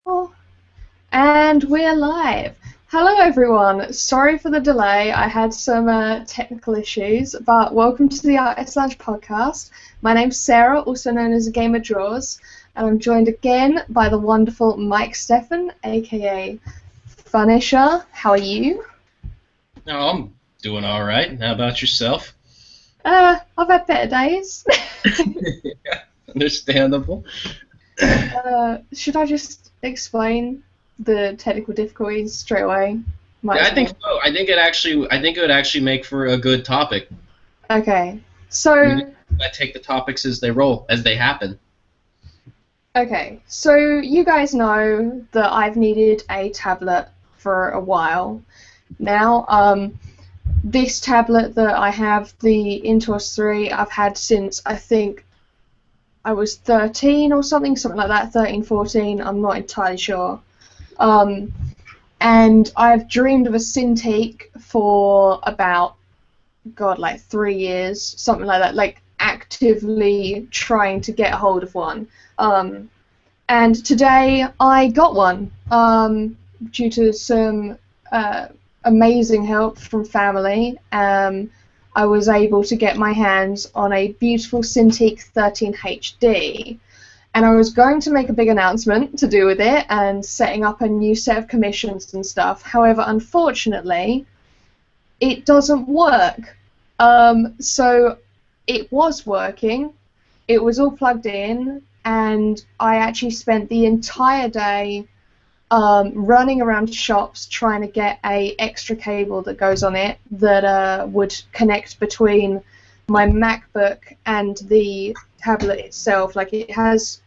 Oh, and we're live. Hello, everyone. Sorry for the delay. I had some technical issues, but welcome to the Artist Lounge podcast. My name's Sarah, also known as A Game of Draws, and I'm joined again by the wonderful Mike Steffen, aka Funisher. How are you? Oh, I'm doing all right. How about yourself? I've had better days. Yeah, understandable. Should I just explain the technical difficulties straight away? Might Yeah, as I think well. so. I think it would actually make for a good topic. Okay. We So I take the topics as they roll, as they happen. Okay, so you guys know that I've needed a tablet for a while now. This tablet that I have, the Intuos 3, I've had since I think I was 13 or something like that, 13, 14, I'm not entirely sure. Um, and I've dreamed of a Cintiq for about, God, like 3 years, something like that, like actively trying to get a hold of one. And today I got one due to some amazing help from family. I was able to get my hands on a beautiful Cintiq 13 HD, and I was going to make a big announcement to do with it and setting up a new set of commissions and stuff. However, unfortunately, it doesn't work. So it was working. It was all plugged in, and I actually spent the entire day running around shops trying to get a extra cable that goes on it that would connect between my MacBook and the tablet itself. Like it has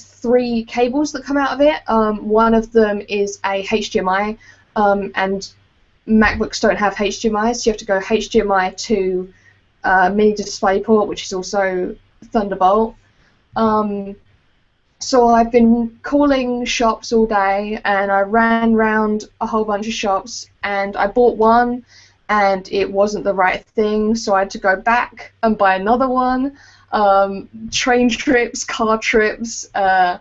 three cables that come out of it. One of them is a HDMI, and MacBooks don't have HDMI, so you have to go HDMI to mini DisplayPort, which is also Thunderbolt. So I've been calling shops all day, and I ran round a whole bunch of shops, and I bought one, and it wasn't the right thing, so I had to go back and buy another one. Train trips, car trips, and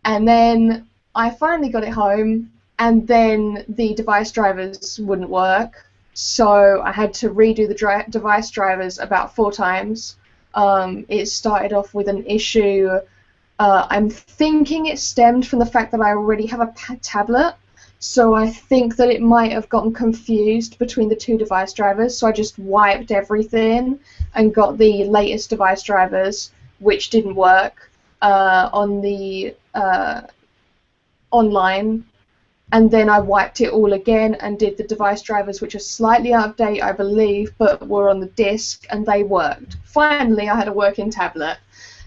then I finally got it home, and then the device drivers wouldn't work, so I had to redo the device drivers about 4 times. It started off with an issue. I'm thinking it stemmed from the fact that I already have a tablet, so I think that it might have gotten confused between the two device drivers, so I just wiped everything and got the latest device drivers, which didn't work on the online, and then I wiped it all again and did the device drivers, which are slightly out of date, I believe, but were on the disk, and they worked. Finally, I had a working tablet.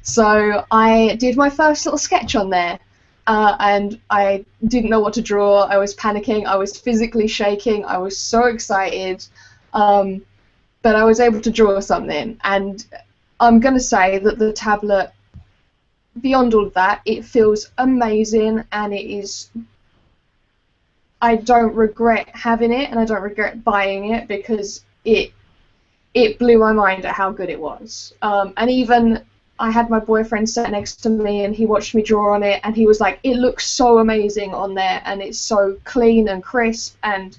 So I did my first little sketch on there, and I didn't know what to draw. I was panicking. I was physically shaking. I was so excited, but I was able to draw something. And I'm going to say that the tablet, beyond all of that, it feels amazing, and it is. I don't regret having it, and I don't regret buying it because it blew my mind at how good it was. And even I had my boyfriend sat next to me, and he watched me draw on it, and he was like, "It looks so amazing on there, and it's so clean and crisp and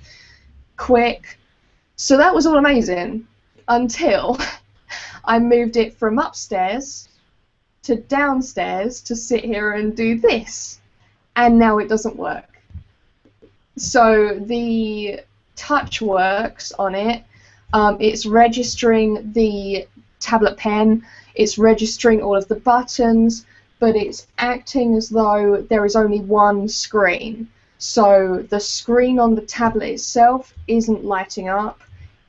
quick." So that was all amazing until I moved it from upstairs to downstairs to sit here and do this, and now it doesn't work. So the touch works on it. It's registering the tablet pen, it's registering all of the buttons, but it's acting as though there is only one screen. So the screen on the tablet itself isn't lighting up.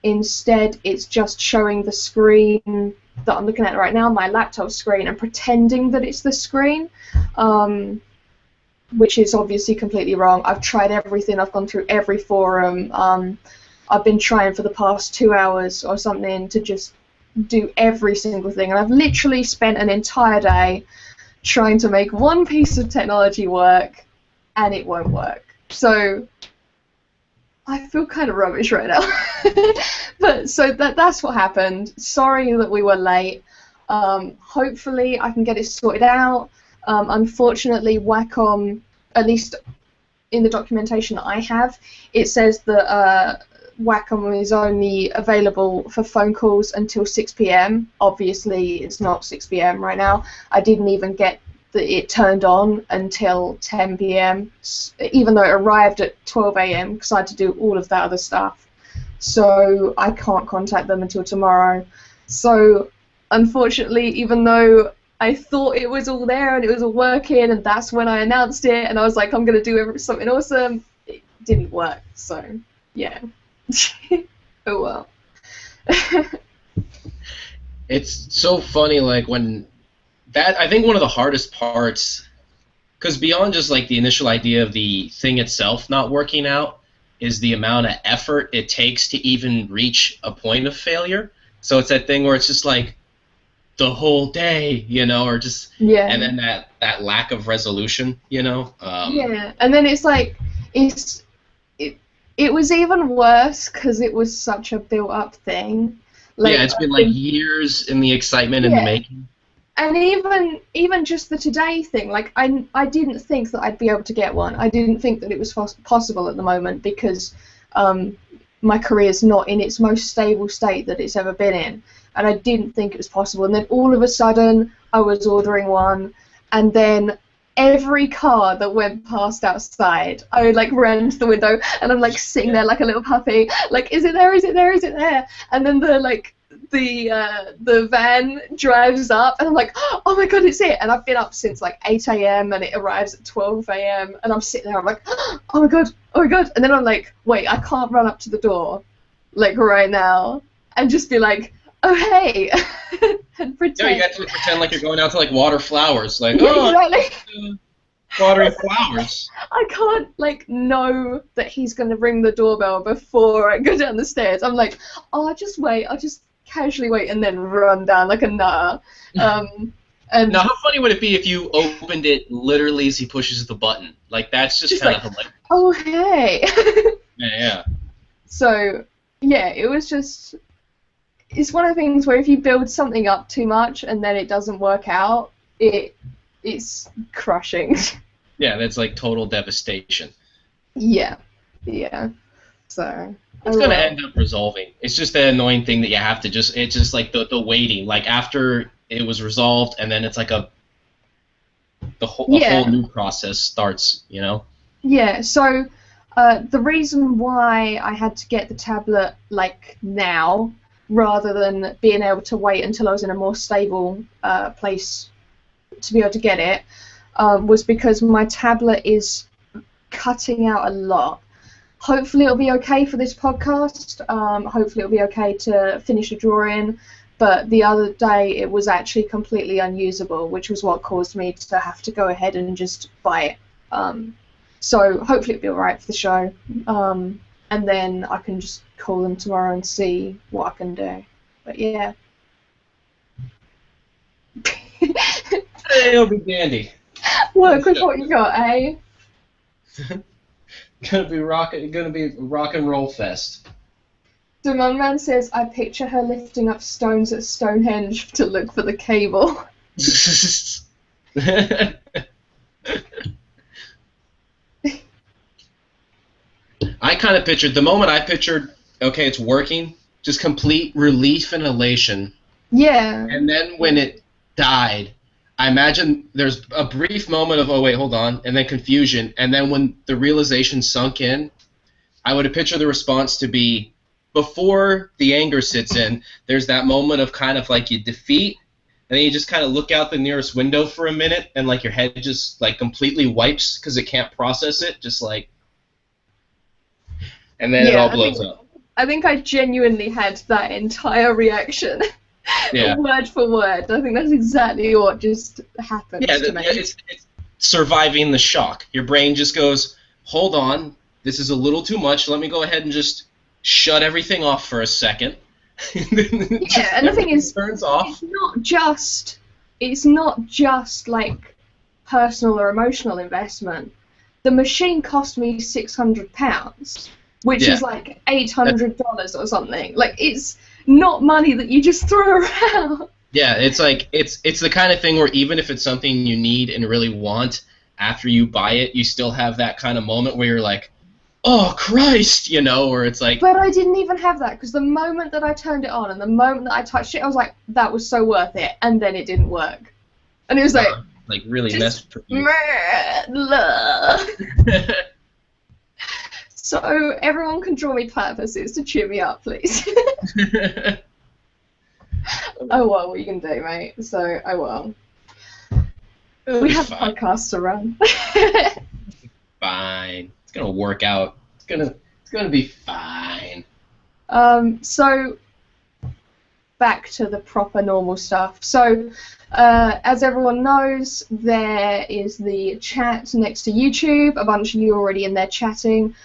Instead, it's just showing the screen that I'm looking at right now, my laptop screen, and pretending that it's the screen. Which is obviously completely wrong. I've tried everything. I've gone through every forum. I've been trying for the past 2 hours or something to just do every single thing, and I've literally spent an entire day trying to make one piece of technology work, and it won't work. So I feel kind of rubbish right now. But so that's what happened. Sorry that we were late. Hopefully I can get it sorted out. Unfortunately, Wacom at least in the documentation that I have, it says that Wacom is only available for phone calls until 6 p.m. Obviously, it's not 6 p.m. right now. I didn't even get it turned on until 10 p.m., even though it arrived at 12 a.m. because I had to do all of that other stuff. So I can't contact them until tomorrow. So unfortunately, even though I thought it was all there and it was all working, and that's when I announced it, and I was like, I'm going to do something awesome, it didn't work. So, yeah. Oh well. It's so funny, like, when that, I think one of the hardest parts, because beyond just like the initial idea of the thing itself not working out, is the amount of effort it takes to even reach a point of failure. So it's that thing where it's just like the whole day, you know, or just, yeah. And then that lack of resolution, you know. Yeah, and then it's like it was even worse because it was such a built-up thing. Like, yeah, it's been like years in the excitement in the making. And even just the today thing, like I didn't think that I'd be able to get one. I didn't think that it was possible at the moment because my career's not in its most stable state that it's ever been in, and I didn't think it was possible. And then all of a sudden, I was ordering one, and then every car that went past outside, I would like run to the window, and I'm like sitting there like a little puppy, like, is it there? Is it there? Is it there? And then the van drives up, and I'm like, oh my god, it's it! And I've been up since like 8 a.m. and it arrives at 12 a.m. and I'm sitting there, I'm like, oh my god, and then I'm like, wait, I can't run up to the door, like right now, and just be like, oh hey, and pretend. Yeah, you have to pretend like you're going out to like water flowers, like, yeah, oh, exactly. Watering flowers. I can't like know that he's gonna ring the doorbell before I go down the stairs. I'm like, oh, I'll just wait. I'll just casually wait and then run down like a nutter. And now, how funny would it be if you opened it literally as he pushes the button? Like, that's just kind of like, hilarious. oh hey. Yeah. So yeah, it was just. It's one of the things where if you build something up too much and then it doesn't work out, it's crushing. Yeah, that's like total devastation. Yeah. So it's gonna end up resolving. It's just the annoying thing that you have to just. It's just like the waiting. Like after it was resolved, and then it's like a whole new process starts. You know. Yeah. So the reason why I had to get the tablet like now, rather than being able to wait until I was in a more stable place to be able to get it, was because my tablet is cutting out a lot. Hopefully it'll be okay for this podcast. Hopefully it'll be okay to finish a drawing. But the other day it was actually completely unusable, which was what caused me to have to go ahead and just buy it. So hopefully it'll be alright for the show. And then I can just call them tomorrow and see what I can do. But yeah. It'll be dandy. Work with what you got, eh? Gonna be a rock and roll fest. So my man says, I picture her lifting up stones at Stonehenge to look for the cable. I kind of pictured, okay, it's working, just complete relief and elation. Yeah. And then when it died, I imagine there's a brief moment of, oh wait, hold on, and then confusion, and then when the realization sunk in, I would have pictured the response to be, before the anger sits in, there's that moment of kind of like you defeat, and then you just kind of look out the nearest window for a minute, and like your head just like completely wipes because it can't process it, just like, and then it all blows up. I think I genuinely had that entire reaction. Yeah. Word for word. I think that's exactly what just happened to me. It's surviving the shock. Your brain just goes, hold on, this is a little too much, let me go ahead and just shut everything off for a second. Yeah, and the thing is, turns off. It's not just like personal or emotional investment. The machine cost me £600, which is like $800 or something. Like, it's not money that you just throw around. Yeah, it's like it's the kind of thing where even if it's something you need and really want, after you buy it, you still have that kind of moment where you're like, oh Christ, you know, where it's like. But I didn't even have that, because the moment that I turned it on and the moment that I touched it, I was like, that was so worth it, and then it didn't work. And it was like really messed with you. So everyone can draw me purposes to cheer me up, please. Oh well, what you can do, mate. So oh well. We have a podcast to run. Fine. It's gonna work out. It's gonna be fine. So back to the proper normal stuff. So as everyone knows, there is the chat next to YouTube. A bunch of you are already in there chatting.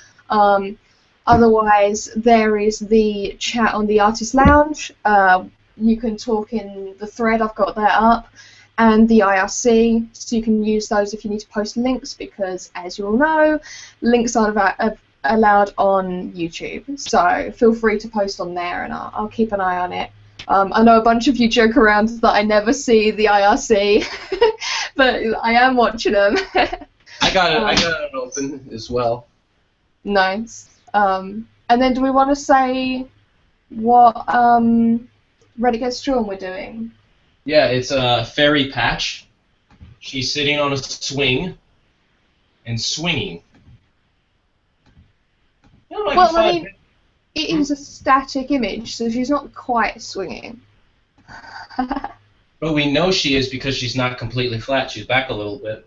Otherwise, there is the chat on the Artist Lounge. You can talk in the thread. I've got that up. And the IRC, so you can use those if you need to post links, because as you all know, links aren't allowed on YouTube. So feel free to post on there, and I'll keep an eye on it. I know a bunch of you joke around that I never see the IRC, but I am watching them. I got it open as well. Nice. And then do we want to say what Reddit Gets Drawn we're doing? Yeah, it's a fairy patch. She's sitting on a swing and swinging. Well, I mean, it is a static image, so she's not quite swinging. But we know she is because she's not completely flat. She's back a little bit.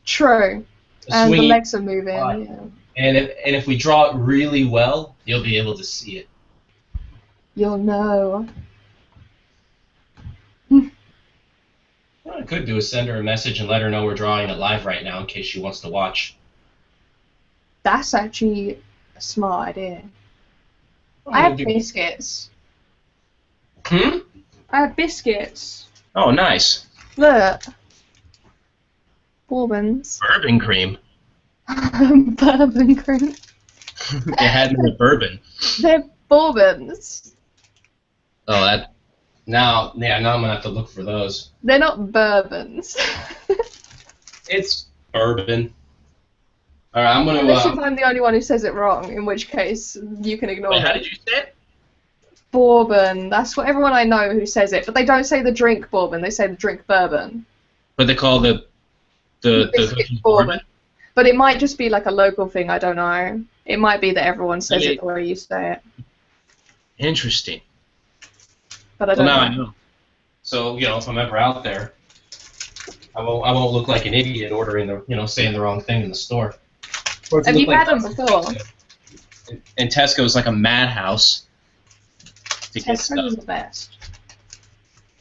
True. And the legs are moving. Yeah. And if we draw it really well, you'll be able to see it. You'll know. What I could do is send her a message and let her know we're drawing it live right now in case she wants to watch. That's actually a smart idea. I have biscuits. Hmm? I have biscuits. Oh, nice. Look. Bourbons. Bourbon cream. Bourbon cream. It had no bourbon. They're bourbons. Oh, that. Now I'm gonna have to look for those. They're not bourbons. It's bourbon. All right, I'm gonna. Unless if I'm the only one who says it wrong, in which case you can ignore Wait, me. how did you say it? Bourbon. That's what everyone I know who says it, but they don't say the drink bourbon. They say the drink bourbon. But they call the biscuit bourbon. But it might just be like a local thing. I don't know. It might be that everyone says it the way you say it. Interesting. But I don't know. I know. So if I'm ever out there, I won't look like an idiot ordering saying the wrong thing in the store. Have you had them before? And Tesco's like a madhouse. Tesco's is the best.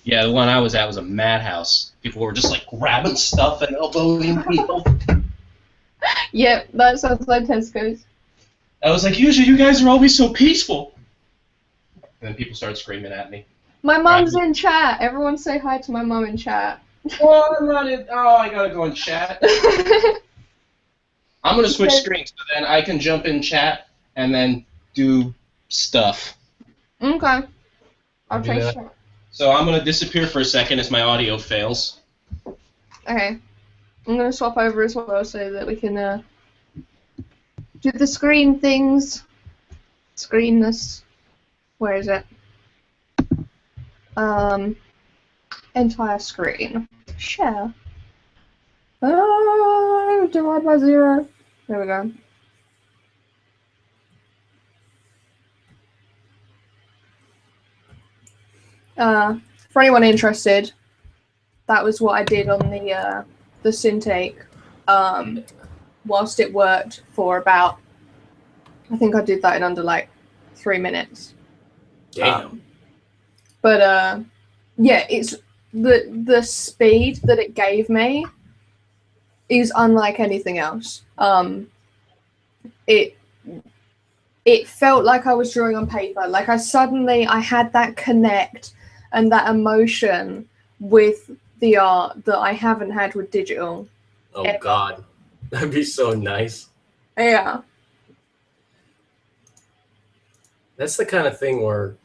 Yeah, the one I was at was a madhouse. People were just like grabbing stuff and elbowing people. Yep, that sounds like Tesco's. I was like, usually you guys are always so peaceful. And then people started screaming at me. My mum's in chat. Everyone say hi to my mum in chat. Oh, I'm not in. Oh, I gotta go in chat. I'm gonna switch screens so then I can jump in chat and then do stuff. Okay. I'll try chat. So I'm gonna disappear for a second as my audio fails. Okay. I'm gonna swap over as well so that we can do the screen things. Screen this. Where is it? Entire screen. Share. Oh, divide by 0. There we go. For anyone interested, that was what I did on the Cintiq, whilst it worked for about, I think I did that in under like 3 minutes. Damn. But yeah, it's the speed that it gave me is unlike anything else. It felt like I was drawing on paper. Like I had that connect and that emotion with the art that I haven't had with digital. Oh ever. God, that'd be so nice. Yeah. That's the kind of thing where,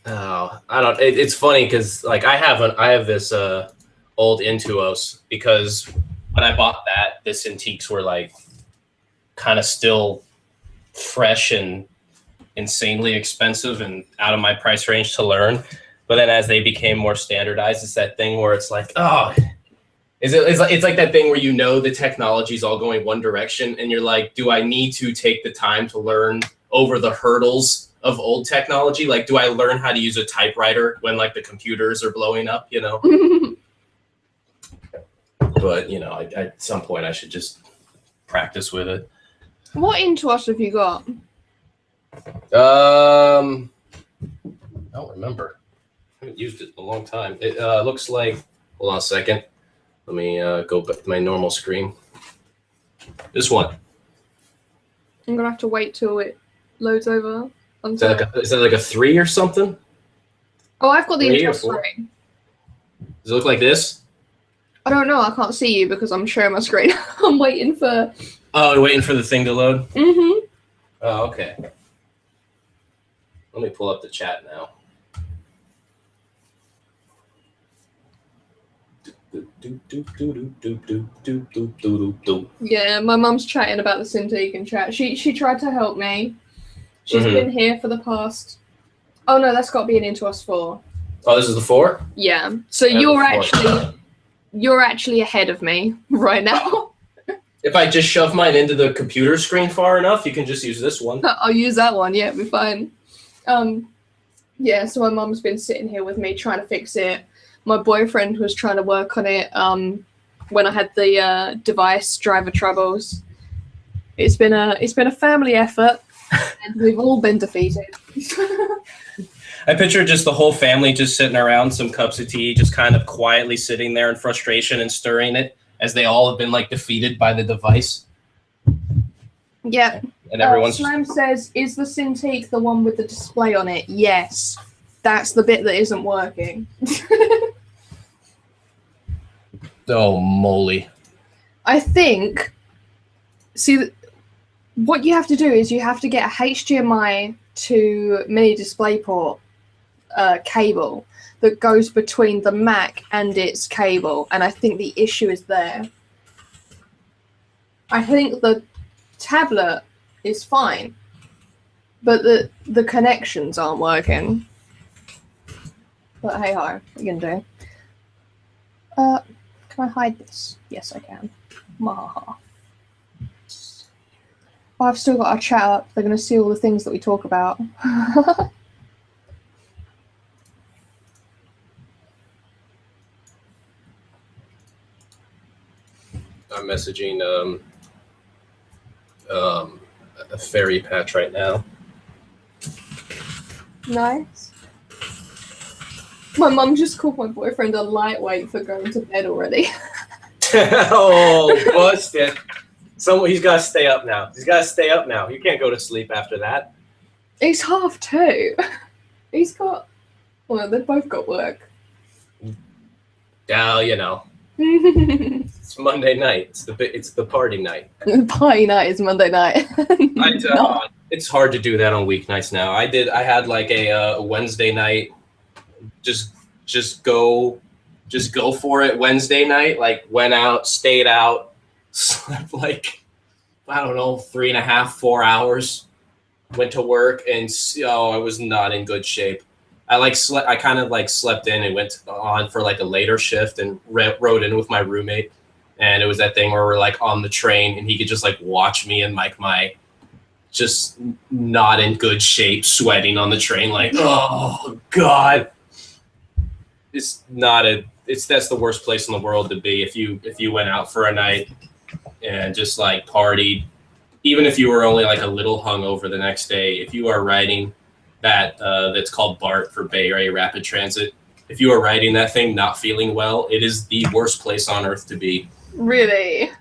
I don't. It's funny because like I have this old Intuos, because when I bought that, the Cintiqs were like kind of still fresh and insanely expensive and out of my price range to learn. But then as they became more standardized, it's that thing where it's like, oh, it's like that thing where you know the technology is all going one direction, and you're like, do I need to take the time to learn over the hurdles of old technology? Like, do I learn how to use a typewriter when like the computers are blowing up, you know? But, you know, at some point I should just practice with it. What Intuos have you got? I don't remember. I haven't used it in a long time. It looks like, hold on a second. Let me go back to my normal screen. This one. I'm gonna have to wait till it loads over. Is that like a 3 or something? Oh, I've got the 3 or Intuos 4? 3. Does it look like this? I don't know. I can't see you because I'm sharing my screen. I'm waiting for. Oh, you're waiting for the thing to load? Mm-hmm. Oh, okay. Let me pull up the chat now. Yeah, my mum's chatting about the Cintiq in chat. She tried to help me. She's been here for the past. Oh no, that's got to be an Intuos 4. Oh, this is the 4? Yeah. So you're actually ahead of me right now. If I just shove mine into the computer screen far enough, you can just use this one. I'll use that one. Yeah, it'll be fine. Yeah. So my mum's been sitting here with me trying to fix it. My boyfriend was trying to work on it when I had the device driver troubles. It's been a family effort, and we've all been defeated. I picture just the whole family just sitting around some cups of tea, just kind of quietly sitting there in frustration and stirring it as they all have been like defeated by the device. Yeah. And everyone's Slam says, "Is the Cintiq the one with the display on it?" Yes. That's the bit that isn't working. Oh, moly. I think, see, what you have to do is you have to get a HDMI to mini DisplayPort cable that goes between the Mac and its cable, and I think the issue is there. I think the tablet is fine, but the connections aren't working. But hey ho, what are you gonna do? Can I hide this? Yes, I can. Mahaha. Oh, I've still got our chat up. They're gonna see all the things that we talk about. I'm messaging a fairy patch right now. Nice. My mum just called my boyfriend a lightweight for going to bed already. Oh, busted. He's got to stay up now. He's got to stay up now. You can't go to sleep after that. It's 2:30. He's got. Well, they've both got work. Yeah, you know. It's Monday night. It's the party night. Party night is Monday night. It's hard to do that on weeknights now. I had like a Wednesday night. Just go for it. Wednesday night, like went out, stayed out, slept like, I don't know, 3.5, 4 hours. Went to work and I was not in good shape. I kind of slept in and went on for like a later shift and rode in with my roommate. And it was that thing where we're like on the train and he could just like watch me and like my just not in good shape, sweating on the train, like, oh God. That's the worst place in the world to be if you went out for a night and just like partied, even if you were only like a little hungover the next day. If you are riding that's called BART for Bay Area Rapid Transit, if you are riding that thing not feeling well, it is the worst place on earth to be. Really?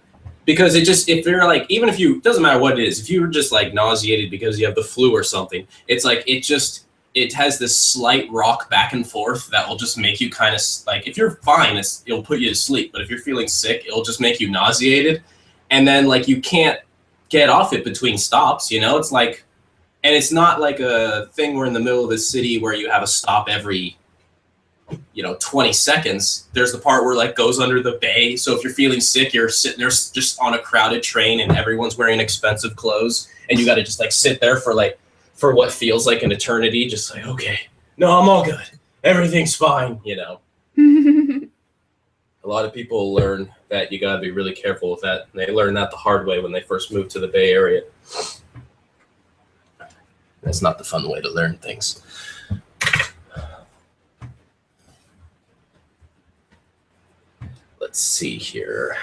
Because if you're like, even if you, doesn't matter what it is, if you're just like nauseated because you have the flu or something, it's like it has this slight rock back and forth that will just make you kind of like, if you're fine, it'll put you to sleep. But if you're feeling sick, it'll just make you nauseated. And then like you can't get off it between stops, you know? It's like, and it's not like a thing where in the middle of the city where you have a stop every 20 seconds. There's the part where like goes under the bay. So if you're feeling sick, you're sitting there just on a crowded train and everyone's wearing expensive clothes, and you got to just like sit there for what feels like an eternity, just like, okay, no, I'm all good, everything's fine. A lot of people learn that you got to be really careful with that. And they learn that the hard way when they first moved to the Bay Area. That's not the fun way to learn things. Let's see here.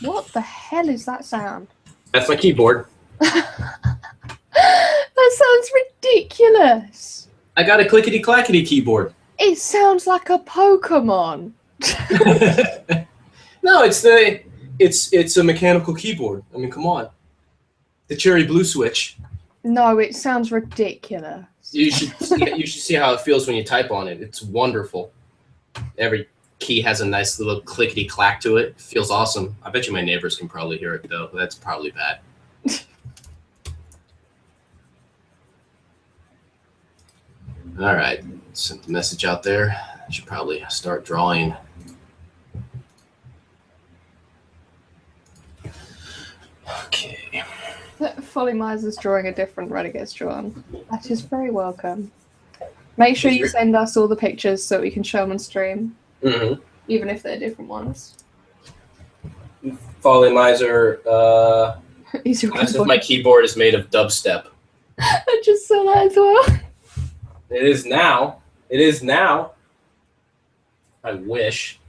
What the hell is that sound? That's my keyboard. That sounds ridiculous. I got a clickety-clackety keyboard. It sounds like a Pokemon. No, it's a mechanical keyboard. I mean, come on. The cherry blue switch. No, it sounds ridiculous. You should see how it feels when you type on it. It's wonderful. Every key has a nice little clickety clack to it. Feels awesome. I bet you my neighbors can probably hear it though. That's probably bad. All right, sent the message out there. I should probably start drawing. Okay. Folly Miser's drawing a different Reddit Gets Drawn. That is very welcome. Make sure you send us all the pictures so we can show them on stream. Mm-hmm. Even if they're different ones. Folly Miser, Is your as if my keyboard is made of dubstep. I just saw that as well. It is now. It is now. I wish.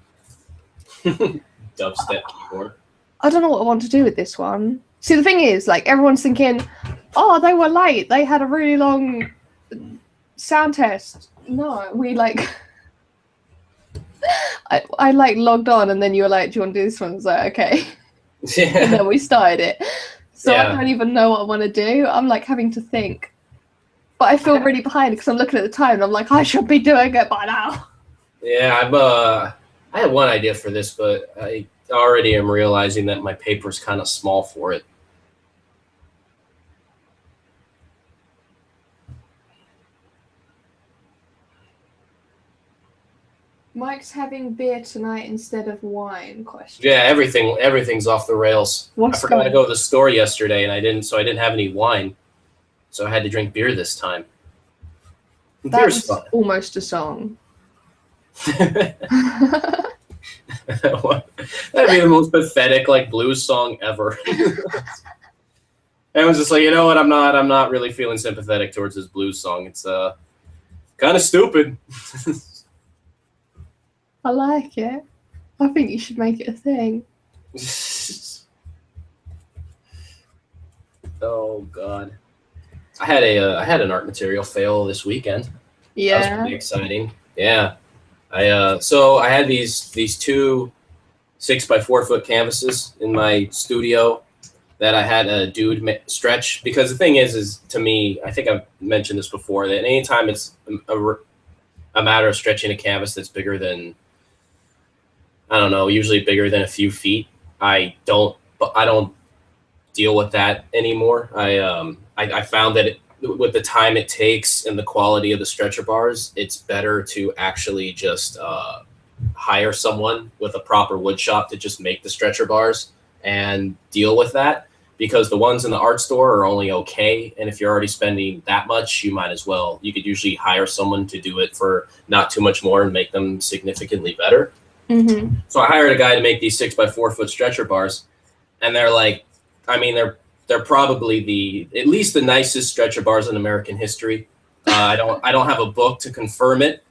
Dubstep keyboard. I don't know what I want to do with this one. See, the thing is, like, everyone's thinking, oh, they were late. They had a really long sound test. No, we, like... I like, logged on, and then you were like, do you want to do this one? I was like, okay. And then we started it. So I don't even know what I want to do. I'm, like, having to think. But I feel really behind because I'm looking at the time, and I'm like, I should be doing it by now. Yeah, I had one idea for this, but I already am realizing that my paper's kind of small for it. Mike's having beer tonight instead of wine? Question. Yeah, everything's off the rails. I forgot to go to the store yesterday, and I didn't have any wine, so I had to drink beer this time. That was fun. Almost a song. That'd be the most pathetic like blues song ever. I was just like, you know what? I'm not really feeling sympathetic towards this blues song. It's kind of stupid. I like it. I think you should make it a thing. Oh God. I had an art material fail this weekend. Yeah. That was pretty exciting. Yeah. So I had these two 6x4 foot canvases in my studio that I had a dude stretch, because the thing is to me, I think I've mentioned this before, that anytime it's a matter of stretching a canvas that's bigger than, I don't know, usually bigger than a few feet, I don't deal with that anymore. I found that with the time it takes and the quality of the stretcher bars, it's better to actually just hire someone with a proper wood shop to just make the stretcher bars and deal with that, because the ones in the art store are only okay. And if you're already spending that much, you might as well. You could usually hire someone to do it for not too much more and make them significantly better. Mm-hmm. So I hired a guy to make these 6x4 foot stretcher bars, and they're like, I mean, they're probably at least the nicest stretcher bars in American history. I don't have a book to confirm it,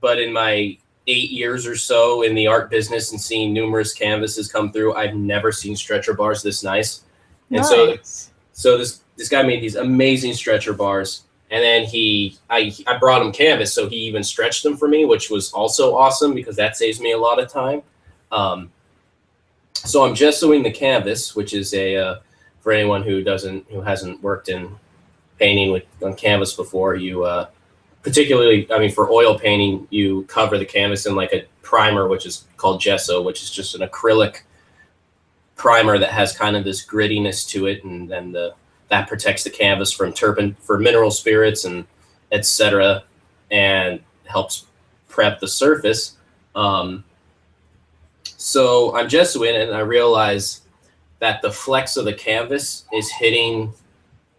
but in my 8 years or so in the art business and seeing numerous canvases come through, I've never seen stretcher bars this nice. And so this guy made these amazing stretcher bars, and then I brought him canvas, so he even stretched them for me, which was also awesome because that saves me a lot of time. So I'm gessoing the canvas, which is for anyone who hasn't worked in painting on canvas before, you particularly, I mean, for oil painting, you cover the canvas in like a primer, which is called gesso, which is just an acrylic primer that has kind of this grittiness to it, and then that protects the canvas from for mineral spirits and etc., and helps prep the surface. So I'm gessoing it, and I realize that the flex of the canvas is hitting.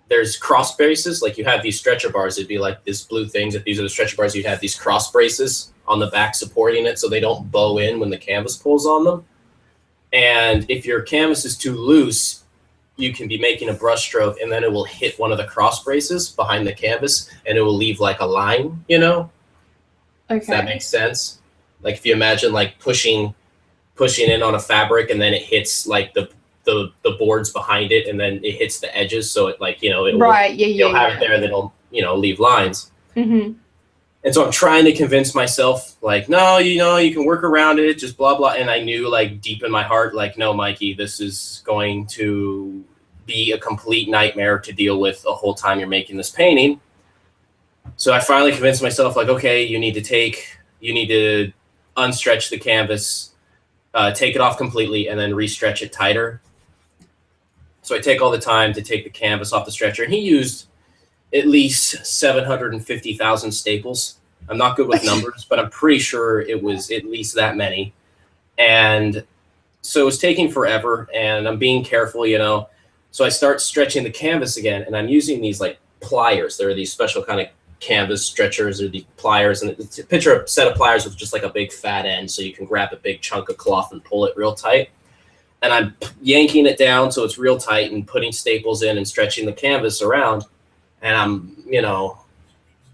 There's cross braces, like you have these stretcher bars. It'd be like this blue things. If these are the stretcher bars, you'd have these cross braces on the back supporting it so they don't bow in when the canvas pulls on them. And if your canvas is too loose, you can be making a brush stroke and then it will hit one of the cross braces behind the canvas and it will leave like a line, you know? Okay. If that makes sense. Like if you imagine like pushing in on a fabric and then it hits like the boards behind it and then it hits the edges, so it like, you know, it right, you'll have it there and then it'll, you know, leave lines. Mm-hmm. And so I'm trying to convince myself, like, no, you know, you can work around it, just blah, blah. And I knew, like, deep in my heart, like, no, Mikey, this is going to be a complete nightmare to deal with the whole time you're making this painting. So I finally convinced myself, like, okay, you need to unstretch the canvas, take it off completely, and then re-stretch it tighter. So I take all the time to take the canvas off the stretcher. And he used at least 750,000 staples. I'm not good with numbers, but I'm pretty sure it was at least that many. And so it was taking forever, and I'm being careful, you know. So I start stretching the canvas again, and I'm using these like pliers. There are these special kind of canvas stretchers or these pliers, and picture a set of pliers with just like a big fat end, so you can grab a big chunk of cloth and pull it real tight. And I'm yanking it down so it's real tight and putting staples in and stretching the canvas around. And I'm, you know,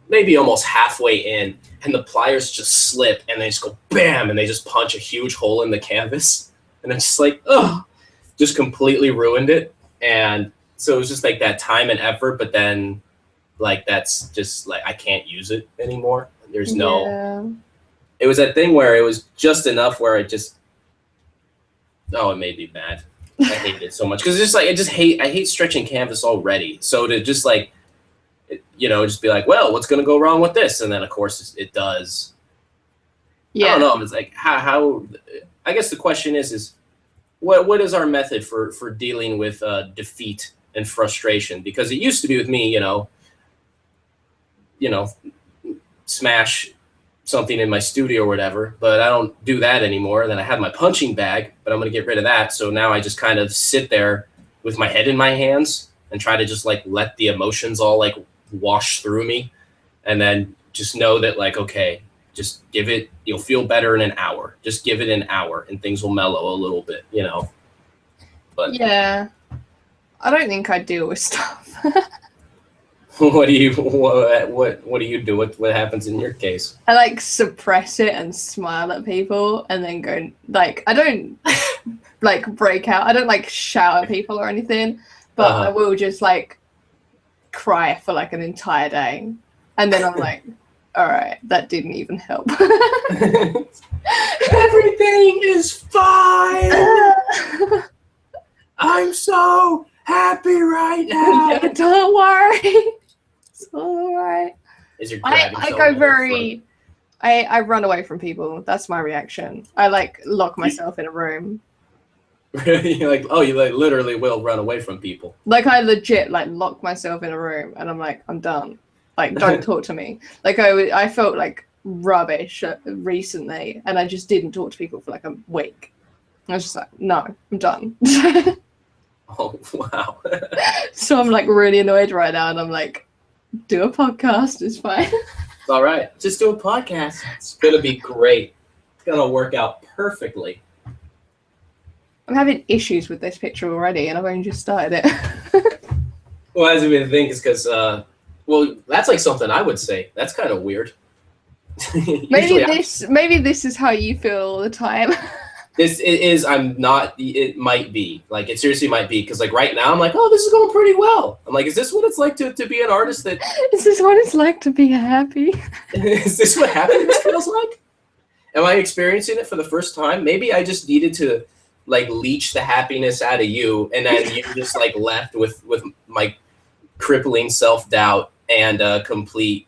maybe almost halfway in, and the pliers just slip, and they just go bam, and they just punch a huge hole in the canvas. And it's just like, oh, just completely ruined it. And so it was just like that time and effort, but then like that's just like I can't use it anymore. There's no, it was that thing where it was just enough where it just, oh, it made me mad. I hated it so much because it's just like I hate stretching canvas already. So to just like, you know, just be like, well, what's going to go wrong with this? And then, of course, it does. Yeah. I don't know. It's like, how I guess the question is what is our method for dealing with defeat and frustration? Because it used to be with me, you know, smash something in my studio or whatever, but I don't do that anymore. Then I have my punching bag, but I'm going to get rid of that. So now I just kind of sit there with my head in my hands and try to just like let the emotions all like wash through me, and then just know that like, okay, just give it, you'll feel better in an hour. Just give it an hour and things will mellow a little bit, you know. But yeah, I don't think I deal with stuff. what do you do? What happens in your case? I like suppress it and smile at people and then go like, I don't like break out. I don't like shout at people or anything, but I will just like cry for like an entire day, and then I'm like, all right, that didn't even help. Everything is fine. I'm so happy right now. Yeah, don't worry, it's all right. I go very, I run away from people. That's my reaction. I like lock myself in a room. You're like, oh, you like literally will run away from people. Like I legit like lock myself in a room and I'm like, I'm done. Like, don't talk to me. Like I felt like rubbish recently, and I just didn't talk to people for like a week. I was just like, no, I'm done. Oh wow. So I'm like really annoyed right now, and I'm like, do a podcast, it's fine. It's all right. Just do a podcast. It's gonna be great. It's gonna work out perfectly. I'm having issues with this picture already, and I've only just started it. Well, as we think is because, well, that's like something I would say. That's kind of weird. Maybe this is how you feel all the time. This is. I'm not. It might be like it seriously might be because like right now I'm like, oh, this is going pretty well. I'm like, is this what it's like to be an artist? That is this what it's like to be happy? Is this what happiness feels like? Am I experiencing it for the first time? Maybe I just needed to like leech the happiness out of you, and then you're just like left with my crippling self-doubt and complete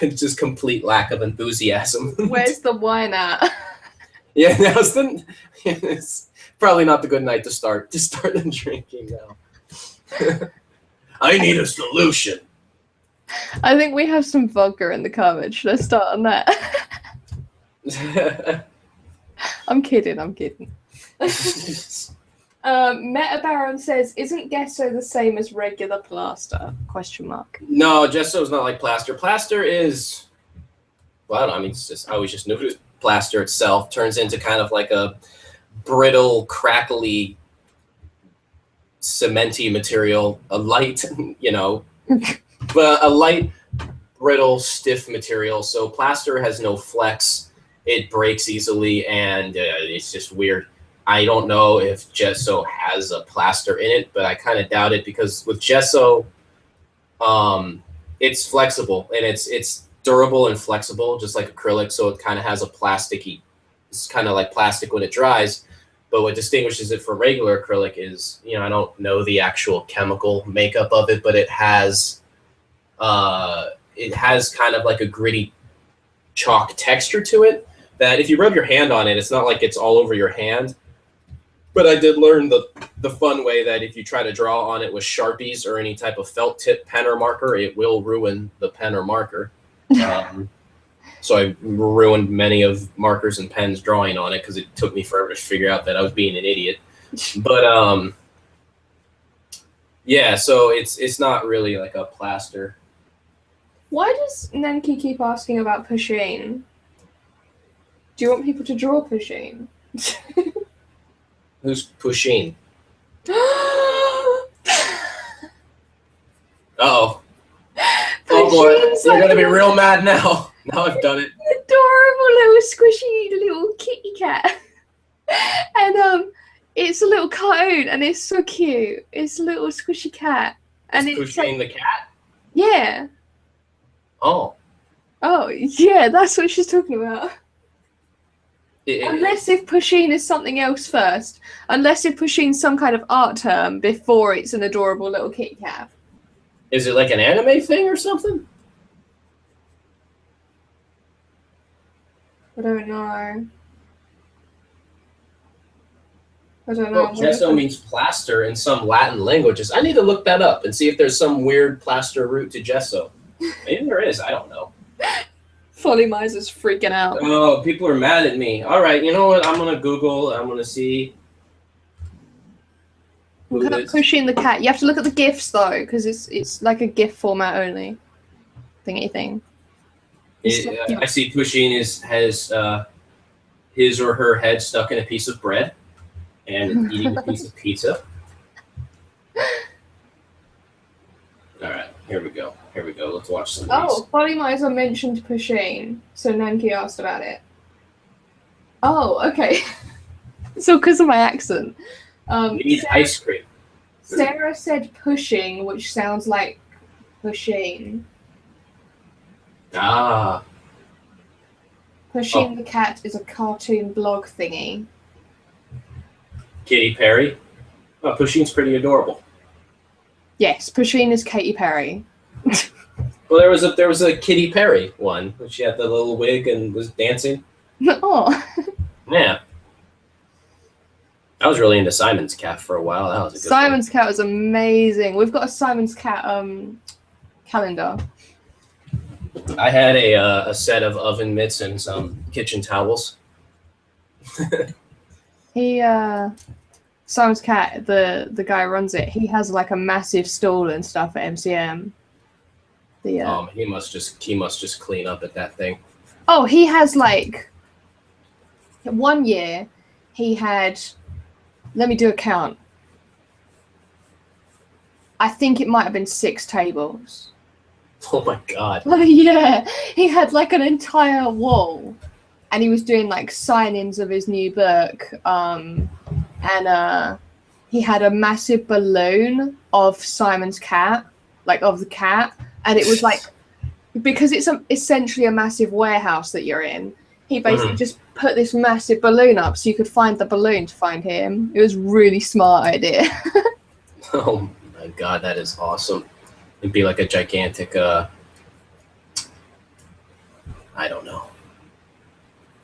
just complete lack of enthusiasm. Where's the wine at? Yeah, it's probably not the good night to start drinking now. I need a solution. I think we have some vodka in the cupboard. Should I start on that? I'm kidding. Meta Baron says, "Isn't gesso the same as regular plaster?" Question mark. No, gesso's not like plaster. Plaster is, well, I don't know, I mean, it's just, I always just knew it was plaster itself. Turns into kind of like a brittle, crackly, cementy material. A light, you know, but a light, brittle, stiff material. So plaster has no flex. It breaks easily, and it's just weird. I don't know if gesso has a plaster in it, but I kind of doubt it, because with gesso, it's flexible and it's durable and flexible, just like acrylic. So it kind of has a plasticky, it's kind of like plastic when it dries. But what distinguishes it from regular acrylic is, you know, I don't know the actual chemical makeup of it, but it has kind of like a gritty chalk texture to it that if you rub your hand on it, it's not like it's all over your hand. But I did learn the fun way that if you try to draw on it with Sharpies or any type of felt tip pen or marker, it will ruin the pen or marker. So I ruined many of markers and pens drawing on it because it took me forever to figure out that I was being an idiot. But yeah, so it's not really like a plaster. Why does Nenki keep asking about Pusheen? Do you want people to draw Pusheen? Who's Pusheen? Uh-oh. Oh boy, you're gonna be real mad now. Now I've done it. Adorable little squishy little kitty cat. And it's a little cartoon and it's so cute. It's a little squishy cat. And it's Pusheen the cat? Yeah. Oh. Oh, yeah, that's what she's talking about. Unless if Pusheen is something else first. Unless if Pusheen's some kind of art term before it's an adorable little kitty cat. Is it like an anime thing or something? I don't know. I don't know. Well, gesso means plaster in some Latin languages. I need to look that up and see if there's some weird plaster root to gesso. Maybe there is. I don't know. Folly Miser's freaking out. Oh, people are mad at me. All right, you know what? I'm gonna Google. I'm gonna see. Look up Pusheen the cat. You have to look at the GIFs though, because it's like a GIF format only. Thingy thing. I see Pusheen has his or her head stuck in a piece of bread and eating a piece of pizza. All right, here we go. Here we go. Let's watch some of these. Oh, Folly Miser mentioned Pusheen, so Nanki asked about it. Oh, okay. So because of my accent. Need ice cream. Sarah said pushing, which sounds like Pusheen. Ah. Pusheen the cat is a cartoon blog thingy. Katy Perry. Oh, Pusheen's pretty adorable. Yes, Pusheen is Katy Perry. Well, there was a Katy Perry one. She had the little wig and was dancing. Oh. Yeah. I was really into Simon's Cat for a while. That was a good Simon's Cat was amazing. We've got a Simon's Cat calendar. I had a set of oven mitts and some kitchen towels. Simon's Cat, the guy who runs it, he has like a massive stall and stuff at MCM. He must just clean up at that thing. Oh, he has like 1 year he had, let me do a count. I think it might have been 6 tables. Oh my god. Oh yeah, he had like an entire wall, and he was doing like sign-ins of his new book. And he had a massive balloon of Simon's cat, like of the cat, and it was like, because it's essentially a massive warehouse that you're in. He basically just put this massive balloon up so you could find the balloon to find him. It was a really smart idea. Oh my god, that is awesome. It'd be like a gigantic I don't know.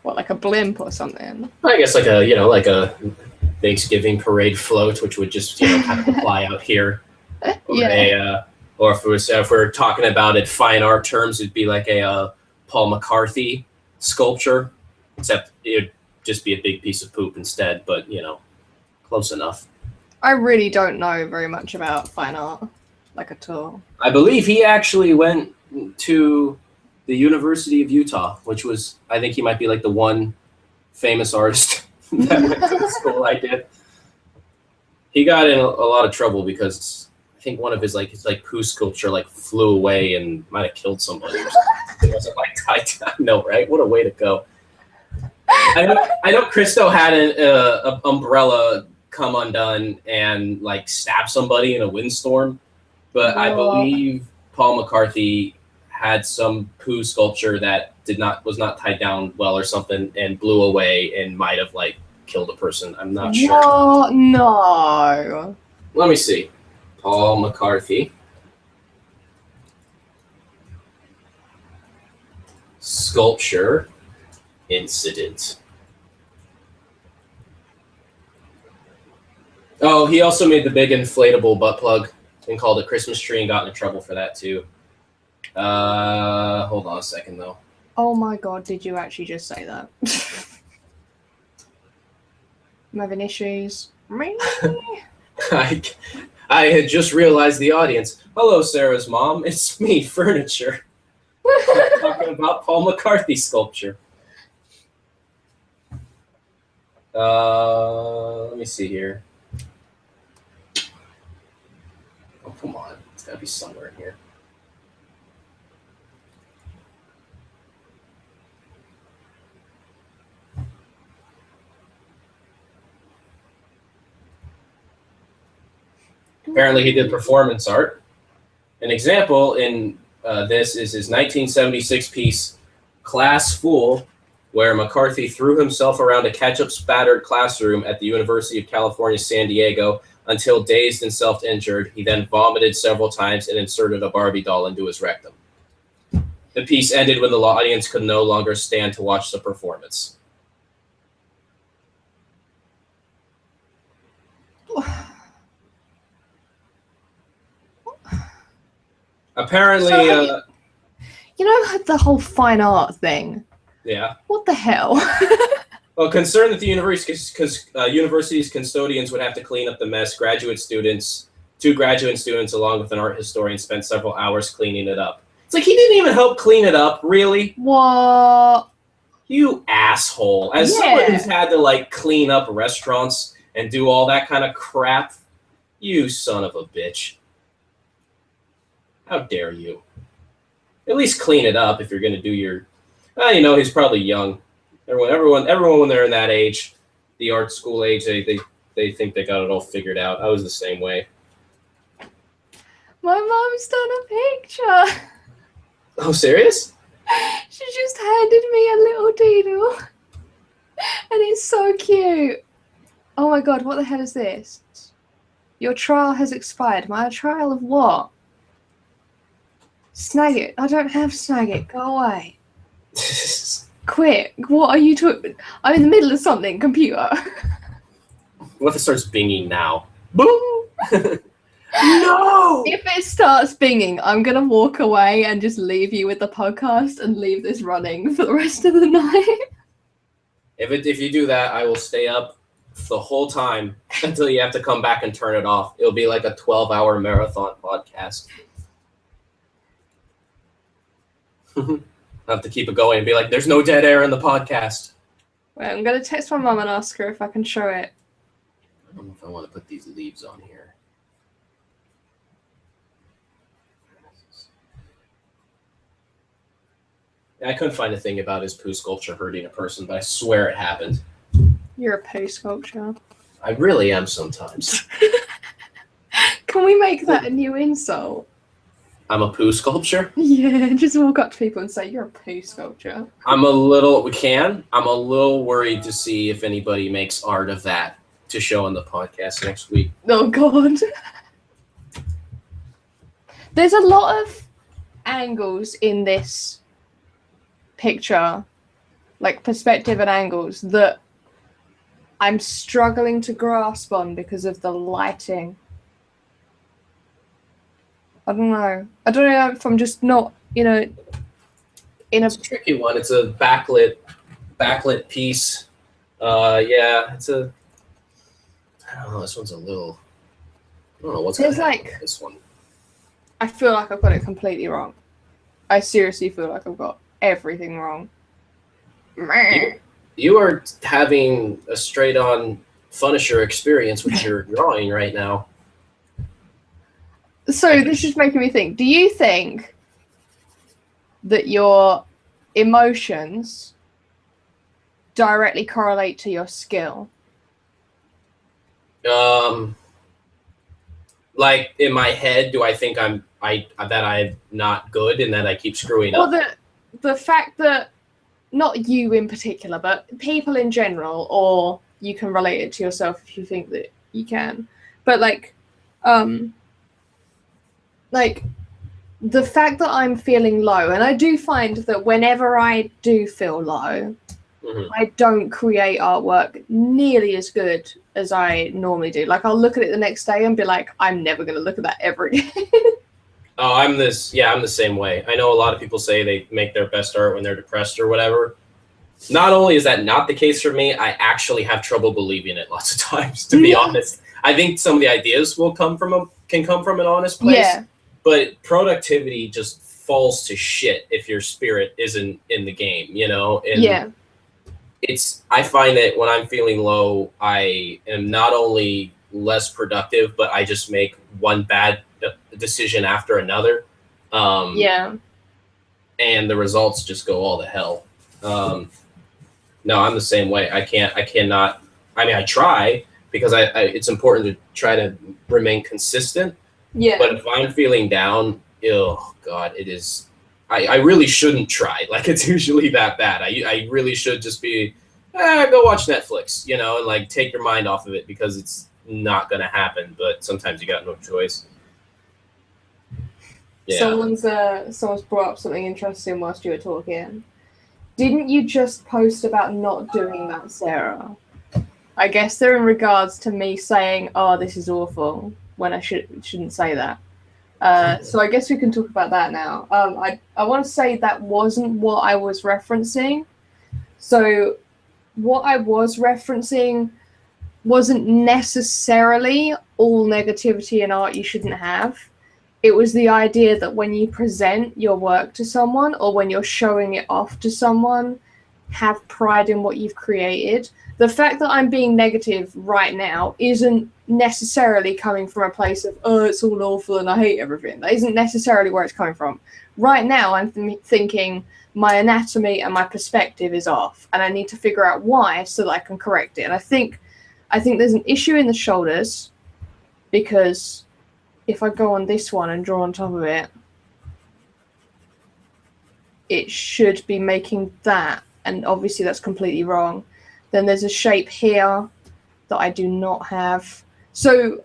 What, like a blimp or something? I guess like a Thanksgiving parade float, which would just kind of apply out here. Or Yeah. or if we're talking about it fine art terms, it'd be like a Paul McCarthy sculpture, except it'd just be a big piece of poop instead. But close enough. I really don't know very much about fine art, like at all. I believe he actually went to the University of Utah, which was, I think he might be like the one famous artist that went to the school I did. He got in a lot of trouble because I think one of his poo sculpture flew away and might have killed somebody or something. It wasn't I know, right? What a way to go. I know Christo had an umbrella come undone and stab somebody in a windstorm, but I believe Paul McCarthy had some poo sculpture that was not tied down well or something and blew away and might have killed a person. I'm not sure. Oh, no. Let me see. Paul McCarthy. Sculpture incident. Oh, he also made the big inflatable butt plug and called it Christmas tree and got into trouble for that too. Hold on a second though. Oh my god, did you actually just say that? I'm having issues. I had just realized the audience. Hello, Sarah's mom. It's me, Furniture. I'm talking about Paul McCarthy sculpture. Let me see here. Oh, come on. It's got to be somewhere in here. Apparently, he did performance art. An example in this is his 1976 piece, Class Fool, where McCarthy threw himself around a ketchup-spattered classroom at the University of California, San Diego, until dazed and self-injured. He then vomited several times and inserted a Barbie doll into his rectum. The piece ended when the audience could no longer stand to watch the performance. Apparently, so, you know the whole fine art thing? Yeah. What the hell? Well, concerned that the university's custodians would have to clean up the mess, two graduate students along with an art historian spent several hours cleaning it up. It's like he didn't even help clean it up, really? What? You asshole. As someone who's had to clean up restaurants and do all that kind of crap, you son of a bitch. How dare you? At least clean it up if you're going to do your... he's probably young. Everyone when they're in that age, the art school age, they think they got it all figured out. I was the same way. My mom's done a picture. Oh, serious? She just handed me a little doodle. And it's so cute. Oh my god, what the hell is this? Your trial has expired. My trial of what? Snag it. I don't have snag it. Go away. Quit. What are you talking? I'm in the middle of something. Computer. What if it starts binging now? Boom! No! If it starts binging, I'm going to walk away and just leave you with the podcast and leave this running for the rest of the night. If you do that, I will stay up the whole time until you have to come back and turn it off. It'll be like a 12-hour marathon podcast. I'll have to keep it going and be like, there's no dead air in the podcast. Wait, I'm going to text my mum and ask her if I can show it. I don't know if I want to put these leaves on here. I couldn't find a thing about his poo sculpture hurting a person, but I swear it happened. You're a poo sculpture. I really am sometimes. Can we make that a new insult? I'm a poo sculpture? Yeah, just walk up to people and say, you're a poo sculpture. I'm a little worried to see if anybody makes art of that to show on the podcast next week. Oh, God. There's a lot of angles in this picture, like perspective and angles, that I'm struggling to grasp on because of the lighting. I don't know. I don't know if I'm just not, in a. It's a tricky one. It's a backlit piece. Yeah, it's a. I don't know. This one's a little. I don't know what's going to happen with this one. I feel like I've got it completely wrong. I seriously feel like I've got everything wrong. You are having a straight-on Punisher experience with your drawing right now. So this is making me think. Do you think that your emotions directly correlate to your skill? Like in my head, do I think that I'm not good and that I keep screwing up? Well, the fact that not you in particular, but people in general, or you can relate it to yourself if you think that you can. But like the fact that I'm feeling low, and I do find that whenever I do feel low, I don't create artwork nearly as good as I normally do. Like, I'll look at it the next day and be like, I'm never going to look at that ever again. Oh, I'm the same way. I know a lot of people say they make their best art when they're depressed or whatever. Not only is that not the case for me, I actually have trouble believing it lots of times, to be honest. I think some of the ideas can come from an honest place. Yeah. But productivity just falls to shit if your spirit isn't in the game, you know? And yeah. I find that when I'm feeling low, I am not only less productive, but I just make one bad decision after another. Yeah. And the results just go all to hell. No, I'm the same way. I cannot, I mean, I try because it's important to try to remain consistent. Yeah. But if I'm feeling down, oh God, it is, I really shouldn't try. Like, it's usually that bad. I really should just be, go watch Netflix, you know, and like take your mind off of it because it's not going to happen. But sometimes you got no choice. Yeah. Someone's brought up something interesting whilst you were talking. Didn't you just post about not doing that, Sarah? I guess they're in regards to me saying, "Oh, this is awful," when I shouldn't say that. So I guess we can talk about that now. I want to say that wasn't what I was referencing. So what I was referencing wasn't necessarily all negativity in art you shouldn't have. It was the idea that when you present your work to someone or when you're showing it off to someone, have pride in what you've created. The fact that I'm being negative right now isn't necessarily coming from a place of, oh, it's all awful and I hate everything. That isn't necessarily where it's coming from. Right now, I'm thinking my anatomy and my perspective is off and I need to figure out why so that I can correct it. And I think there's an issue in the shoulders because if I go on this one and draw on top of it, it should be making that, and obviously that's completely wrong. Then there's a shape here that I do not have. So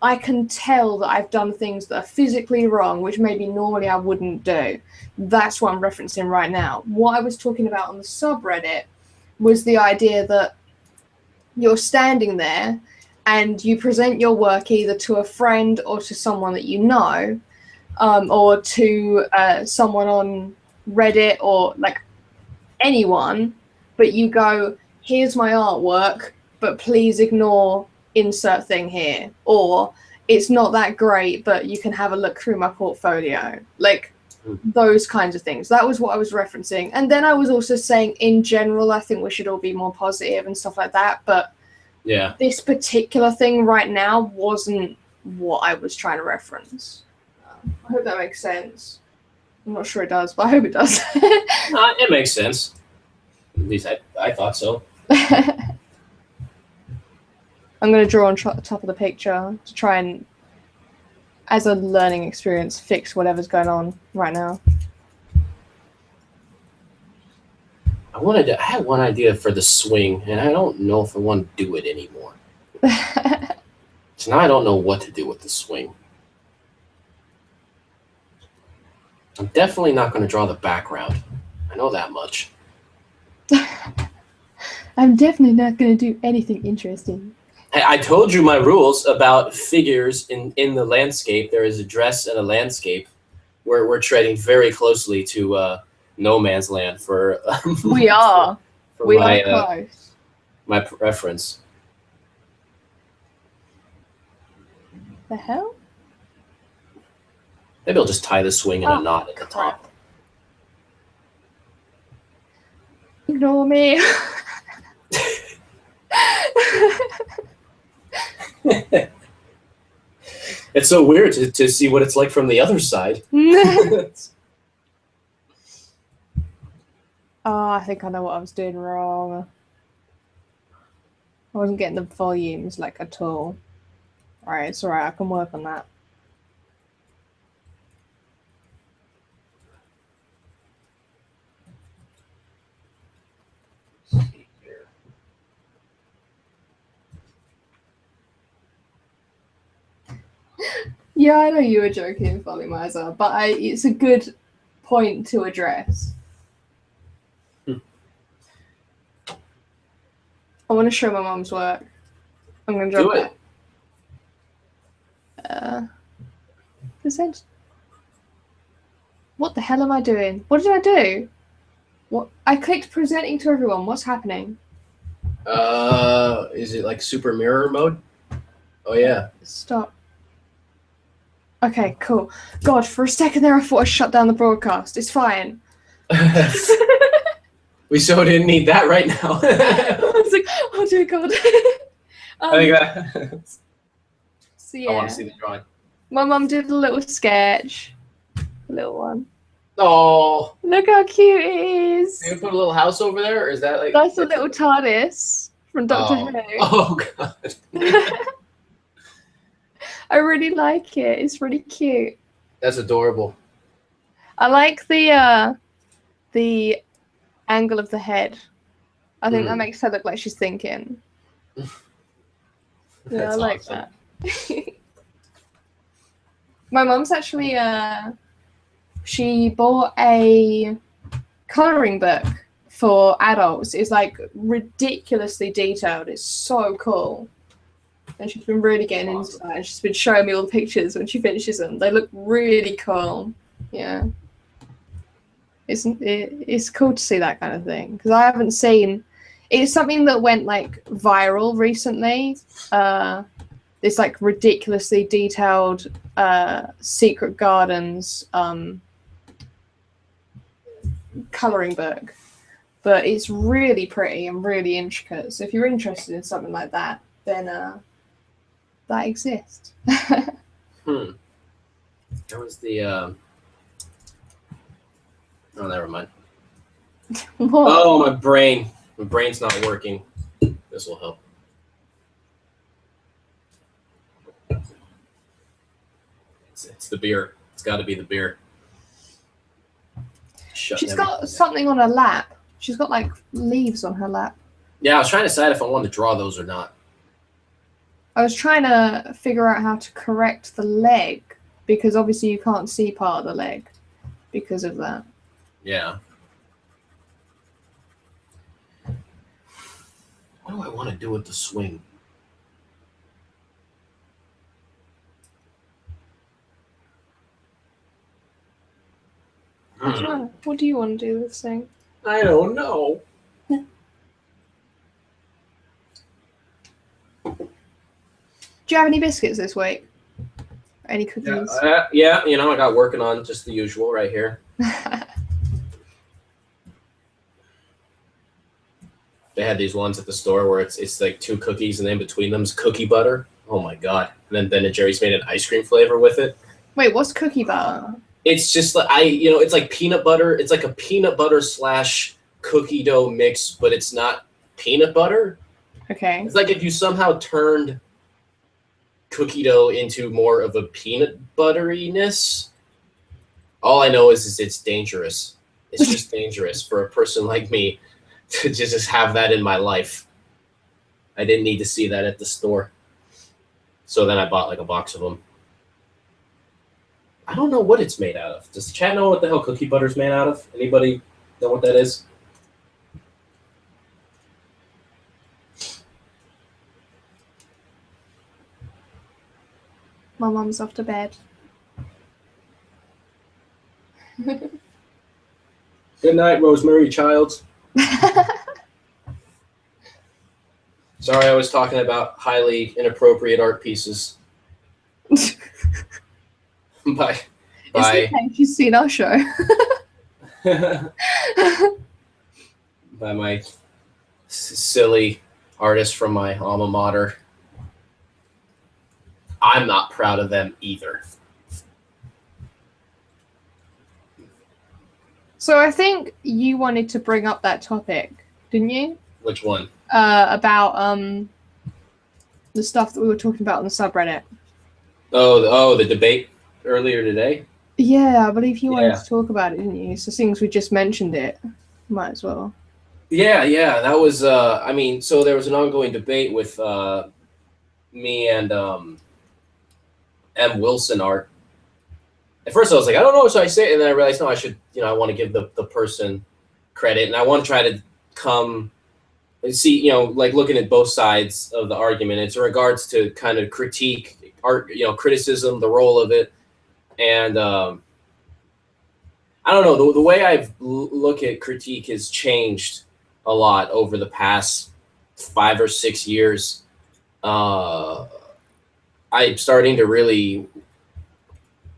I can tell that I've done things that are physically wrong, which maybe normally I wouldn't do. That's what I'm referencing right now. What I was talking about on the subreddit was the idea that you're standing there and you present your work either to a friend or to someone that you know, or to someone on Reddit or like anyone, but you go, here's my artwork, but please ignore insert thing here, or it's not that great, but you can have a look through my portfolio. Like those kinds of things. That was what I was referencing. And then I was also saying in general, I think we should all be more positive and stuff like that, but yeah, this particular thing right now wasn't what I was trying to reference. I hope that makes sense. I'm not sure it does, but I hope it does. It makes sense. At least I thought so. I'm going to draw on top of the picture to try and, as a learning experience, fix whatever's going on right now. I had one idea for the swing, and I don't know if I want to do it anymore. So now I don't know what to do with the swing. I'm definitely not going to draw the background. I know that much. I'm definitely not going to do anything interesting. Hey, I told you my rules about figures in the landscape. There is a dress and a landscape. We're treading very closely to no man's land for We are. for We my are close. my preference. The hell? Maybe I'll just tie the swing in a knot at the top. Ignore me. It's so weird to see what it's like from the other side. Oh, I think I know what I was doing wrong. I wasn't getting the volumes like at all. Alright, it's alright, I can work on that. Yeah, I know you were joking, Folly Miser, but it's a good point to address. I want to show my mum's work. I'm going to drop Do it. Present. What the hell am I doing? What did I do? What? I clicked presenting to everyone. What's happening? Is it like super mirror mode? Oh yeah. Stop. Okay, cool. God, for a second there I thought I shut down the broadcast. It's fine. We so didn't need that right now. I was like, oh dear God. So yeah, I want to see the drawing. my mum did a little sketch. A little one. Oh, Look how cute it is. did you put a little house over there, or is that like? That's a little TARDIS from Doctor Who. Oh God. I really like it. It's really cute. That's adorable. I like the angle of the head. I think that makes her look like she's thinking. Yeah, That's I like awesome. that. My mum's actually she bought a coloring book for adults. It's like ridiculously detailed. It's so cool. And she's been really getting into that. And she's been showing me all the pictures when she finishes them. They look really cool. Yeah. It's cool to see that kind of thing. Because I haven't seen... It's something that went like viral recently. This like ridiculously detailed Secret Gardens coloring book. But it's really pretty and really intricate. So if you're interested in something like that, then that exists. That was the. Oh, never mind. What? Oh, my brain. My brain's not working. This will help. It's the beer. It's got to be the beer. She's got something on her lap. She's got like leaves on her lap. Yeah, I was trying to decide if I wanted to draw those or not. I was trying to figure out how to correct the leg because obviously you can't see part of the leg because of that. Yeah. What do I want to do with the swing? I don't know. What do you want to do with this thing? I don't know. Do you have any biscuits this week? Any cookies? Yeah, you know, I got working on just the usual right here. They had these ones at the store where it's like 2 cookies and then between them is cookie butter. Oh my God. And then Ben and Jerry's made an ice cream flavor with it. Wait, what's cookie butter? It's just like it's like peanut butter. It's like a peanut butter / cookie dough mix, but it's not peanut butter. Okay. It's like if you somehow turned cookie dough into more of a peanut butteriness. All I know is it's dangerous. It's just dangerous for a person like me to just have that in my life. I didn't need to see that at the store. So then I bought like a box of them. I don't know what it's made out of. Does the chat know what the hell cookie butter's made out of? Anybody Know what that is? My mum's off to bed. Good night, Rosemary Childs. Sorry, I was talking about highly inappropriate art pieces. Bye. It's okay, she's seen our show. By my silly artist from my alma mater. I'm not proud of them either. So I think you wanted to bring up that topic, didn't you? Which one? About the stuff that we were talking about on the subreddit. Oh, the debate earlier today? Yeah, I believe you wanted to talk about it, didn't you? So since we just mentioned it, might as well. Yeah, that was, I mean, so there was an ongoing debate with me and M. Wilson art. At first I was like, I don't know what should I say, and then I realized, no, I should, I want to give the person credit, and I want to try to come and see, like looking at both sides of the argument. It's in regards to kind of critique, art, criticism, the role of it, and I don't know, the way I look at critique has changed a lot over the past 5 or 6 years. I'm starting to really,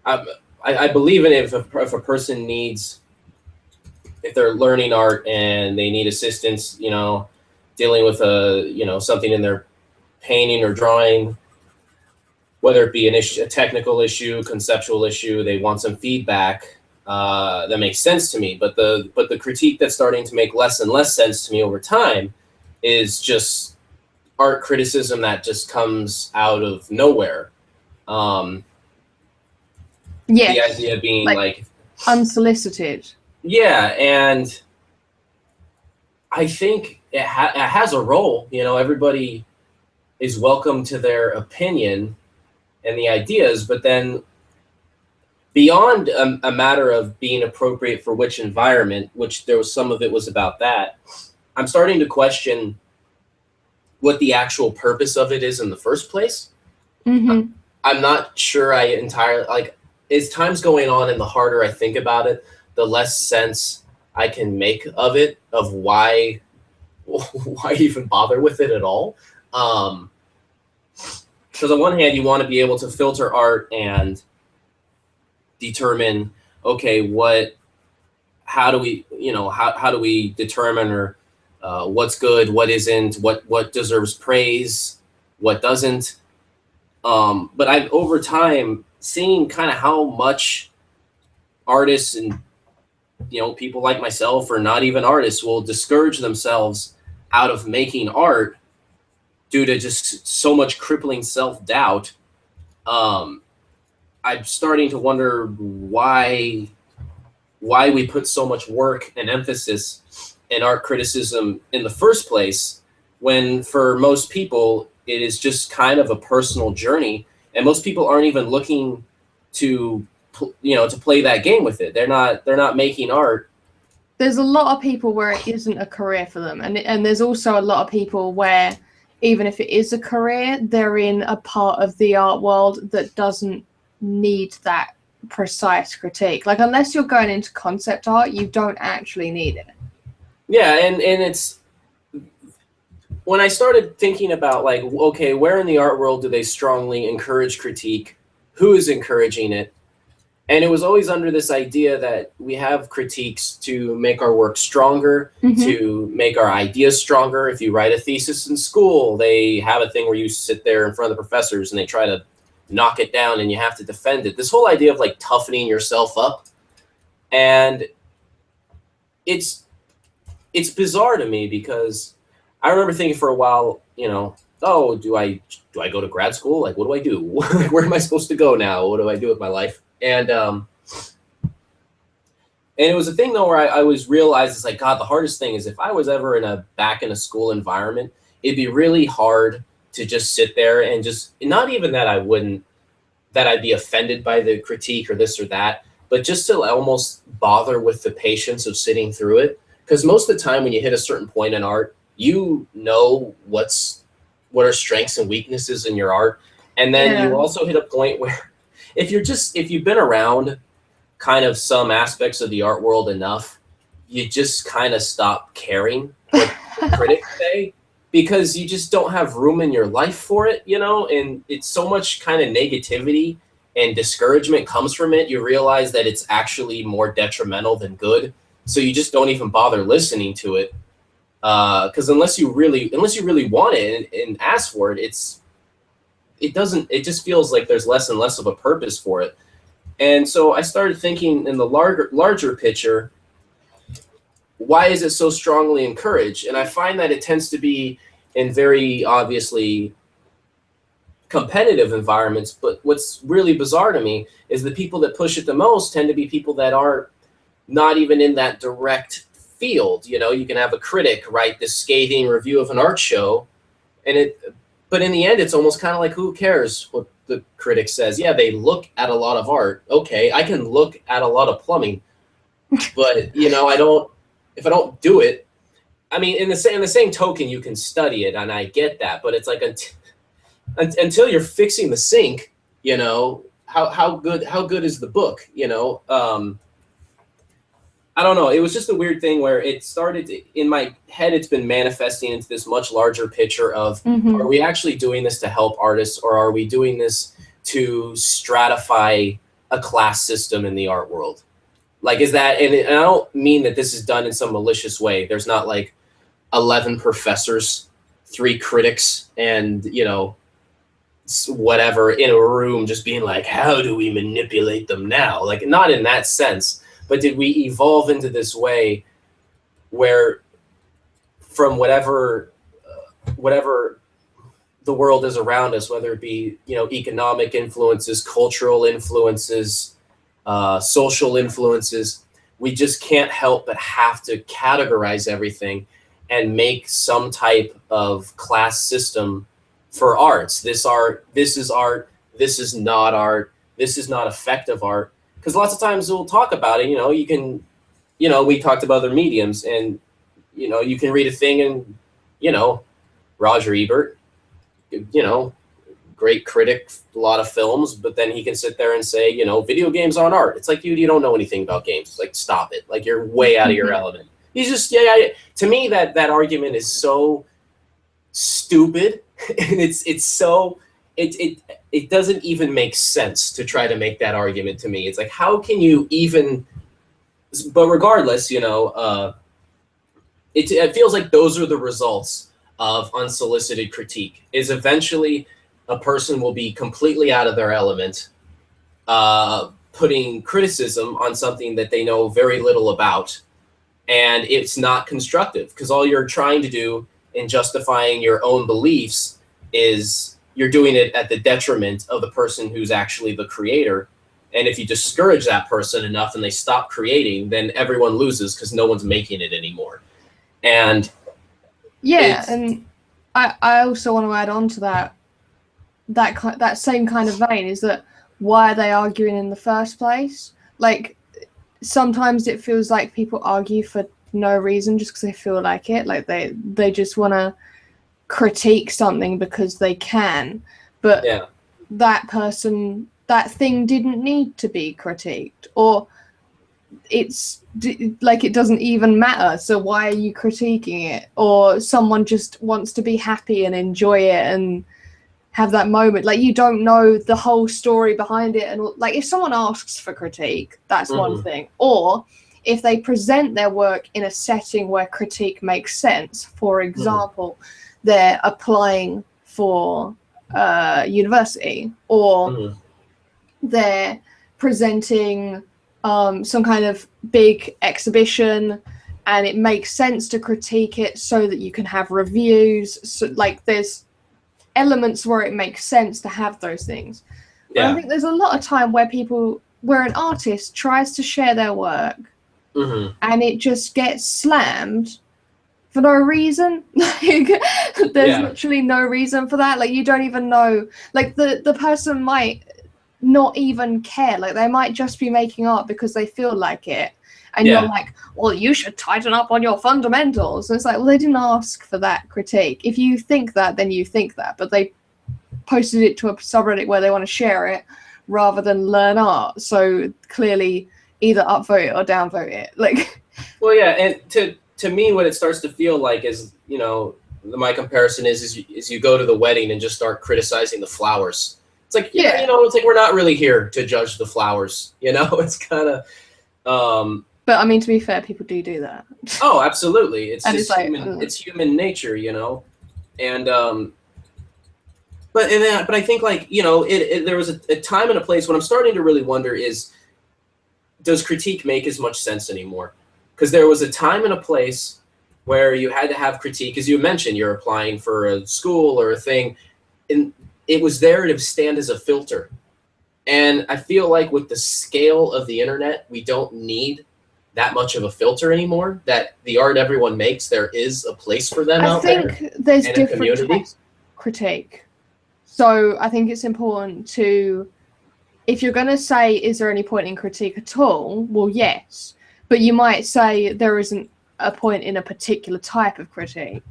I believe in it if a person needs, if they're learning art and they need assistance, dealing with something in their painting or drawing, whether it be an issue, a technical issue, conceptual issue, they want some feedback. That makes sense to me, but the critique that's starting to make less and less sense to me over time is just art criticism that just comes out of nowhere. Yeah, the idea being like unsolicited. Yeah, and I think it has a role. Everybody is welcome to their opinion and the ideas, but then beyond a matter of being appropriate for which environment, which there was some of it was about that, I'm starting to question what the actual purpose of it is in the first place. Mm-hmm. I'm not sure I entirely, as time's going on and the harder I think about it, the less sense I can make of it, of why even bother with it at all. Because on one hand, you want to be able to filter art and determine, okay, how do we determine or what's good, what isn't, what deserves praise, what doesn't. But I've over time seen kind of how much artists and people like myself, or not even artists, will discourage themselves out of making art due to just so much crippling self-doubt. I'm starting to wonder why we put so much work and emphasis in art criticism in the first place, when for most people it is just kind of a personal journey, and most people aren't even looking to play that game with it. They're not making art. There's a lot of people where it isn't a career for them, and there's also a lot of people where even if it is a career, they're in a part of the art world that doesn't need that precise critique. Like, unless you're going into concept art, you don't actually need it. Yeah, and it's when I started thinking about, like, okay, where in the art world do they strongly encourage critique? Who is encouraging it? And it was always under this idea that we have critiques to make our work stronger, to make our ideas stronger. If you write a thesis in school, they have a thing where you sit there in front of the professors and they try to knock it down and you have to defend it. This whole idea of like toughening yourself up. And it's bizarre to me, because I remember thinking for a while, oh, do I go to grad school? Like, what do I do? Where am I supposed to go now? What do I do with my life? And it was a thing though where I was realized, it's like, God, the hardest thing is if I was ever back in a school environment, it'd be really hard to just sit there and just, not even that I'd be offended by the critique or this or that, but just to almost bother with the patience of sitting through it. Because most of the time when you hit a certain point in art, you know what are strengths and weaknesses in your art. And then you also hit a point where if you've been around kind of some aspects of the art world enough, you just kind of stop caring what critics say, because you just don't have room in your life for it, you know, and it's so much kind of negativity and discouragement comes from it. You realize that it's actually more detrimental than good. So you just don't even bother listening to it. Because unless you really want it and ask for it, it just feels like there's less and less of a purpose for it. And so I started thinking in the larger picture, why is it so strongly encouraged? And I find that it tends to be in very obviously competitive environments. But what's really bizarre to me is the people that push it the most tend to be people that are not even in that direct field. You know, you can have a critic write this scathing review of an art show, but in the end, it's almost kind of like, who cares what the critic says? Yeah, they look at a lot of art. Okay, I can look at a lot of plumbing, but you know, if I don't do it, I mean, in the same token, you can study it, and I get that, but it's like until you're fixing the sink, you know, how good is the book, you know? I don't know. It was just a weird thing where it started in my head. It's been manifesting into this much larger picture of, are we actually doing this to help artists, or are we doing this to stratify a class system in the art world? Like, is that, and I don't mean that this is done in some malicious way. There's not like 11 professors, 3 critics, and, you know, whatever in a room just being like, how do we manipulate them now? Like, not in that sense. But did we evolve into this way where from whatever the world is around us, whether it be, you know, economic influences, cultural influences, social influences, we just can't help but have to categorize everything and make some type of class system for arts. This is art, this is not art, this is not effective art. Because lots of times we'll talk about it, you know, you can, you know, we talked about other mediums, and, you know, you can read a thing and, you know, Roger Ebert, you know, great critic, a lot of films, but then he can sit there and say, you know, video games aren't art. It's like, dude, you don't know anything about games. It's like, stop it. Like, you're way out of your element. He's just, to me, that argument is so stupid. And it's so, it doesn't even make sense to try to make that argument to me. It's like, how can you even, but regardless, you know, it feels like those are the results of unsolicited critique, is eventually a person will be completely out of their element, putting criticism on something that they know very little about, and it's not constructive, because all you're trying to do in justifying your own beliefs is you're doing it at the detriment of the person who's actually the creator. And if you discourage that person enough and they stop creating, then everyone loses because no one's making it anymore. And yeah, and I also want to add on to that same kind of vein, is that why are they arguing in the first place? Like, sometimes it feels like people argue for no reason, just because they feel like it. Like they just want to critique something because they can, but that thing didn't need to be critiqued, or it's like, it doesn't even matter, so why are you critiquing it? Or someone just wants to be happy and enjoy it and have that moment. Like, you don't know the whole story behind it, and like, if someone asks for critique, that's one thing. Or if they present their work in a setting where critique makes sense, for example, they're applying for university, or they're presenting some kind of big exhibition, and it makes sense to critique it so that you can have reviews. So, like, there's elements where it makes sense to have those things. But I think there's a lot of time where an artist tries to share their work, and it just gets slammed for no reason. Like, there's literally no reason for that. Like, you don't even know, like, the person might not even care. Like, they might just be making art because they feel like it. And you're like, well, you should tighten up on your fundamentals. And it's like, well, they didn't ask for that critique. If you think that, then you think that. But they posted it to a subreddit where they want to share it rather than learn art. So clearly either upvote it or downvote it. Like, well, yeah, and to me, what it starts to feel like is, you know, my comparison is you go to the wedding and just start criticizing the flowers. It's like, yeah, you know, it's like we're not really here to judge the flowers. You know, it's kind of. But I mean, to be fair, people do that. Oh, absolutely. It's just like, it's human nature, you know, and but I think, like, you know, there was a time and a place. What I'm starting to really wonder is, does critique make as much sense anymore? Because there was a time and a place where you had to have critique, as you mentioned, you're applying for a school or a thing, and it was there to stand as a filter. And I feel like with the scale of the internet, we don't need that much of a filter anymore. That the art everyone makes, there is a place for them out there. I think there's different types of critique. So I think it's important to, if you're going to say, is there any point in critique at all? Well, yes. But you might say there isn't a point in a particular type of critique.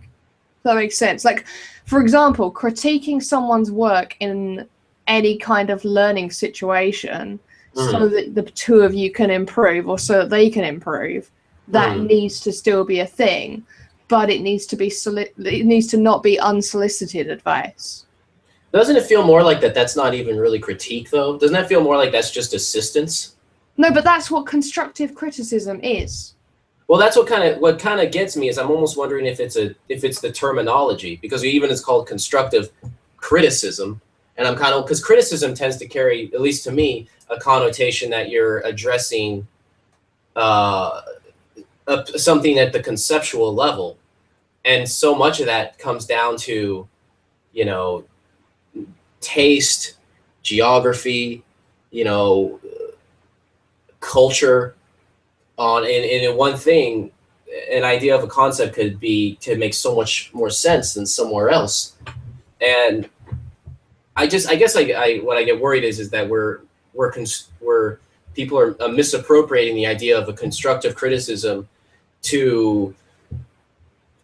That makes sense. Like, for example, critiquing someone's work in any kind of learning situation so that the two of you can improve, or so that they can improve, that needs to still be a thing, but it needs to be it needs to not be unsolicited advice. Doesn't it feel more like that's not even really critique, though? Doesn't that feel more like that's just assistance? No, but that's what constructive criticism is. Well, that's what kind of gets me, is I'm almost wondering if it's the terminology, because even it's called constructive criticism, and I'm kind of, because criticism tends to carry, at least to me, a connotation that you're addressing something at the conceptual level, and so much of that comes down to, you know, taste, geography, you know, culture. In one thing, an idea of a concept could make so much more sense than somewhere else. And I guess what I get worried is that people are misappropriating the idea of a constructive criticism to,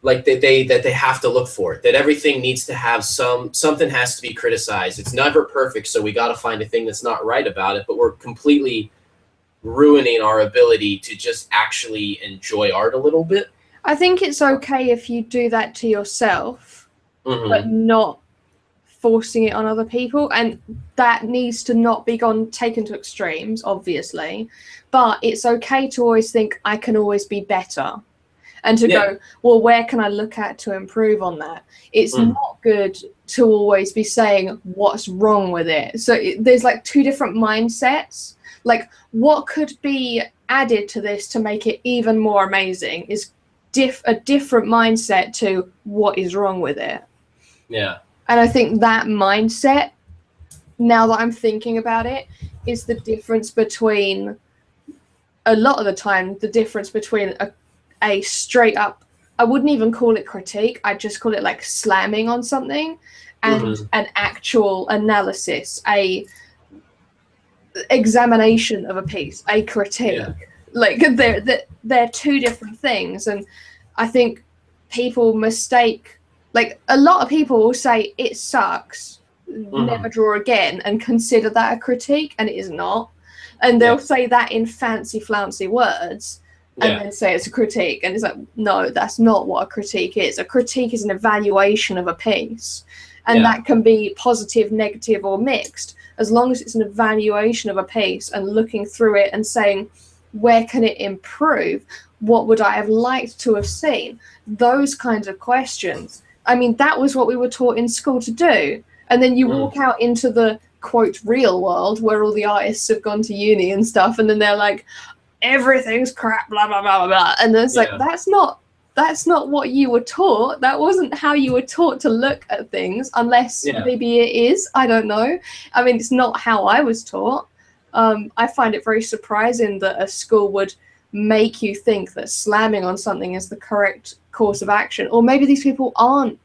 like, that they have to look for it, that everything needs to have something has to be criticized. It's never perfect, so we got to find a thing that's not right about it. But we're completely ruining our ability to just actually enjoy art a little bit. I think it's okay if you do that to yourself, but not forcing it on other people, and that needs to not be taken to extremes, obviously. But it's okay to always think, I can always be better, and to go, well, where can I look at to improve on that? It's not good to always be saying what's wrong with it. So there's like two different mindsets. Like, what could be added to this to make it even more amazing is a different mindset to what is wrong with it. Yeah. And I think that mindset, now that I'm thinking about it, is the difference between, a lot of the time, the difference between a straight up, I wouldn't even call it critique, I'd just call it like slamming on something, and an actual analysis, a examination of a piece, a critique. Like, they're two different things. And I think people mistake, like, a lot of people will say it sucks, never draw again, and consider that a critique, and it is not. And they'll say that in fancy flouncy words, and then say it's a critique, and it's like, no, that's not what a critique is. A critique is an evaluation of a piece, and that can be positive, negative, or mixed. As long as it's an evaluation of a piece and looking through it and saying, where can it improve? What would I have liked to have seen? Those kinds of questions. I mean, that was what we were taught in school to do. And then you walk out into the, quote, real world, where all the artists have gone to uni and stuff, and then they're like, everything's crap, blah, blah, blah, blah, blah. And then it's like, that's not what you were taught. That wasn't how you were taught to look at things, unless maybe it is. I don't know. I mean, it's not how I was taught. I find it very surprising that a school would make you think that slamming on something is the correct course of action. Or maybe these people aren't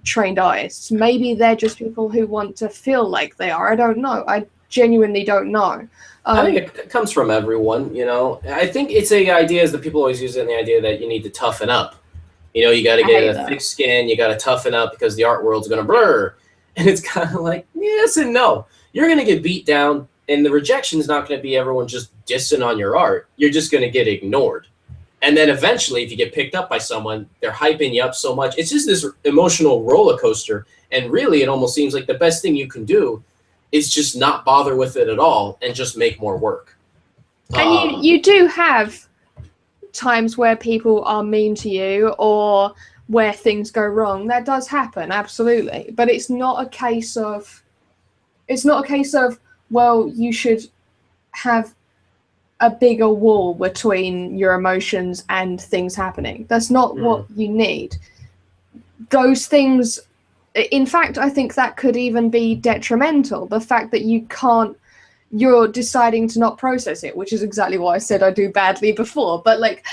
trained artists. Maybe they're just people who want to feel like they are. I don't know. genuinely don't know. I think it comes from everyone, you know. I think it's a idea is that people always use it in the idea that you need to toughen up. You know, you got to get a thick skin, you got to toughen up because the art world's going to blur. And it's kind of like, yes and no. You're going to get beat down, and the rejection is not going to be everyone just dissing on your art. You're just going to get ignored. And then eventually, if you get picked up by someone, they're hyping you up so much. It's just this emotional roller coaster. And really, it almost seems like the best thing you can do is just not bother with it at all and just make more work. And you do have times where people are mean to you or where things go wrong. That does happen, absolutely. But it's not a case of, well, you should have a bigger wall between your emotions and things happening. That's not what you need. Those things, in fact, I think that could even be detrimental. The fact that you're deciding to not process it, which is exactly what I said I do badly before. But like,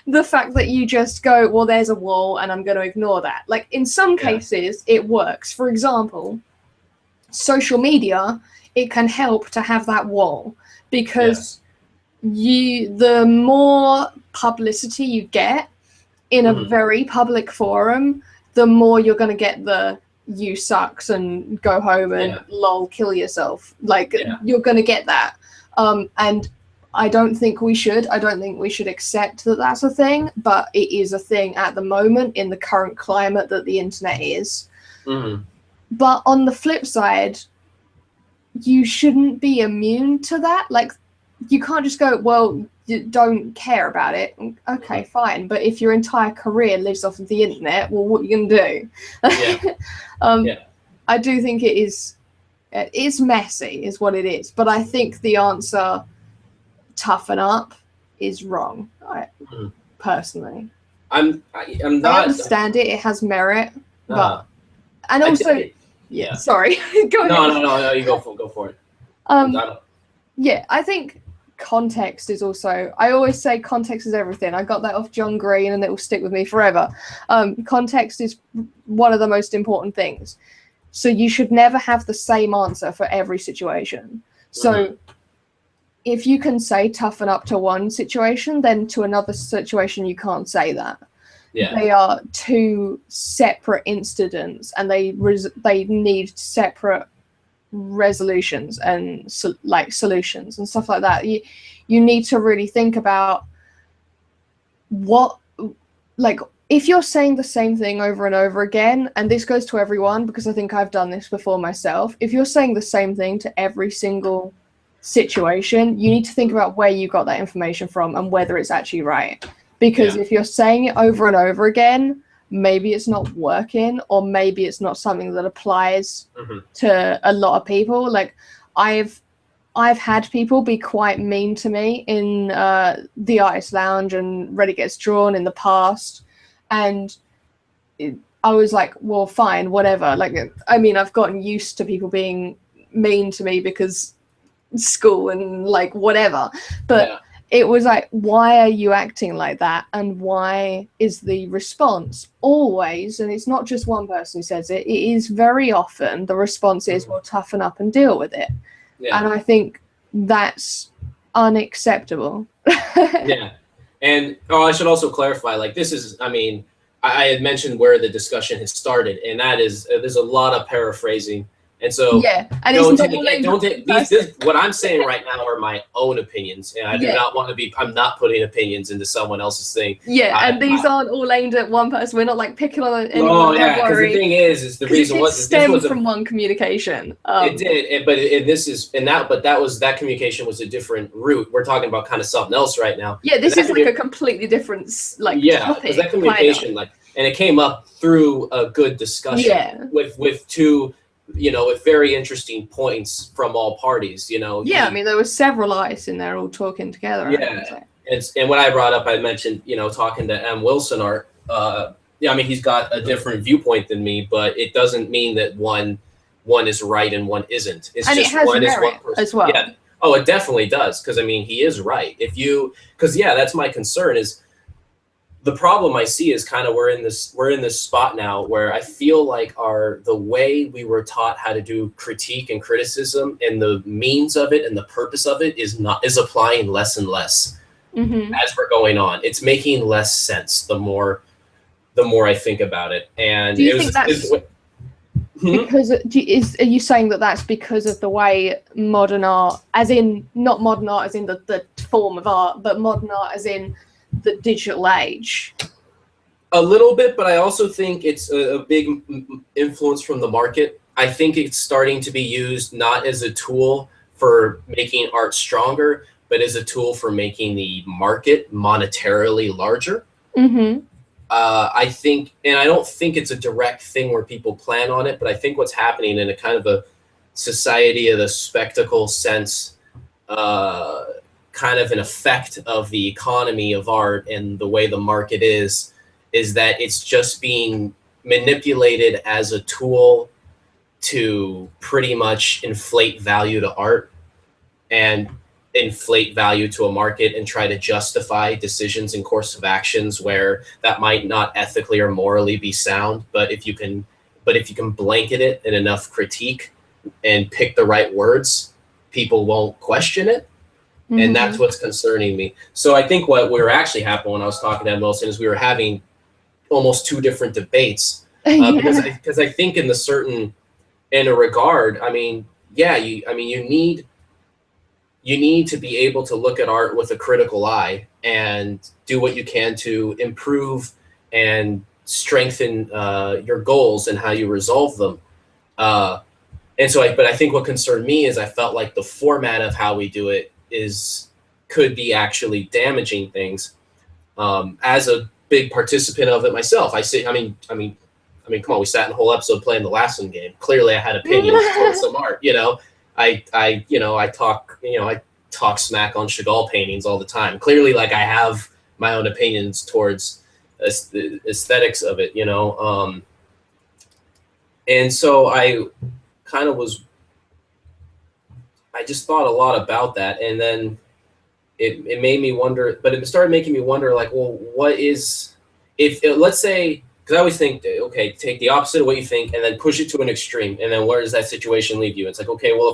the fact that you just go, well, there's a wall and I'm going to ignore that. Like in some cases it works. For example, social media, it can help to have that wall because the more publicity you get in a very public forum, the more you're going to get the you sucks and go home and lol kill yourself. Like you're going to get that. And I don't think we should accept that that's a thing, but it is a thing at the moment in the current climate that the internet is. But on the flip side, you shouldn't be immune to that. Like you can't just go, well, you don't care about it. Okay, fine. But if your entire career lives off of the internet, well, what are you going to do? I do think it's messy is what it is. But I think the answer, toughen up, is wrong, personally. I'm not... I understand it. It has merit. But and also... Sorry. Go ahead. No, you go for it. I think context is also, I always say context is everything. I got that off John Green and it will stick with me forever. Context is one of the most important things. So you should never have the same answer for every situation. So if you can say toughen up to one situation, then to another situation you can't say that. They are two separate incidents and they need separate resolutions and solutions and stuff like that. You need to really think about what, like, if you're saying the same thing over and over again, and this goes to everyone because I think I've done this before myself, if you're saying the same thing to every single situation, you need to think about where you got that information from and whether it's actually right. Because if you're saying it over and over again, maybe it's not working, or maybe it's not something that applies to a lot of people. Like I've had people be quite mean to me in the Artist Lounge and Reddit Gets Drawn in the past, and I was like, well, fine, whatever. Like, I mean, I've gotten used to people being mean to me because school and like whatever, but it was like, why are you acting like that? And why is the response always, and it's not just one person who says it, it is very often the response is, well, toughen up and deal with it. And I think that's unacceptable. And I should also clarify, like, this is, I mean, I had mentioned where the discussion has started, and that is, there's a lot of paraphrasing. And so, what I'm saying right now are my own opinions, and I do not want to be. I'm not putting opinions into someone else's thing. And these aren't all aimed at one person. We're not like picking on anyone. Because the thing is the reason it stemmed from one communication. It did, but that communication was a different route. We're talking about kind of something else right now. This is like a completely different topic. Because that communication, and it came up through a good discussion with two. With very interesting points from all parties, I mean, there were several artists in there all talking together. And when I brought up, I mentioned, talking to M. Wilson art, I mean, he's got a different viewpoint than me, but it doesn't mean that one is right and one isn't. It's and just it has one merit is one person. as well. Oh, it definitely does. Because I mean, he is right. That's my concern is the problem I see is kind of we're in this spot now where I feel like the way we were taught how to do critique and criticism and the means of it and the purpose of it is applying less and less as we're going on. It's making less sense the more I think about it. And do you think that's because are you saying that that's because of the way modern art, as in not modern art as in the form of art, but modern art as in the digital age? A little bit, but I also think it's a big influence from the market. I think it's starting to be used not as a tool for making art stronger, but as a tool for making the market monetarily larger. I think, and I don't think it's a direct thing where people plan on it, but I think what's happening in a kind of a society of the spectacle sense, kind of an effect of the economy of art and the way the market is that it's just being manipulated as a tool to pretty much inflate value to art and inflate value to a market and try to justify decisions and course of actions where that might not ethically or morally be sound. But if you can blanket it in enough critique and pick the right words, people won't question it. And that's what's concerning me. So I think what were actually happening when I was talking to Ed Wilson is we were having almost two different debates because I think in a regard, I mean, yeah, you need to be able to look at art with a critical eye and do what you can to improve and strengthen your goals and how you resolve them. But I think what concerned me is I felt like the format of how we do it could be actually damaging things. As a big participant of it myself, I mean, come on, we sat in a whole episode playing the last one game. Clearly, I had opinions towards some art. I talk smack on Chagall paintings all the time. Clearly, like I have my own opinions towards the aesthetics of it, and so I kind of I just thought a lot about that, and then it made me wonder. But it started making me wonder, like, well, what is let's say. Because I always think, okay, take the opposite of what you think and then push it to an extreme. And then where does that situation leave you? It's like, okay, well,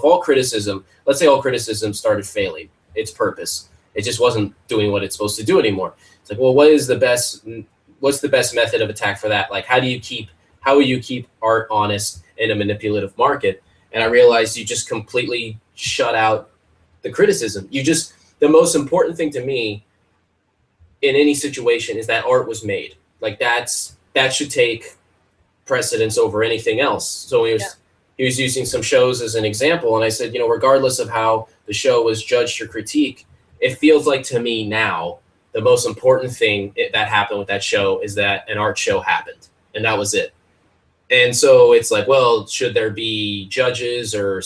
let's say all criticism started failing its purpose. It just wasn't doing what it's supposed to do anymore. It's like, well, what's the best method of attack for that? Like, how will you keep art honest in a manipulative market? And I realized you just completely shut out the criticism. The most important thing to me in any situation is that art was made. Like that should take precedence over anything else. So he was using some shows as an example, and I said, regardless of how the show was judged or critiqued, it feels like to me now the most important thing that happened with that show is that an art show happened, and that was it. And so it's like, well, should there be judges or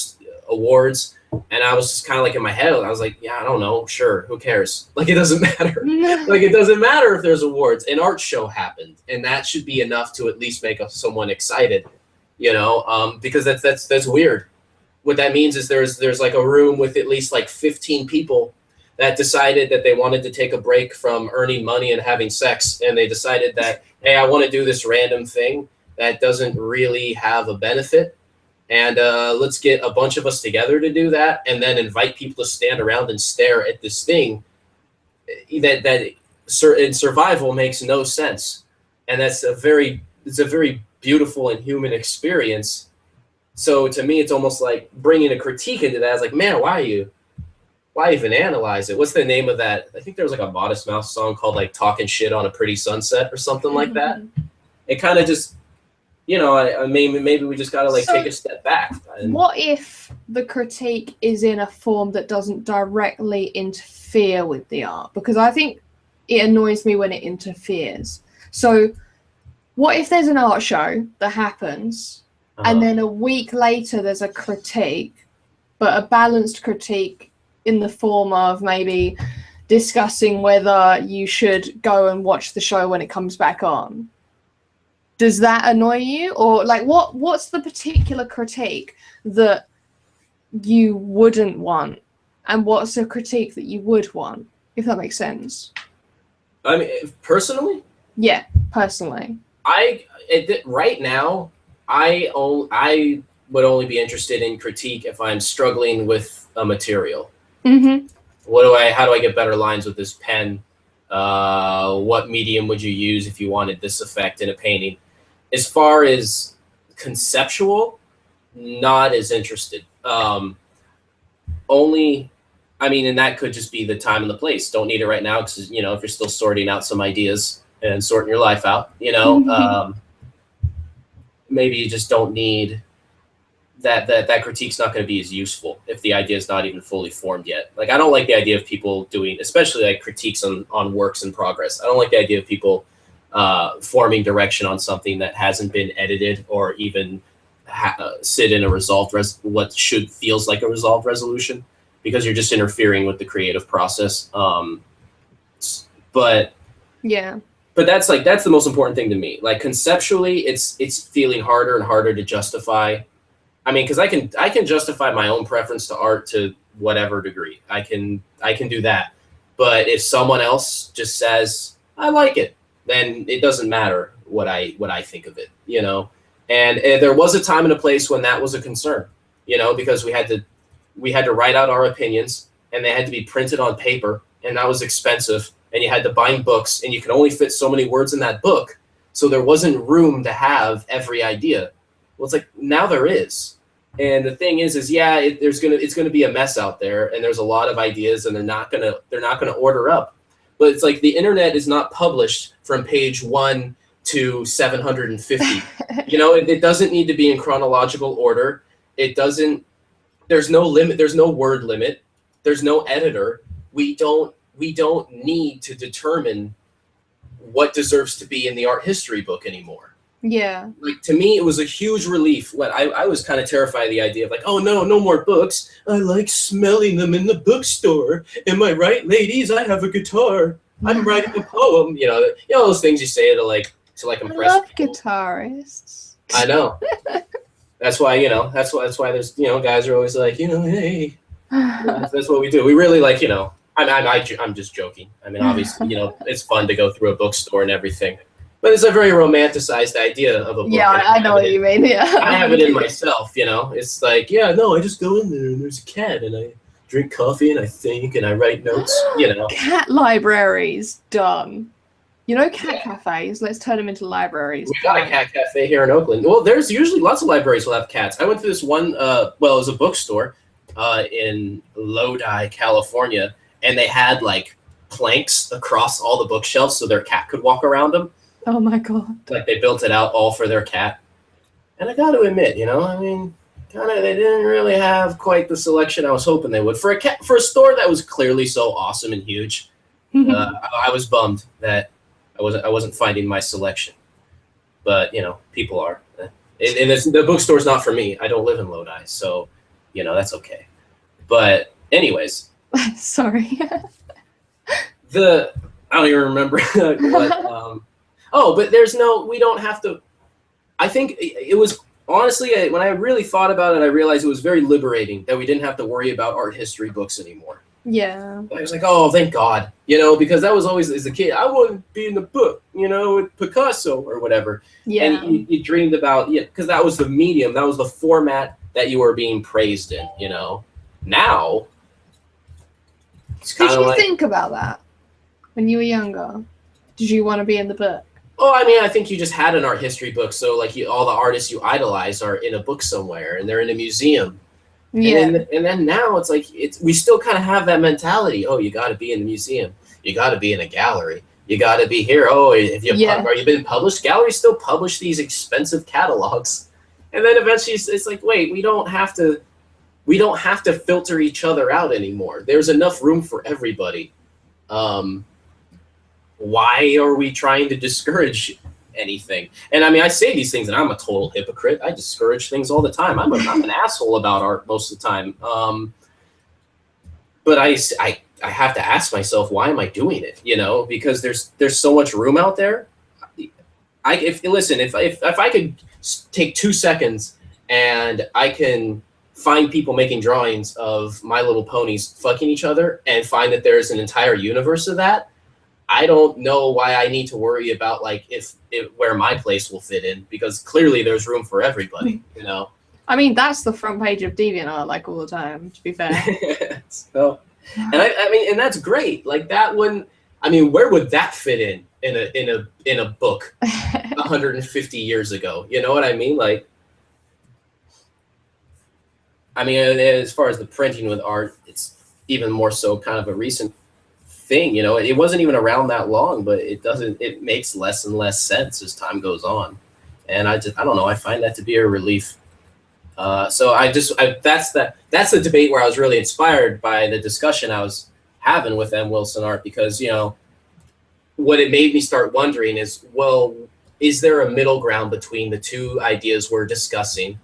awards? And I was just kind of like in my head, I was like, yeah, I don't know. Sure. Who cares? Like, it doesn't matter. Like, it doesn't matter if there's awards. An art show happened, and that should be enough to at least make someone excited, because that's weird. What that means is there's like a room with at least like 15 people that decided that they wanted to take a break from earning money and having sex. And they decided that, hey, I want to do this random thing that doesn't really have a benefit. And let's get a bunch of us together to do that, and then invite people to stand around and stare at this thing that in survival makes no sense. And it's a very beautiful and human experience. So to me, it's almost like bringing a critique into that. I was like, man, why even analyze it? What's the name of that? I think there was like a Modest Mouse song called like Talking Shit on a Pretty Sunset or something like that. It kind of just, maybe we just got to take a step back. What if the critique is in a form that doesn't directly interfere with the art? Because I think it annoys me when it interferes. So what if there's an art show that happens and then a week later there's a critique, but a balanced critique in the form of maybe discussing whether you should go and watch the show when it comes back on? Does that annoy you? Or what's the particular critique that you wouldn't want? And what's a critique that you would want, if that makes sense? I mean, personally? Yeah, personally. Right now, I would only be interested in critique if I'm struggling with a material. Mm-hmm. How do I get better lines with this pen? What medium would you use if you wanted this effect in a painting? As far as conceptual, not as interested. Only, I mean, and that could just be the time and the place. Don't need it right now because, you know, if you're still sorting out some ideas and sorting your life out, you know, maybe you just don't need that critique's not going to be as useful if the idea is not even fully formed yet. Like, I don't like the idea of people doing, especially like critiques on works in progress. I don't like the idea of people forming direction on something that hasn't been edited or even sit in a what feels like a resolved resolution, because you're just interfering with the creative process. But yeah. But that's the most important thing to me. Like, conceptually, it's feeling harder and harder to justify. I mean, because I can justify my own preference to art to whatever degree. I can do that. But if someone else just says I like it, then it doesn't matter what I think of it, you know. And there was a time and a place when that was a concern, you know, because we had to write out our opinions, and they had to be printed on paper, and that was expensive. And you had to bind books, and you could only fit so many words in that book, so there wasn't room to have every idea. Well, it's like now there is, and the thing is yeah, it's gonna be a mess out there, and there's a lot of ideas, and they're not gonna order up. But it's like the internet is not published from page 1 to 750. You know, it doesn't need to be in chronological order. It doesn't. There's no limit. There's no word limit. There's no editor. We don't need to determine what deserves to be in the art history book anymore. Yeah. Like, to me, it was a huge relief when I was kind of terrified of the idea of like, oh no more books. I like smelling them in the bookstore. Am I right, ladies? I have a guitar. I'm writing a poem. You know those things you say to impress. I love people. guitarists. I know. That's why that's why there's guys are always like hey. That's what we do. We really like I'm just joking. I mean, obviously, it's fun to go through a bookstore and everything, but it's a very romanticized idea of a book. Yeah, I know what you mean. Yeah, I have it in myself. It's like, I just go in there and there's a cat and I drink coffee and I think and I write notes. Cat libraries done. Cat cafes. Let's turn them into libraries. We got a cat cafe here in Oakland. Well, there's usually lots of libraries will have cats. I went to this one. It was a bookstore in Lodi, California. And they had like planks across all the bookshelves so their cat could walk around them. Oh my God. Like, they built it out all for their cat. And I got to admit, I mean, they didn't really have quite the selection I was hoping they would. For a store that was clearly so awesome and huge, I was bummed that I wasn't finding my selection. But, people are. And the bookstore's not for me. I don't live in Lodi, so, that's okay. But anyways. Sorry. I don't even remember what, but we don't have to. I think it was, honestly, when I really thought about it, I realized it was very liberating that we didn't have to worry about art history books anymore. Yeah. I was like, oh, thank God, because that was always, as a kid, I wanted to be in the book, with Picasso or whatever. Yeah. And you dreamed about, because that was the medium, that was the format that you were being praised in, Now, did you think about that when you were younger? Did you want to be in the book? Oh, I mean, I think you just had an art history book, so like all the artists you idolize are in a book somewhere, and they're in a museum. Yeah. And then now it's like we still kind of have that mentality. Oh, you got to be in the museum. You got to be in a gallery. You got to be here. Oh, are you been published? Galleries still publish these expensive catalogs, and then eventually it's like, wait, we don't have to filter each other out anymore. There's enough room for everybody. Why are we trying to discourage anything? And I mean, I say these things and I'm a total hypocrite. I discourage things all the time. I'm an asshole about art most of the time. But I have to ask myself, why am I doing it? Because there's so much room out there. If I could take 2 seconds and I can find people making drawings of My Little Ponies fucking each other and find that there's an entire universe of that, I don't know why I need to worry about like if where my place will fit in, because clearly there's room for everybody, you know. I mean, that's the front page of DeviantArt like all the time, to be fair. So, and I mean, and that's great. Like that one, I mean, where would that fit in a book 150 years ago? You know what I mean? Like, I mean, as far as the printing with art, it's even more so kind of a recent thing. You know, it wasn't even around that long, but it makes less and less sense as time goes on. And I don't know. I find that to be a relief. So that's the debate where I was really inspired by the discussion I was having with M. Wilson Art, because, you know, what it made me start wondering is, well, is there a middle ground between the two ideas we're discussing?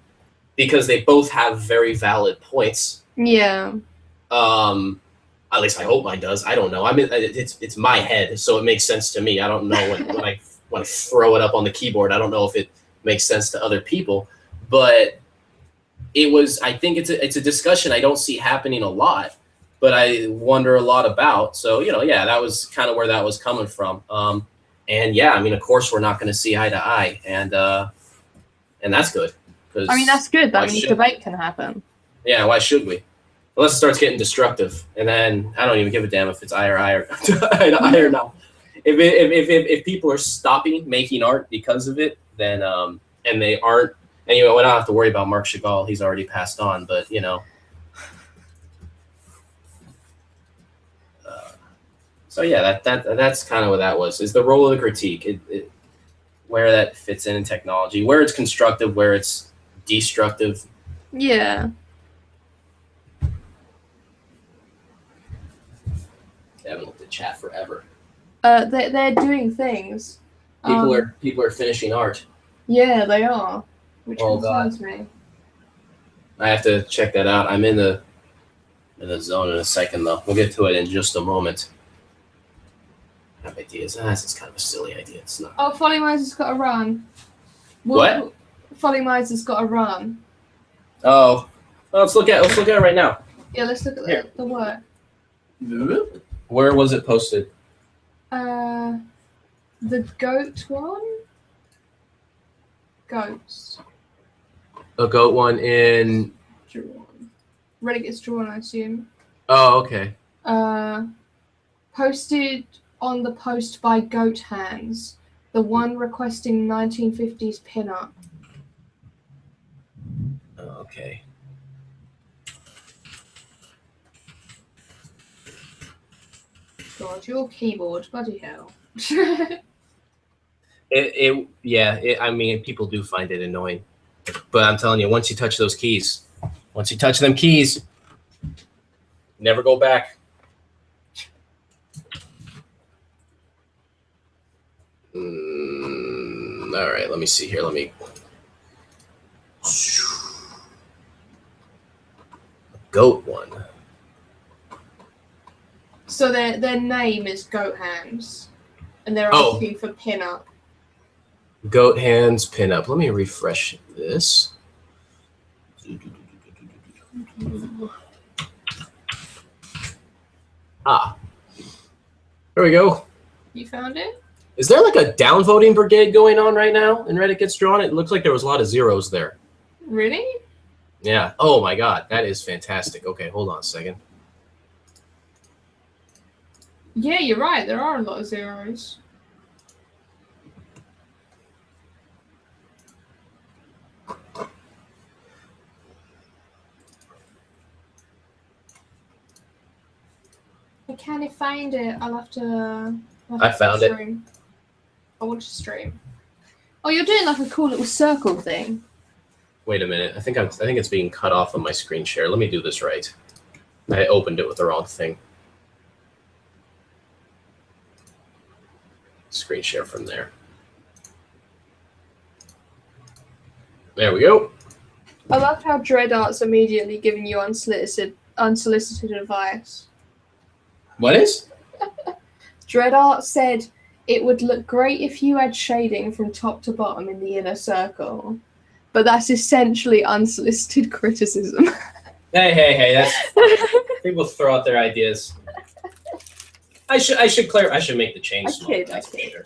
Because they both have very valid points. Yeah. At least I hope mine does. I don't know. I mean, it's my head, so it makes sense to me. I don't know when I throw it up on the keyboard. I don't know if it makes sense to other people, but I think it's a discussion I don't see happening a lot, but I wonder a lot about. So, you know, yeah, that was kind of where that was coming from. And yeah, I mean, of course, we're not going to see eye to eye, and that's good. I mean, that's good. That means debate can happen. Yeah, why should we? Unless it starts getting destructive, and then I don't even give a damn if it's eye or eye or eye or not. If people are stopping making art because of it, then and they aren't. And, you know, we don't have to worry about Marc Chagall. He's already passed on. But, you know. So, yeah, that's kind of what that was. Is the role of the critique. Where that fits in technology. Where it's constructive, where it's destructive. Yeah. I haven't looked at chat forever. They're doing things. People are finishing art. Yeah, they are. Which concerns me. I have to check that out. I'm in the zone in a second, though. We'll get to it in just a moment. I have ideas. It's kind of a silly idea. It's not. Oh, Folly Miser's got a run. What? Folly Miser's got a run. Oh, well, let's look at it right now. Yeah, let's look at the work. Where was it posted? The goat one. Goats. A goat one in. Drawn. Reddit Gets Drawn, I assume. Oh, okay. Posted on the post by Goat Hands, the one requesting 1950s pinup. Okay. God, your keyboard, bloody hell. I mean, people do find it annoying, but I'm telling you, once you touch those keys, never go back. All right, let me see here. Goat one. So their name is Goat Hands, and they're asking for pinup. Goat Hands pinup. Let me refresh this. There we go. You found it? Is there like a downvoting brigade going on right now in Reddit Gets Drawn? It looks like there was a lot of zeros there. Really? Yeah. Oh my God, that is fantastic. Okay, hold on a second. Yeah, you're right. There are a lot of zeros. I can't find it. I'll have to. I found it. I want to stream. Oh, you're doing like a cool little circle thing. Wait a minute. I think it's being cut off on my screen share. Let me do this right. I opened it with the wrong thing. Screen share from there. There we go. I love how Dread Art's immediately giving you unsolicited advice. What is? Dread Art said it would look great if you had shading from top to bottom in the inner circle, but that's essentially unsolicited criticism. Hey, that's people throw out their ideas. I should I should make the change I smaller. kid. That's for sure.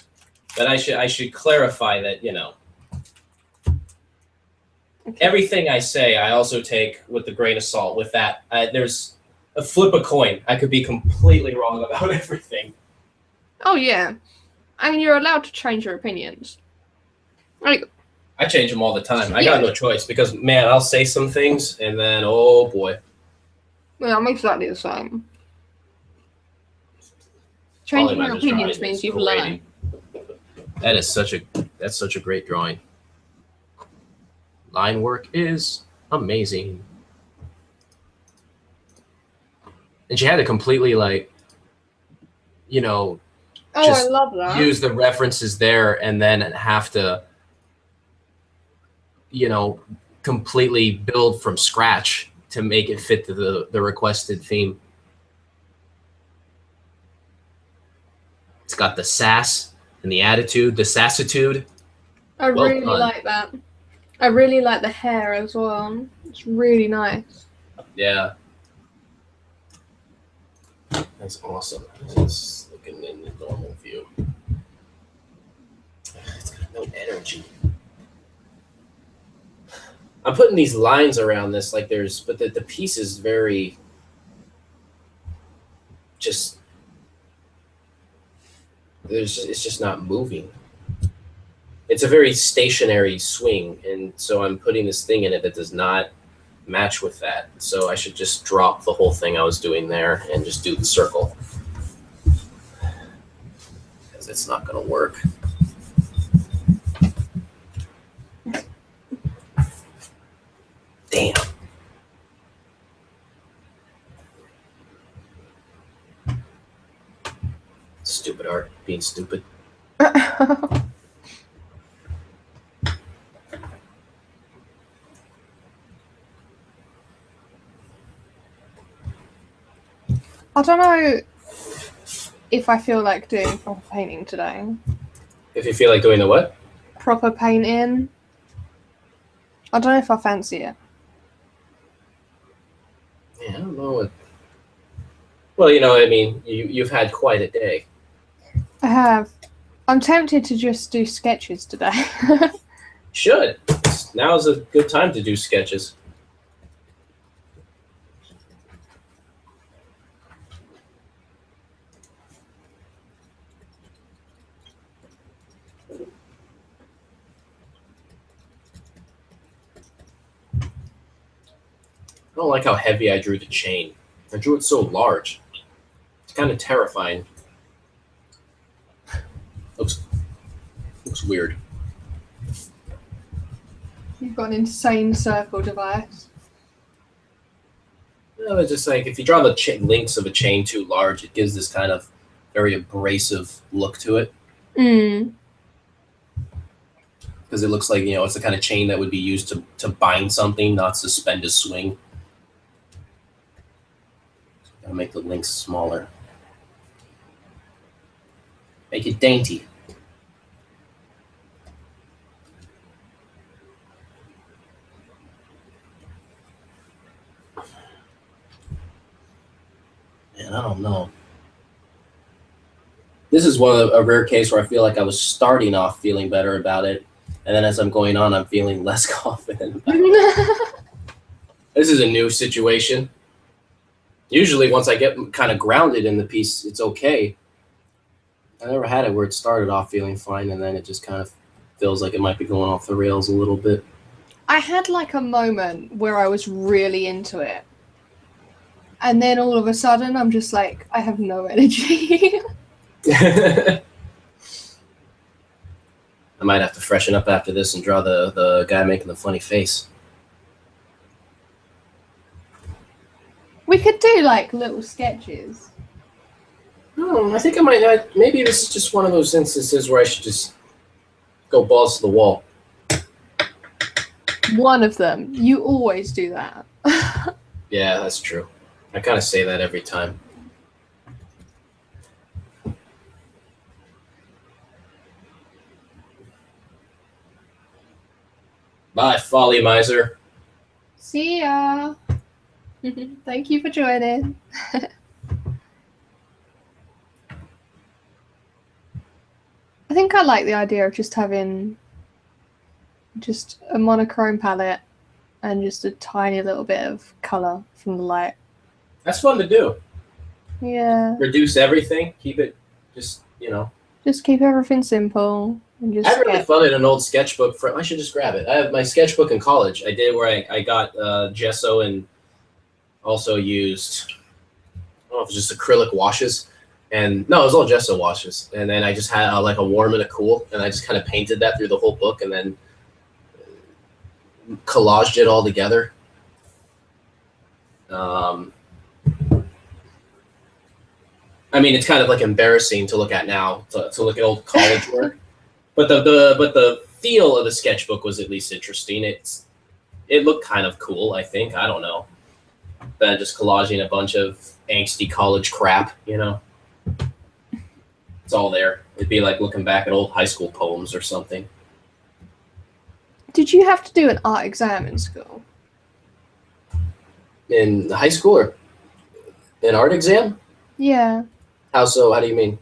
But I should clarify that, you know, Okay. everything I say, I also take with a grain of salt. With that, there's a flip a coin. I could be completely wrong about everything. Oh yeah, I mean you're allowed to change your opinions. Like, I change them all the time. I got no choice because, man, I'll say some things and then, oh boy. well, I'm exactly the same. Probably Changing my your drawing opinions is means you've great. learned. That's such a great drawing. Line work is amazing. And she had to completely, like, you know, Oh, just I love that. use the references there and then have to, you know, completely build from scratch to make it fit to the requested theme. It's got the sass and the attitude, the sassitude. I Well really done. like that. I really like the hair as well. It's really nice. Yeah. That's awesome. Just looking in the normal view. It's got no energy. I'm putting these lines around this like there's, but the piece is very just, it's just not moving. It's a very stationary swing, and so I'm putting this thing in it that does not match with that. So I should just drop the whole thing I was doing there and just do the circle. Because it's not going to work. Damn. Stupid art, being stupid. I don't know if I feel like doing proper painting today. If you feel like doing the what? Proper painting. I don't know if I fancy it. Yeah, I don't know what. Well, you know, I mean, you've had quite a day. I have. I'm tempted to just do sketches today. Should. Now's a good time to do sketches. I don't like how heavy I drew the chain. I drew it so large. It's kind of terrifying. Looks weird. You've got an insane circle device. No, it's just like if you draw the links of a chain too large, it gives this kind of very abrasive look to it. Because it looks like, you know, it's the kind of chain that would be used to bind something, not suspend a swing. Gotta make the links smaller. Make it dainty. Man, I don't know. This is a rare case where I feel like I was starting off feeling better about it, and then as I'm going on, I'm feeling less confident about it. This is a new situation. Usually, once I get kind of grounded in the piece, it's okay. I never had it where it started off feeling fine, and then it just kind of feels like it might be going off the rails a little bit. I had like a moment where I was really into it. And then all of a sudden, I'm just like, I have no energy. I might have to freshen up after this and draw the guy making the funny face. We could do like little sketches. I think I might. Maybe this is just one of those instances where I should just go balls to the wall. One of them. You always do that. Yeah, that's true. I kind of say that every time. Bye, Folly Miser. See ya. Thank you for joining. think I like the idea of just having just a monochrome palette and just a tiny little bit of color from the light. That's fun to do. Yeah. Reduce everything. Keep it just, you know. Just keep everything simple. And just I had really fun in an old sketchbook. I should just grab it. I have my sketchbook in college. I did where I got gesso and also used, I don't know if it was just acrylic washes. And no, it was all gesso washes. And then I just had like a warm and a cool. And I just kind of painted that through the whole book and then collaged it all together. I mean, it's kind of like embarrassing to look at now, to look at old college work. But the feel of the sketchbook was at least interesting. It looked kind of cool, I think. I don't know. Than just collaging a bunch of angsty college crap, you know. It's all there. It'd be like looking back at old high school poems or something. Did you have to do an art exam in school? In high school or an art exam? Yeah. How so? How do you mean?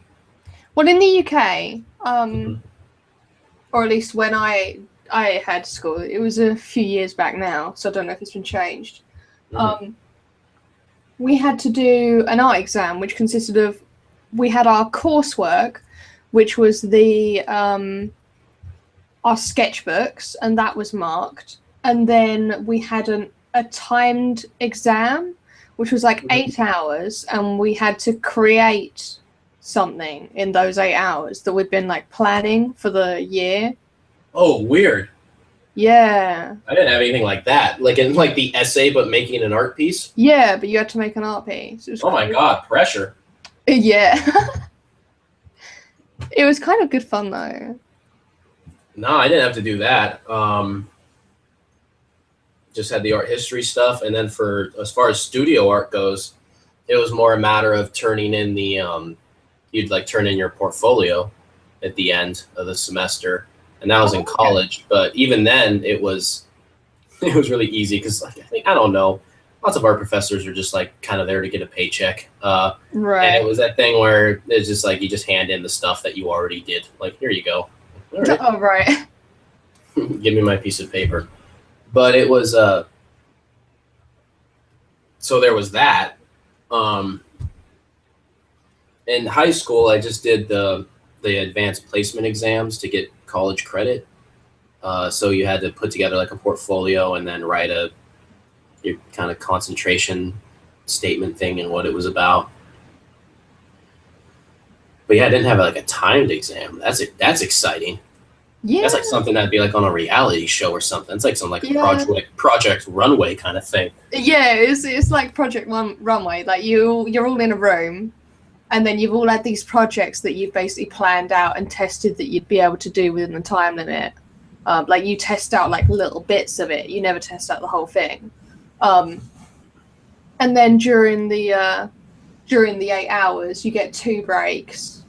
Well, in the UK, or at least when I had school, it was a few years back now, so I don't know if it's been changed. We had to do an art exam, which consisted of, we had our coursework, which was our sketchbooks, and that was marked. And then we had a timed exam, which was like 8 hours, and we had to create something in those 8 hours that we'd been like planning for the year. Oh, weird. Yeah. I didn't have anything like that. Like in like the essay, but making an art piece. Yeah, but you had to make an art piece. Oh my god, pressure. Yeah. It was kind of good fun though. No, I didn't have to do that. Just had the art history stuff, and then for as far as studio art goes, it was more a matter of turning in the you'd like turn in your portfolio at the end of the semester, and that was in college. But even then, it was really easy because like I don't know, lots of art professors are just like kind of there to get a paycheck. Right. And it was that thing where it's just like you just hand in the stuff that you already did. Like, here you go. All right. Oh, right. Give me my piece of paper. But it was so there was that. In high school, I just did the advanced placement exams to get college credit. So you had to put together like a portfolio and then write your kind of concentration statement thing and what it was about. But yeah, I didn't have like a timed exam. That's exciting. Yeah. That's like something that'd be like on a reality show or something. It's like some like Yeah. project runway kind of thing. Yeah, it's like Project Runway. Like you're all in a room, and then you've all had these projects that you've basically planned out and tested that you'd be able to do within the time limit. Like you test out like little bits of it. You never test out the whole thing. And then during the 8 hours, you get 2 breaks.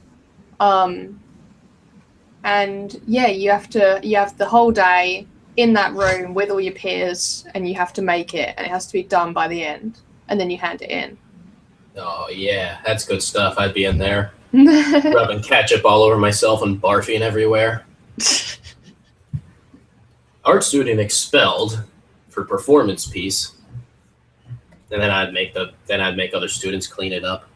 And yeah, you have the whole day in that room with all your peers, and you have to make it, and it has to be done by the end, and then you hand it in. Oh yeah, that's good stuff. I'd be in there rubbing ketchup all over myself and barfing everywhere. Art student expelled for performance piece, and then I'd make other students clean it up.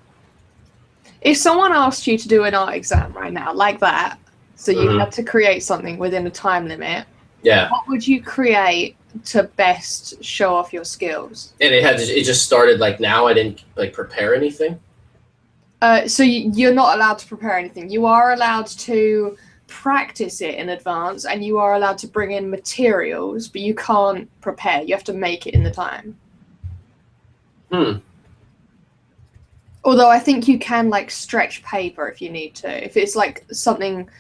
If someone asked you to do an art exam right now, like that, so you had to create something within a time limit, yeah, what would you create to best show off your skills? and it just started like now. I didn't like prepare anything. So you're not allowed to prepare anything. You are allowed to practice it in advance, and you are allowed to bring in materials, but you can't prepare. You have to make it in the time. Although I think you can like stretch paper if you need to. If it's like something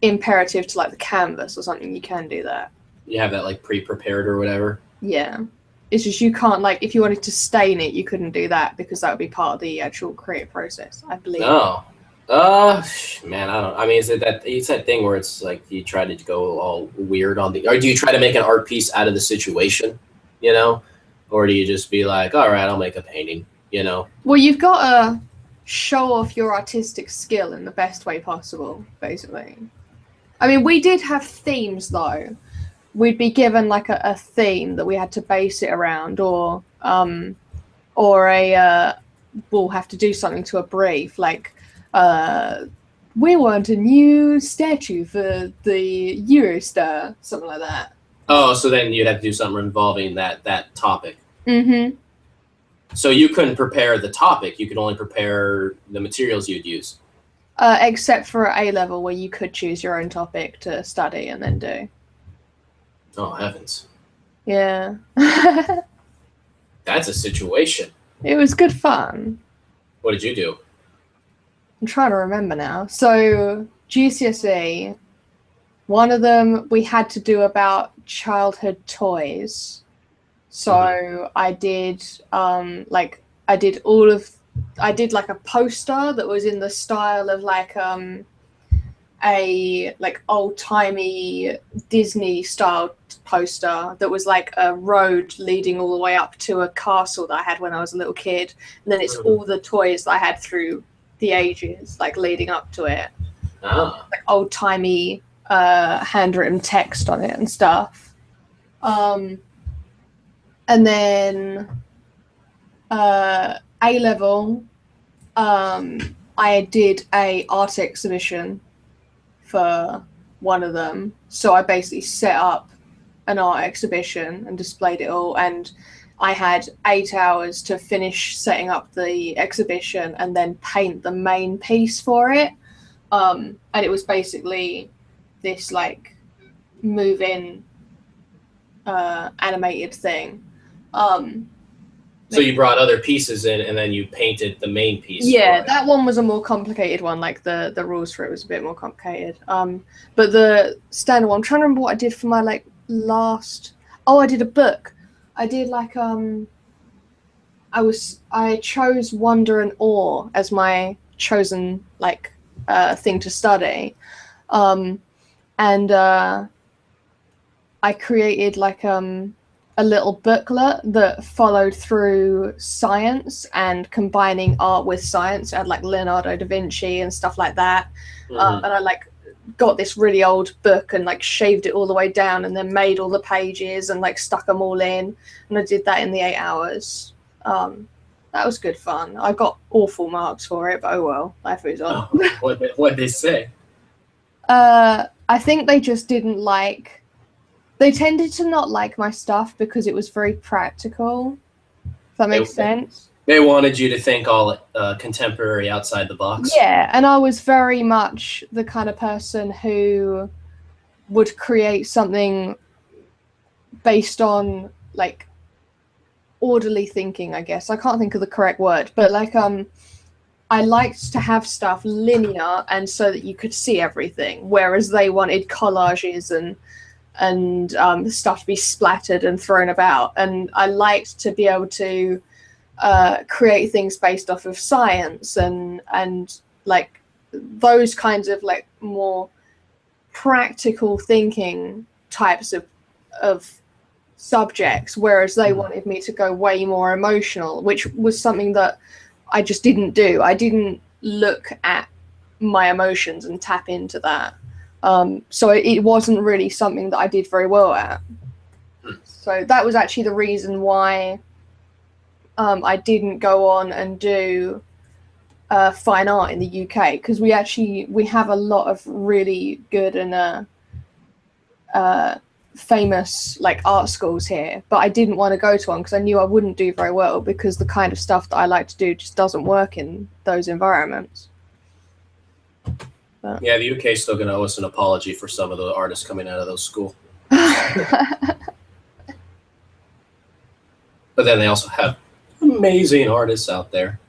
imperative to like the canvas or something, you can do that. You have that like pre-prepared or whatever. Yeah. It's just you can't, like, if you wanted to stain it, you couldn't do that because that would be part of the actual creative process, I believe. No. Man, I don't. I mean, it's that thing where it's like you try to go all weird on or do you try to make an art piece out of the situation, you know, or do you just be like, all right, I'll make a painting, you know? Well, you've got to show off your artistic skill in the best way possible, basically. I mean, we did have themes though. We'd be given like a theme that we had to base it around, or we'll have to do something to a brief, like we want a new statue for the Eurostar, something like that. Oh, so then you'd have to do something involving that topic. Mm-hmm. So you couldn't prepare the topic; you could only prepare the materials you'd use. Except for A level, where you could choose your own topic to study and then do. Oh heavens! Yeah. That's a situation. It was good fun. What did you do? I'm trying to remember now. So GCSE, one of them we had to do about childhood toys. So I did I did like a poster that was in the style of like a like old-timey Disney style poster that was like a road leading all the way up to a castle that I had when I was a little kid, and then it's all the toys that I had through the ages, like leading up to it. Like old-timey handwritten text on it and stuff. And then A level, I did a art exhibition for one of them. So I basically set up an art exhibition and displayed it all, and I had 8 hours to finish setting up the exhibition and then paint the main piece for it. And it was basically this like move-in animated thing. So you brought other pieces in, and then you painted the main piece. Yeah, that one was a more complicated one. Like the rules for it was a bit more complicated. But the standard one, I'm trying to remember what I did for my like last. Oh, I did a book. I did like I chose Wonder and Awe as my chosen like thing to study, and I created like a little booklet that followed through science and combining art with science. I had like Leonardo da Vinci and stuff like that. And I like got this really old book and like shaved it all the way down and then made all the pages and like stuck them all in. And I did that in the 8 hours. That was good fun. I got awful marks for it, but oh well, life moves on. What did they say? I think they just didn't like. They tended to not like my stuff because it was very practical. If that makes sense. They wanted you to think all contemporary, outside the box. Yeah, and I was very much the kind of person who would create something based on like orderly thinking, I guess. I can't think of the correct word, but like I liked to have stuff linear and so that you could see everything, whereas they wanted collages and stuff to be splattered and thrown about. And I liked to be able to create things based off of science and like those kinds of like more practical thinking types of subjects, whereas they wanted me to go way more emotional, which was something that I just didn't do. I didn't look at my emotions and tap into that. So it wasn't really something that I did very well at. So that was actually the reason why I didn't go on and do fine art in the UK, because we have a lot of really good and famous like art schools here, but I didn't want to go to one because I knew I wouldn't do very well, because the kind of stuff that I like to do just doesn't work in those environments. But. Yeah, the UK is still going to owe us an apology for some of the artists coming out of those schools. But then they also have amazing artists out there.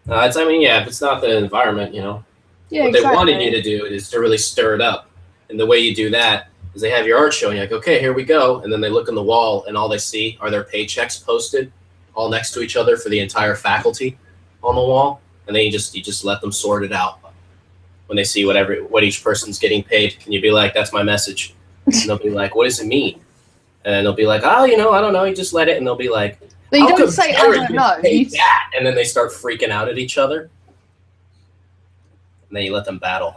If it's not the environment, what they wanted you to do is to really stir it up. And the way you do that is they have your art show, and you're like, okay, here we go. And then they look on the wall, and all they see are their paychecks posted all next to each other for the entire faculty on the wall. And then you just let them sort it out. When they see what each person's getting paid, can you be like, that's my message? And they'll be like, what does it mean? And they'll be like, oh, I don't know. You just let it. And they'll be like, but you don't say, I don't know. That? And then they start freaking out at each other. And then you let them battle.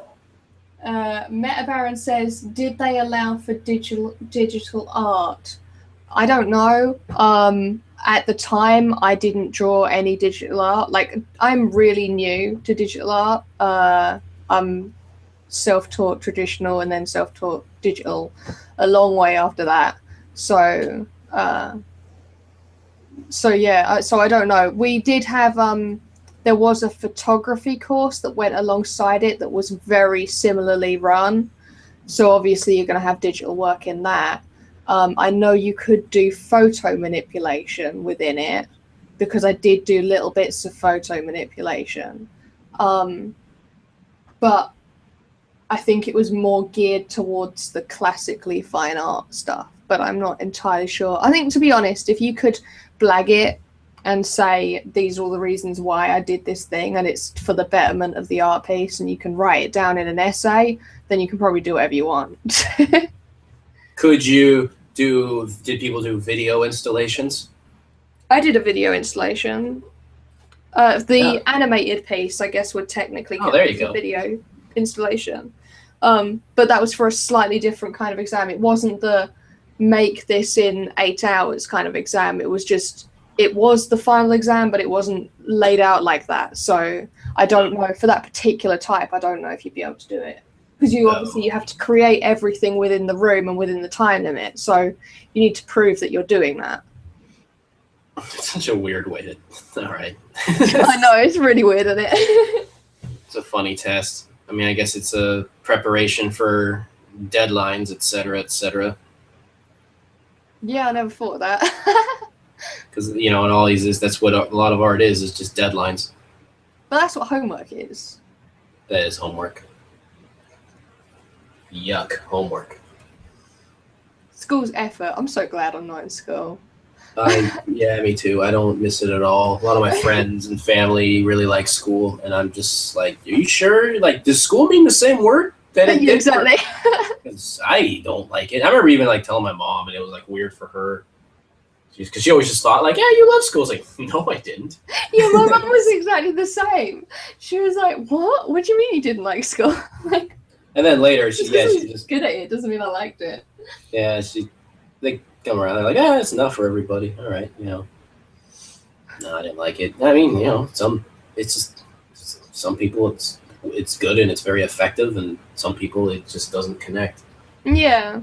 Meta Baron says, did they allow for digital art? I don't know. At the time, I didn't draw any digital art. Like, I'm really new to digital art. I'm self-taught traditional and then self-taught digital a long way after that. So yeah, so I don't know. We did have there was a photography course that went alongside it that was very similarly run. So obviously you're going to have digital work in that. I know you could do photo manipulation within it because I did do little bits of photo manipulation. But I think it was more geared towards the classically fine art stuff, but I'm not entirely sure. I think, to be honest, if you could blag it and say, these are all the reasons why I did this thing, and it's for the betterment of the art piece, and you can write it down in an essay, then you can probably do whatever you want. Did people do video installations? I did a video installation. The animated piece, I guess, would technically count as a video installation. But that was for a slightly different kind of exam. It wasn't the make this in 8 hours kind of exam. It was just, it was the final exam, but it wasn't laid out like that. So I don't know, for that particular type, I don't know if you'd be able to do it. Because you obviously you have to create everything within the room and within the time limit. So you need to prove that you're doing that. It's such a weird way to... All right. I know, it's really weird, isn't it? It's a funny test. I mean, I guess it's a preparation for deadlines, etc., etc. Yeah, I never thought of that. Because, you know, in all these, that's what a lot of art is just deadlines. But that's what homework is. That is homework. Yuck, homework. School's effort. I'm so glad I'm not in school. Yeah, me too. I don't miss it at all. A lot of my friends and family really like school, and I'm just like, are you sure? Like, does school mean the same word that it did? Exactly. Because I don't like it. I remember even like telling my mom, and it was like weird for her. Because she always just thought like, yeah, you love school. I was like, no, I didn't. Yeah, my mom was exactly the same. She was like, what? What do you mean you didn't like school? Like, and then later, she just good at it. Doesn't mean I liked it. Yeah, they come around. They're like, it's enough for everybody. All right, you know. No, I didn't like it. I mean, you know, some people it's good and it's very effective, and some people it just doesn't connect. Yeah.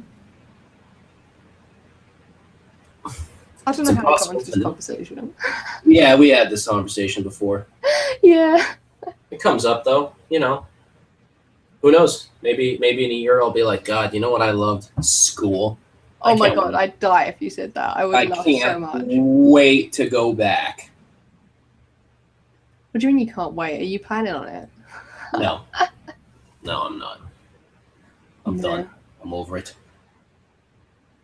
I don't know how to go into this conversation. Yeah, we had this conversation before. Yeah. It comes up though, you know. Who knows? Maybe in a year I'll be like, God, you know what I loved? School. Oh my God, I'd die if you said that. I would love so much. I can't wait to go back. What do you mean you can't wait? Are you planning on it? No. No, I'm not. I'm done. I'm over it.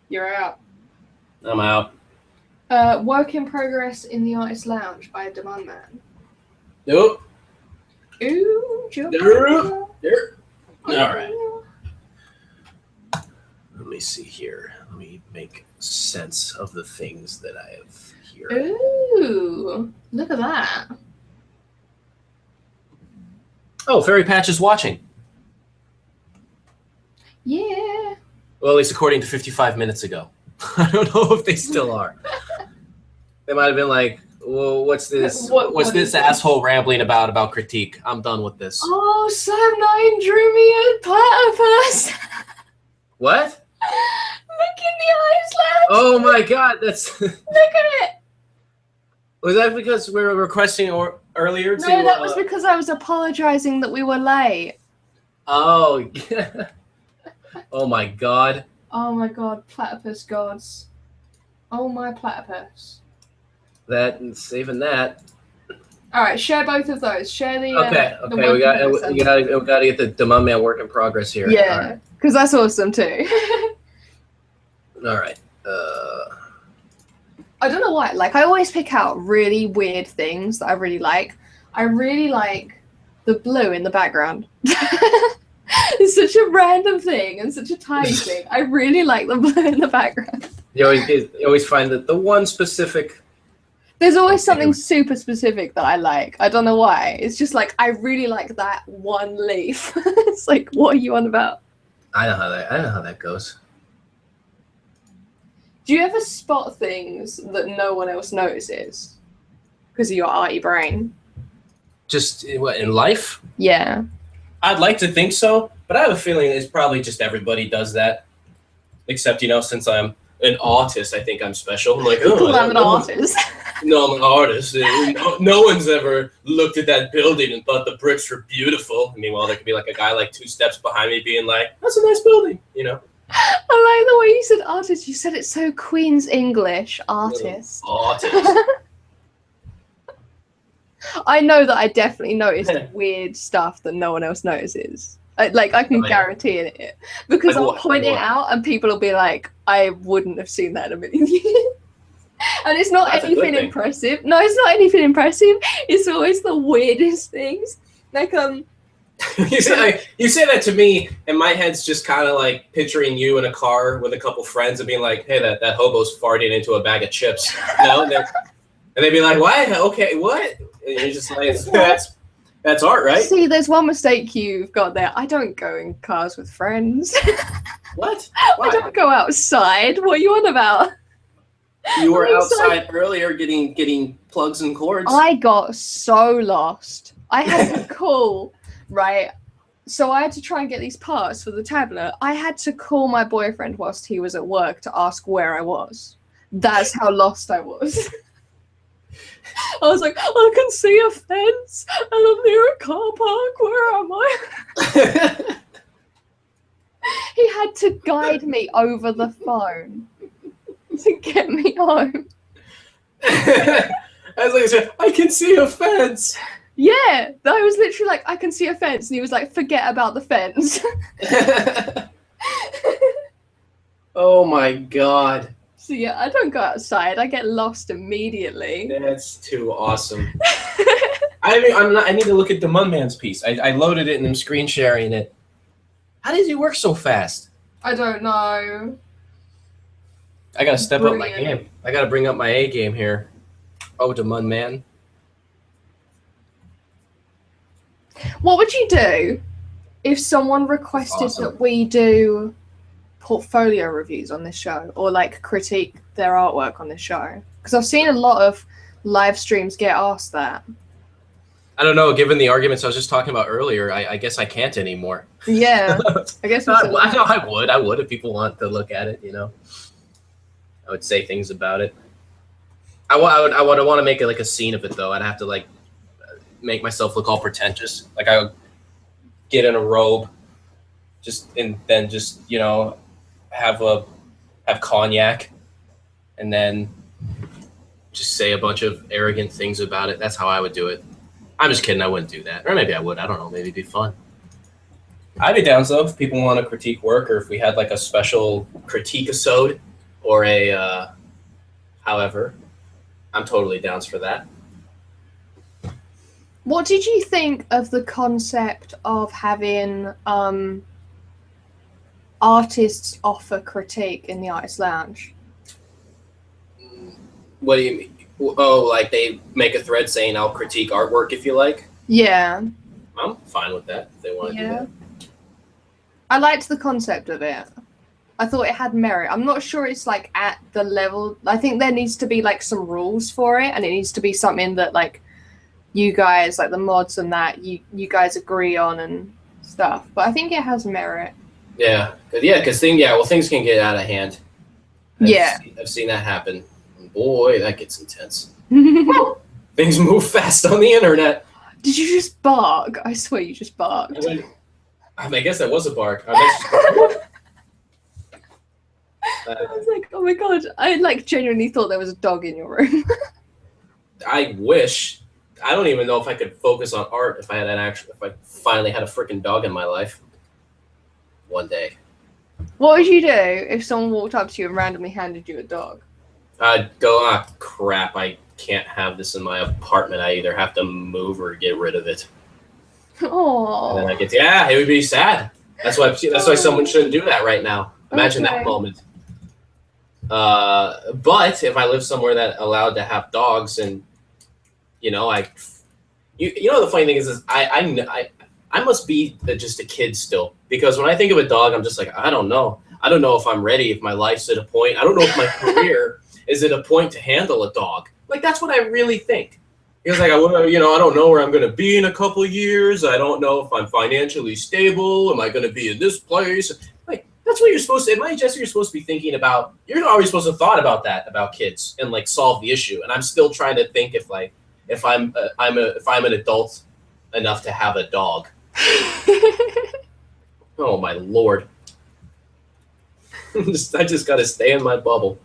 You're out. I'm out. Work in progress in the Artist Lounge by Demand Man. Nope. Ooh, All right. Let me see here. Let me make sense of the things that I have here. Ooh, look at that. Oh, Fairy Patch is watching. Yeah. Well, at least according to 55 minutes ago. I don't know if they still are. They might have been like, well, what's this? What's this asshole rambling about critique? I'm done with this. Oh, Sam9 drew me a platypus. What? Look in the eyes, lad. Oh my God, that's. Look at it. Was that because we were requesting earlier? No, that was because I was apologizing that we were late. Oh. Oh my God. Oh my God, platypus gods. Oh my platypus. That and saving that. All right, share both of those. Share the. Okay. The we gotta get the Demand Man work in progress here. Yeah, because that's awesome too. All right. I don't know why. Like, I always pick out really weird things that I really like. I really like the blue in the background. It's such a random thing and such a tiny thing. I really like the blue in the background. You always find that the one specific. There's always something super specific that I like. I don't know why. It's just like I really like that one leaf. It's like, what are you on about? I know how that goes. Do you ever spot things that no one else notices because of your arty brain? Just what, in life? Yeah. I'd like to think so, but I have a feeling it's probably just everybody does that. Except, since I'm an artist, I think I'm special. I'm like, oh, I'm an artist. No, I'm an artist. No one's ever looked at that building and thought the bricks were beautiful. Meanwhile, there could be like a guy like 2 steps behind me being like, that's a nice building, I like the way you said artist. You said it so Queen's English. Artist. Artist. I know that I definitely noticed weird stuff that no one else notices. I can guarantee it. Because I'll point it out and people will be like, I wouldn't have seen that in a million years. And it's not anything impressive. No, it's not anything impressive. It's always the weirdest things. Like, you say that to me, and my head's just kind of like picturing you in a car with a couple friends and being like, hey, that hobo's farting into a bag of chips. And they'd be like, what? Okay, what? And you're just like, that's art, right? See, there's one mistake you've got there. I don't go in cars with friends. What? Why? I don't go outside. What are you on about? You were outside earlier getting plugs and cords. I got so lost. I had to call, right? So I had to try and get these parts for the tablet. I had to call my boyfriend whilst he was at work to ask where I was. That's how lost I was. I was like, I can see a fence and I'm near a car park. Where am I? He had to guide me over the phone to get me home. I was like, I can see a fence. Yeah, I was literally like, I can see a fence. And he was like, forget about the fence. Oh my God. So yeah, I don't go outside. I get lost immediately. That's too awesome. I need to look at the Munman's piece. I loaded it and I'm screen sharing it. How does it work so fast? I don't know. I gotta step up my game. I gotta bring up my A game here. Oh, the Munman. What would you do if someone requested that we do portfolio reviews on this show or like critique their artwork on this show? Because I've seen a lot of live streams get asked that. I don't know. Given the arguments I was just talking about earlier, I guess I can't anymore. Yeah, I guess I would if people want to look at it. I would say things about it. I would want to make it like a scene of it though. I'd have to like make myself look all pretentious. Like I would get in a robe, and then have cognac, and then just say a bunch of arrogant things about it. That's how I would do it. I'm just kidding. I wouldn't do that. Or maybe I would. I don't know. Maybe it'd be fun. I'd be down though if people want to critique work, or if we had like a special critique-isode or a however. I'm totally down for that. What did you think of the concept of having artists offer critique in the Artist Lounge? What do you mean? Oh, like they make a thread saying I'll critique artwork if you like? Yeah. I'm fine with that if they want to do that. I liked the concept of it. I thought it had merit. I'm not sure it's like at the level. I think there needs to be like some rules for it, and it needs to be something that like you guys, like the mods and that, you guys agree on and stuff. But I think it has merit. Yeah, because things can get out of hand. I've seen that happen. Boy, that gets intense. Things move fast on the internet. Did you just bark? I swear you just barked. I guess that was a bark. I was like, oh my god, I like genuinely thought there was a dog in your room. I wish. I don't even know if I could focus on art if I finally had a freaking dog in my life. One day. What would you do if someone walked up to you and randomly handed you a dog? I'd go, crap, I can't have this in my apartment. I either have to move or get rid of it. Oh. And then I get it would be sad. That's why someone shouldn't do that right now. Imagine that moment. But if I live somewhere that allowed to have dogs, and you know, you know, the funny thing is I must be just a kid still, because when I think of a dog, I'm just like, I don't know. I don't know if I'm ready, if my life's at a point. I don't know if my career is at a point to handle a dog. Like, that's what I really think. Because, like, you know, I don't know where I'm going to be in a couple of years. I don't know if I'm financially stable. Am I going to be in this place? Like, that's what you're supposed to, at my age, you're supposed to be thinking about. You're always supposed to have thought about that, about kids, and, like, solve the issue. And I'm still trying to think if, like, if I'm an adult enough to have a dog. Oh my lord! I just gotta stay in my bubble.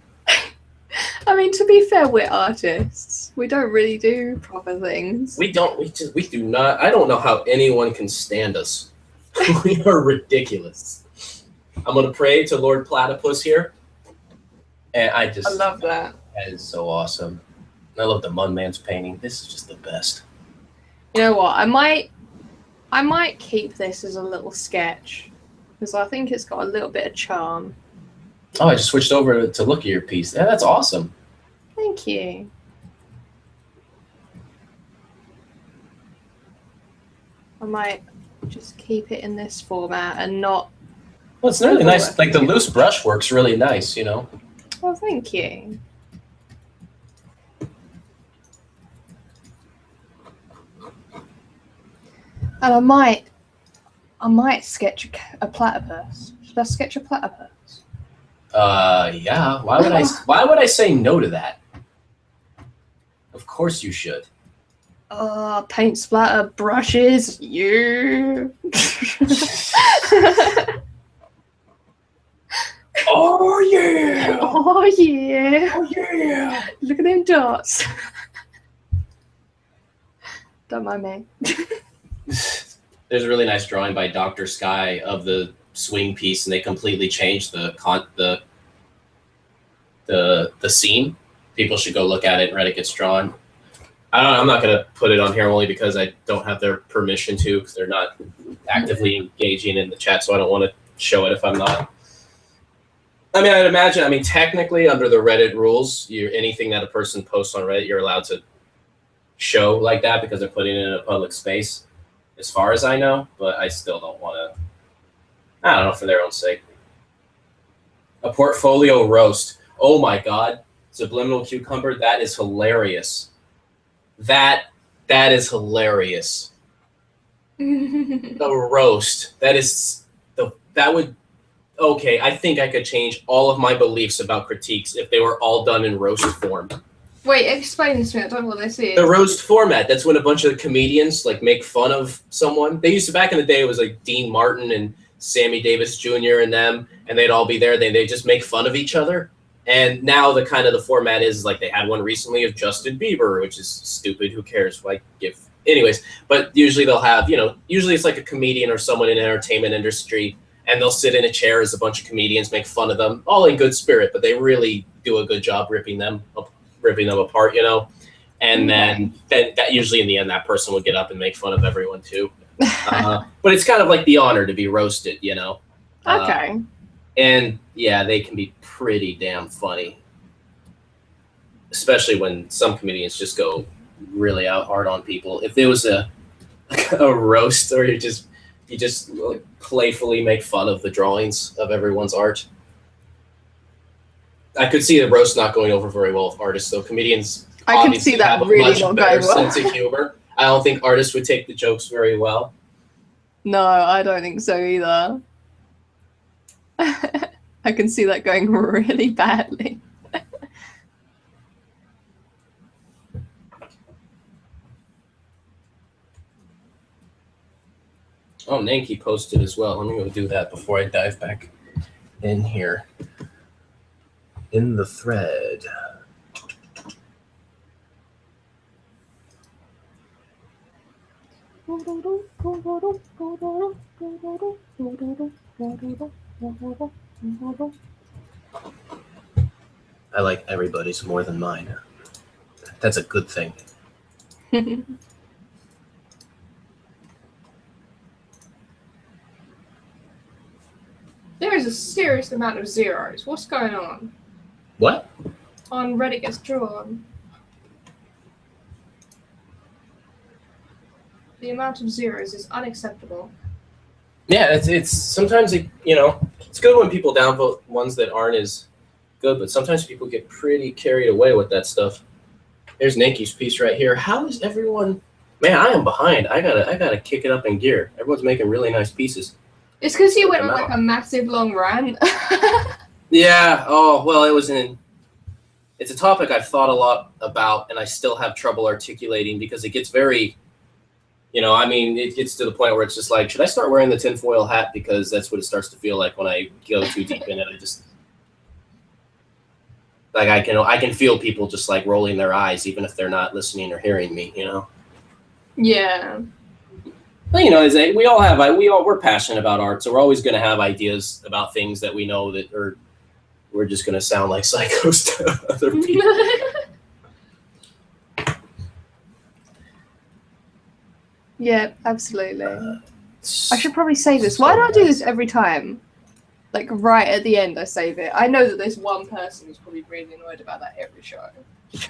I mean, to be fair, we're artists. We don't really do proper things. We do not. I don't know how anyone can stand us. We are ridiculous. I'm gonna pray to Lord Platypus here, and I love that. That is so awesome. I love the Munman's painting. This is just the best. You know what? I might keep this as a little sketch, because I think it's got a little bit of charm. Oh, I just switched over to look at your piece. Yeah, that's awesome. Thank you. I might just keep it in this format and not... Well, it's really nice. Like, the loose brush works really nice, you know? Well, thank you. And I might sketch a platypus. Should I sketch a platypus? Yeah. Why would I say no to that? Of course you should. Paint splatter brushes. Yeah. Oh yeah. Oh yeah. Oh yeah. Look at them dots. Don't mind me. There's a really nice drawing by Dr. Sky of the swing piece, and they completely changed the scene. People should go look at it. Reddit Gets Drawn. I'm not going to put it on here only because I don't have their permission to, because they're not actively engaging in the chat, so I don't want to show it if I'm not. I mean, I'd imagine, technically under the Reddit rules, anything that a person posts on Reddit, you're allowed to show like that because they're putting it in a public space, as far as I know, but I still don't want to, I don't know, for their own sake. A portfolio roast. Oh my God. Subliminal cucumber, that is hilarious. That is hilarious. The roast. Okay, I think I could change all of my beliefs about critiques if they were all done in roast form. Wait, explain this to me. I don't know what this is. The roast format, that's when a bunch of comedians like make fun of someone. They used to, back in the day, it was like Dean Martin and Sammy Davis Jr. and them, and they'd all be there. They just make fun of each other. And now the format is like, they had one recently of Justin Bieber, which is stupid. Who cares? Anyways, but usually they'll have, usually it's like a comedian or someone in the entertainment industry, and they'll sit in a chair as a bunch of comedians make fun of them, all in good spirit, but they really do a good job ripping them apart, And then that usually in the end, that person would get up and make fun of everyone too. But it's kind of like the honor to be roasted, Okay. And yeah, they can be pretty damn funny, especially when some comedians just go really out hard on people. If there was a roast, or you just like, playfully make fun of the drawings of everyone's art, I could see the roast not going over very well with artists, though. Comedians, I can see that really not going well. Sense of humor. I don't think artists would take the jokes very well. No, I don't think so either. I can see that going really badly. Oh, Nanki posted as well. Let me go do that before I dive back in here. In the thread. I like everybody's more than mine. That's a good thing. There is a serious amount of zeros. What's going on? What? On redditgetsdrawn. The amount of zeros is unacceptable. Yeah, it's sometimes it's good when people downvote ones that aren't as good, but sometimes people get pretty carried away with that stuff. There's Nanki's piece right here. How is everyone? Man, I am behind. I gotta kick it up in gear. Everyone's making really nice pieces. It's because you went on like a massive long rant. Yeah. Oh well, it's a topic I've thought a lot about, and I still have trouble articulating because it gets very, it gets to the point where it's just like, should I start wearing the tinfoil hat? Because that's what it starts to feel like when I go too deep in it. I just, like, I can feel people just like rolling their eyes, even if they're not listening or hearing me, Yeah. But we're passionate about art, so we're always going to have ideas about things that we know that are, we're just going to sound like psychos to other people. Yeah, absolutely. I should probably save this. Why do I do this every time? Like, right at the end, I save it. I know that there's one person who's probably really annoyed about that every show.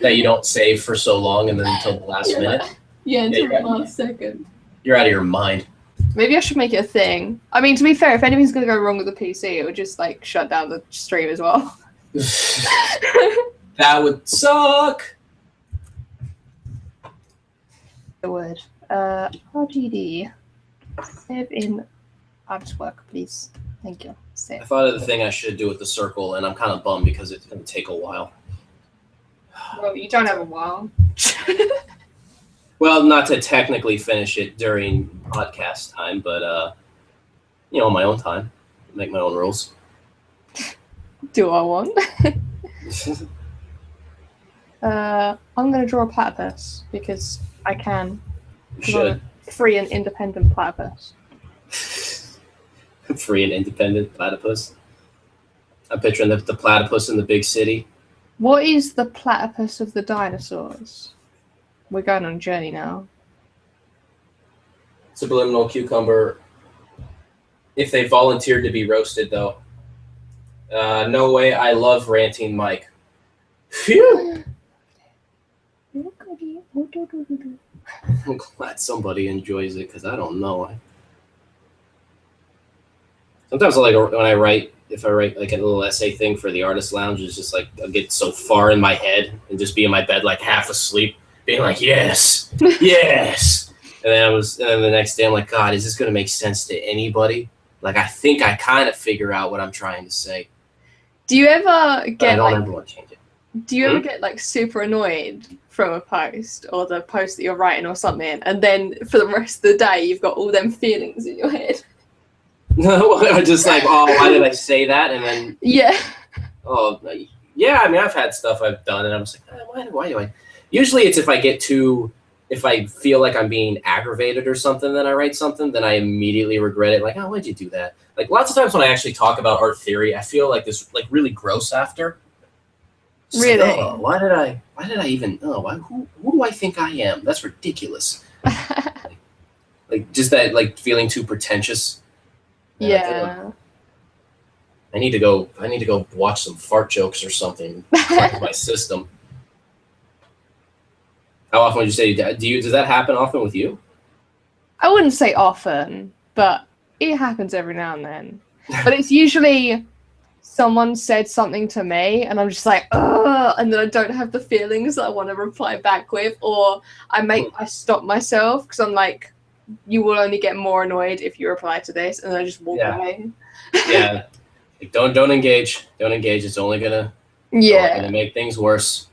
That you don't save for so long and then until the last minute? Yeah, until the last second. You're out of your mind. Maybe I should make it a thing. I mean, to be fair, if anything's going to go wrong with the PC, it would just, like, shut down the stream as well. That would suck! The word. RGD. Save in artwork, please. Thank you. Save. I thought of the thing I should do with the circle, and I'm kind of bummed because it's going to take a while. Well, you don't have a while. Well, not to technically finish it during podcast time, but, my own time. Make my own rules. Do I want? I'm going to draw a platypus because I can. You should. Free and independent platypus. Free and independent platypus. I'm picturing the platypus in the big city. What is the platypus of the dinosaurs? We're going on a journey now. Subliminal cucumber. If they volunteered to be roasted, though. No way. I love ranting Mike. Phew! I'm glad somebody enjoys it because I don't know. Sometimes, like when I write, if I write like a little essay thing for the artist lounge, it's just like I'll get so far in my head and just be in my bed like half asleep, being like, yes, yes. And then the next day I'm like, God, is this gonna make sense to anybody? Like I think I kind of figure out what I'm trying to say. Do you ever get I don't ever want to change it. Do you ever get like super annoyed from a post or the post that you're writing or something, and then for the rest of the day you've got all them feelings in your head? No, just like, oh, why did I say that? And then yeah. Oh, yeah. I mean, I've had stuff I've done, and I'm just like, why do I? Usually, it's if I feel like I'm being aggravated or something, then I write something, then I immediately regret it. Like, oh, why'd you do that? Like lots of times when I actually talk about art theory, I feel like this like really gross after. Just really? Like, oh, why did I even? Oh, who do I think I am? That's ridiculous. like just that like feeling too pretentious. And yeah. I need to go watch some fart jokes or something. Cleanse my system. How often would you say does that happen often with you? I wouldn't say often, but it happens every now and then. But it's usually someone said something to me and I'm just like, ugh, and then I don't have the feelings that I want to reply back with, or I stop myself because I'm like, you will only get more annoyed if you reply to this, and I just walk away. Yeah. Like, don't engage. Don't engage. It's only gonna make things worse.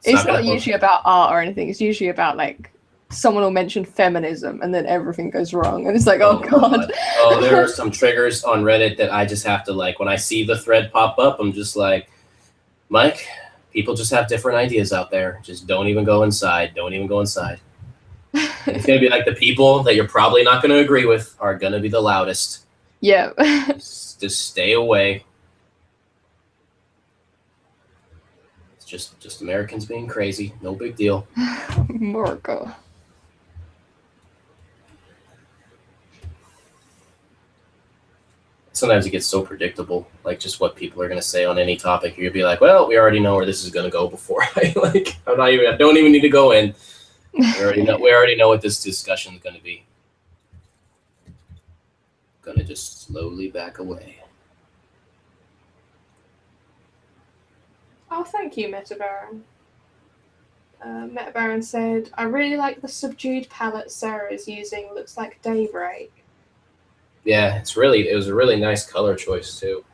It's not usually about art or anything. It's usually about like someone will mention feminism and then everything goes wrong, and it's like, oh god. Oh, there are some triggers on Reddit that I just have to like. When I see the thread pop up, I'm just like, Mike, people just have different ideas out there. Just don't even go inside. Don't even go inside. It's gonna be like the people that you're probably not gonna agree with are gonna be the loudest. Yeah. Just stay away. It's just Americans being crazy. No big deal. America. sometimes it gets so predictable, like just what people are going to say on any topic. You'll be like, well, we already know where this is going to go before I I don't even need to go in. We already know what this discussion is going to be. Going to just slowly back away. Oh, thank you, Metabaron. Metabaron said, I really like the subdued palette Sarah is using. Looks like Daybreak. Yeah, it was a really nice color choice too.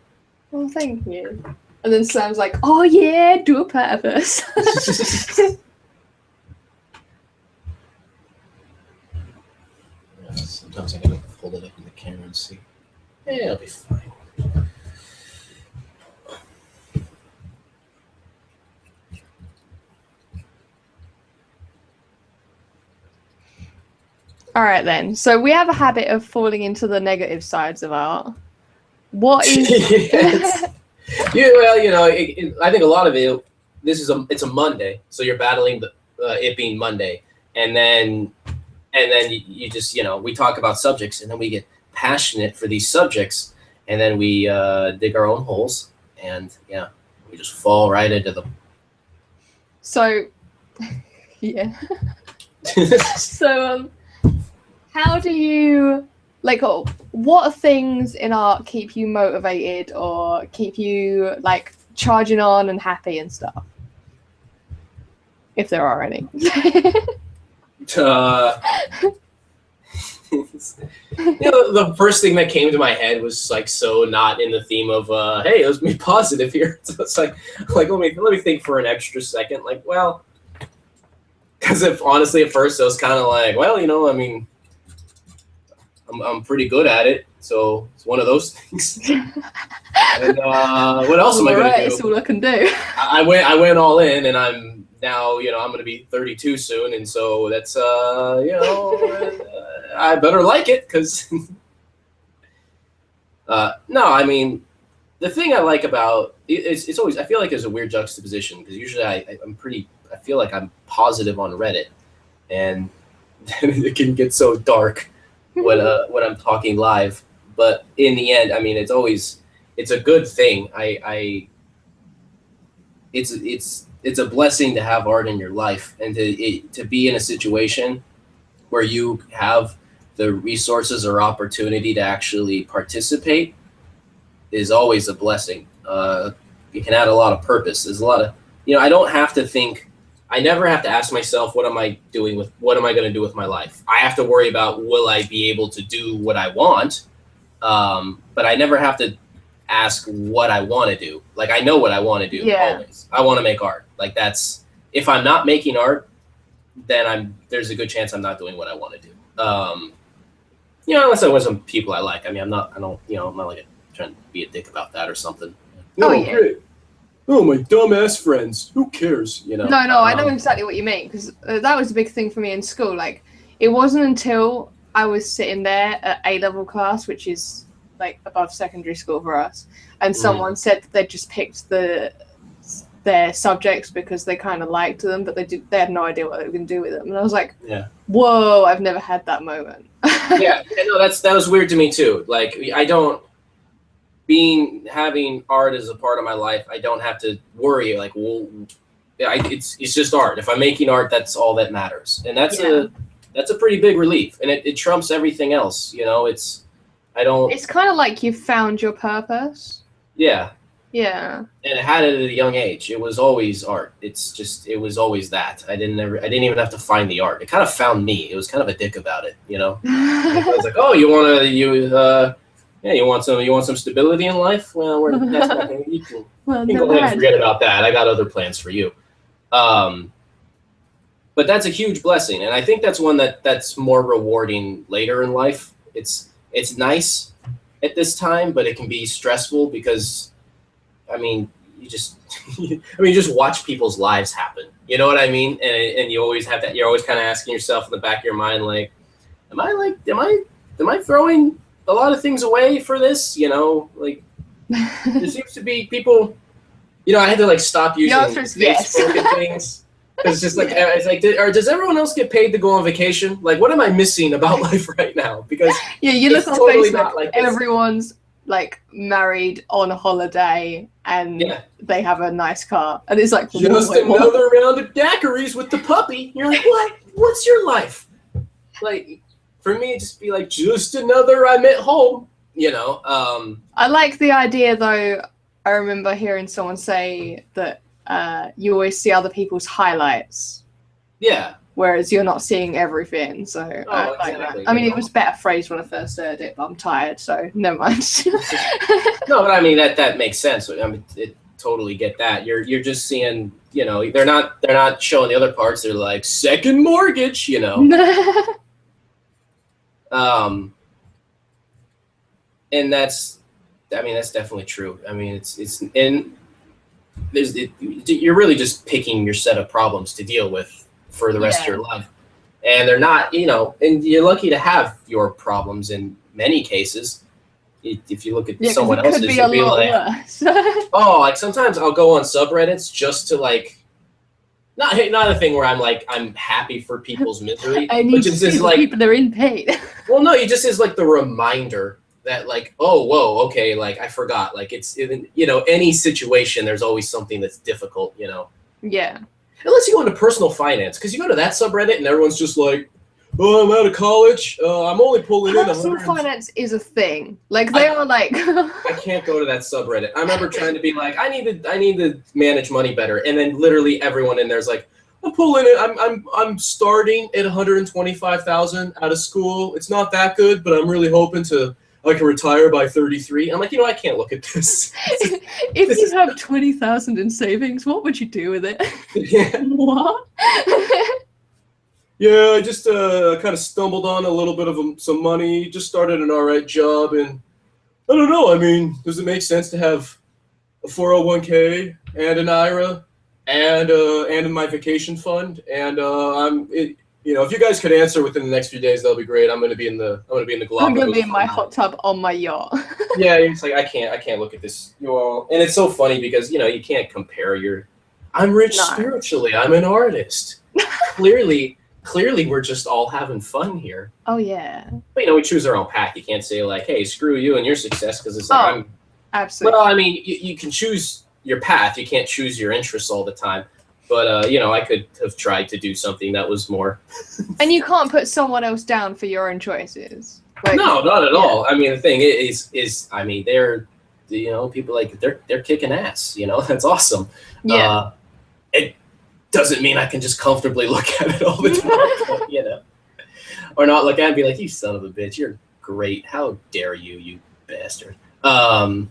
Well, thank you. And then Sam's like, oh yeah, do a purpose. Sometimes I gotta hold it up in the camera and see. Yeah, it'll be fine. All right then. So we have a habit of falling into the negative sides of art. What is? Yes. Yeah, well, you know, I think a lot of it. It's a Monday, so you're battling it being Monday, and then you just, you know, we talk about subjects, and then we get passionate for these subjects, and then we dig our own holes, and yeah, we just fall right into them. So, yeah. So, how do you, like, what things in art keep you motivated or keep you, like, charging on and happy and stuff? If there are any. You know, the first thing that came to my head was like so not in the theme of hey, let's be positive here. So it's like let me think for an extra second. Like, well, because honestly at first I was kind of like, well, you know, I mean, I'm pretty good at it, so it's one of those things. And what else am I gonna do? That's all I can do. I went all in, and I'm now, you know, I'm gonna be 32 soon, and so that's you know, I better like it, because no, I mean, the thing I like about it's always, I feel like there's a weird juxtaposition, because usually I feel like I'm positive on Reddit, and it can get so dark when I'm talking live, but in the end, I mean, it's a good thing. It's a blessing to have art in your life, and to be in a situation where you have the resources or opportunity to actually participate is always a blessing. It can add a lot of purpose. There's a lot of, you know, I don't have to think. I never have to ask myself, what am I going to do with my life? I have to worry about, will I be able to do what I want? But I never have to ask what I want to do. Like, I know what I want to do. Yeah. Always. I want to make art. Like, that's, if I'm not making art, then there's a good chance I'm not doing what I want to do. You know, unless I want some people I like. I mean, I'm not like trying to be a dick about that or something. Oh, yeah. Great. Oh, my dumbass friends. Who cares? You know. No, I know exactly what you mean, because that was a big thing for me in school. Like, it wasn't until I was sitting there at A-level class, which is like above secondary school for us, and someone said that they just picked their subjects because they kind of liked them, but they had no idea what they were going to do with them. And I was like, yeah, whoa, I've never had that moment. yeah, no, that was weird to me too. Like, having art as a part of my life, I don't have to worry, like, well, it's just art. If I'm making art, that's all that matters, and that's a pretty big relief, and it trumps everything else. You know, it's kind of like you've found your purpose. Yeah. Yeah. And I had it at a young age. It was always art. It was always that. I didn't even have to find the art. It kind of found me. It was kind of a dick about it, you know. I was like, oh, you want some stability in life? Well, you can go ahead and forget about that. I got other plans for you. But that's a huge blessing, and I think that's one that's more rewarding later in life. It's nice at this time, but it can be stressful because, I mean, you just watch people's lives happen. You know what I mean? And you always have that. You're always kind of asking yourself in the back of your mind, like, am I throwing a lot of things away for this? You know, like, there seems to be people. You know, I had to like stop using Facebook and things. It's just like, it's like, does everyone else get paid to go on vacation? Like, what am I missing about life right now? Because you look on totally Facebook, not like this. everyone's like married on a holiday and Yeah. they have a nice car, and it's like Just wait, what? another round of daiquiris with the puppy. You're like, what? What's your life? Like, for me, it'd just be like, just another I'm at home, you know? I like the idea, though. I remember hearing someone say that you always see other people's highlights, Yeah. whereas you're not seeing everything. So I like exactly, that. I mean, you it was better phrased when I first heard it, but I'm tired, so never mind. No, but I mean, that makes sense. I mean, totally get that. You're just seeing, you know, they're not showing the other parts. They're like, second mortgage, you know? And that's definitely true. I mean, you're really just picking your set of problems to deal with for the rest of your life. And they're not, you know, and you're lucky to have your problems in many cases. If you look at someone else's, you'll be like, oh, like sometimes I'll go on subreddits just to like, not a thing where I'm like, I'm happy for people's misery. I need to see the people that are in pain. Well, no, it just is like the reminder that like, oh, whoa, okay, like I forgot. Like you know, any situation, there's always something that's difficult, you know? Yeah. Unless you go into personal finance, because you go to that subreddit and everyone's just like, oh, I'm out of college. I'm only pulling in personal finance is a thing. Like they are like. I can't go to that subreddit. I remember trying to be like, I need to manage money better, and then literally everyone in there's like, I'm pulling it. I'm starting at 125,000 out of school. It's not that good, but I'm really hoping I can retire by 33. I'm like, you know, I can't look at this. If you have 20,000 in savings, what would you do with it? Yeah. What? Yeah, I just kind of stumbled on a little bit of some money. Just started an alright job, and I don't know. I mean, does it make sense to have a 401k and an IRA and in my vacation fund? And you know, if you guys could answer within the next few days, that'll be great. I'm gonna be in the Galapagos. I'm gonna be in my hot tub on my yacht. Yeah, it's like I can't look at this. You all, and it's so funny because you know you can't compare I'm rich spiritually. I'm an artist. Clearly, we're just all having fun here. Oh yeah. But you know, we choose our own path. You can't say like, "Hey, screw you and your success," because it's like absolutely. Well, I mean, you can choose your path. You can't choose your interests all the time. But you know, I could have tried to do something that was more. And you can't put someone else down for your own choices. Like, no, not at all. I mean, the thing is, I mean, they're, you know, people like they're kicking ass. You know, that's awesome. Yeah. It doesn't mean I can just comfortably look at it all the time, you know, or not look at it and be like, you son of a bitch, you're great. How dare you, you bastard. But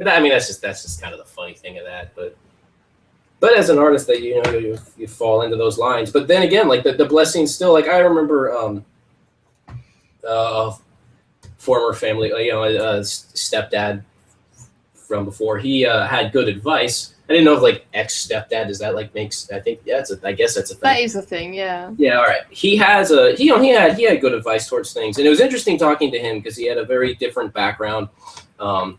I mean, that's just kind of the funny thing of that. But as an artist, that you know, you fall into those lines. But then again, like the blessings still, like I remember, former family, you know, stepdad from before, he had good advice. I didn't know if like ex-stepdad, does that like makes, I think, yeah, I guess that's a thing. That is a thing, yeah. Yeah, all right. He had good advice towards things. And it was interesting talking to him because he had a very different background. Yeah,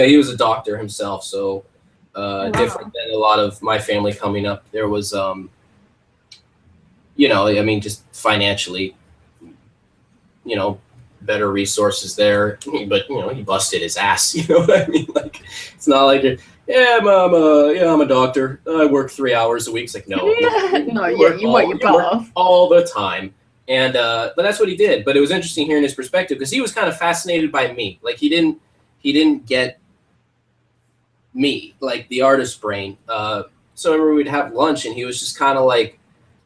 he was a doctor himself, so different than a lot of my family coming up. There was, you know, I mean, just financially, you know, better resources there. But, you know, he busted his ass, you know what I mean? Like, it's not like, I'm a doctor. I work 3 hours a week. It's like, no. You work your butt off all the time. And, but that's what he did. But it was interesting hearing his perspective because he was kind of fascinated by me. Like, he didn't get me, like the artist brain. So I remember we'd have lunch and he was just kind of like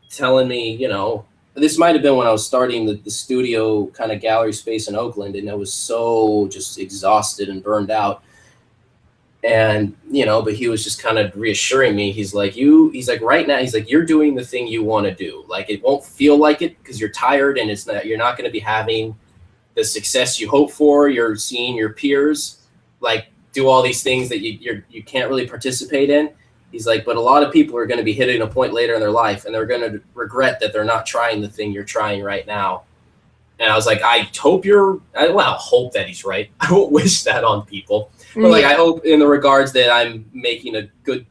telling me, you know, this might have been when I was starting the studio kind of gallery space in Oakland, and I was so just exhausted and burned out. And, you know, but he was just kind of reassuring me. He's like, right now, he's like, you're doing the thing you want to do. Like, it won't feel like it because you're tired and you're not going to be having the success you hope for. You're seeing your peers like do all these things that you can't really participate in. He's like, but a lot of people are going to be hitting a point later in their life and they're going to regret that they're not trying the thing you're trying right now. And I was like, I hope that he's right. I won't wish that on people. But like, I hope in the regards that I'm making a good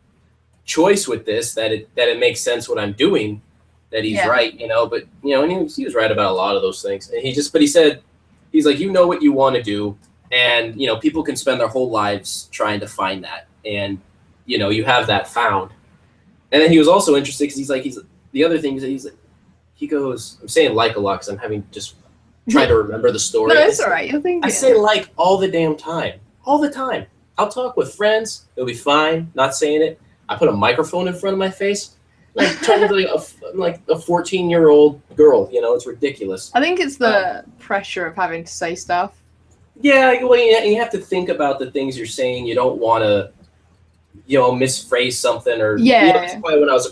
choice with this, that it makes sense what I'm doing, that he's right, you know. But, you know, and he was right about a lot of those things. And he said, he's like, you know what you want to do, and people can spend their whole lives trying to find that, and you have that found. And then he was also interested because he's the other thing is he goes, I'm saying like a lot because I'm having just try to remember the story. No, it's all right. You're thinking. I say like all the damn time, all the time. I'll talk with friends. It'll be fine. Not saying it. I put a microphone in front of my face. Like turn into like a 14-year-old girl. It's ridiculous. I think it's the pressure of having to say stuff. Yeah, well, you have to think about the things you're saying. You don't want to, misphrase something or. Yeah. That's why when I was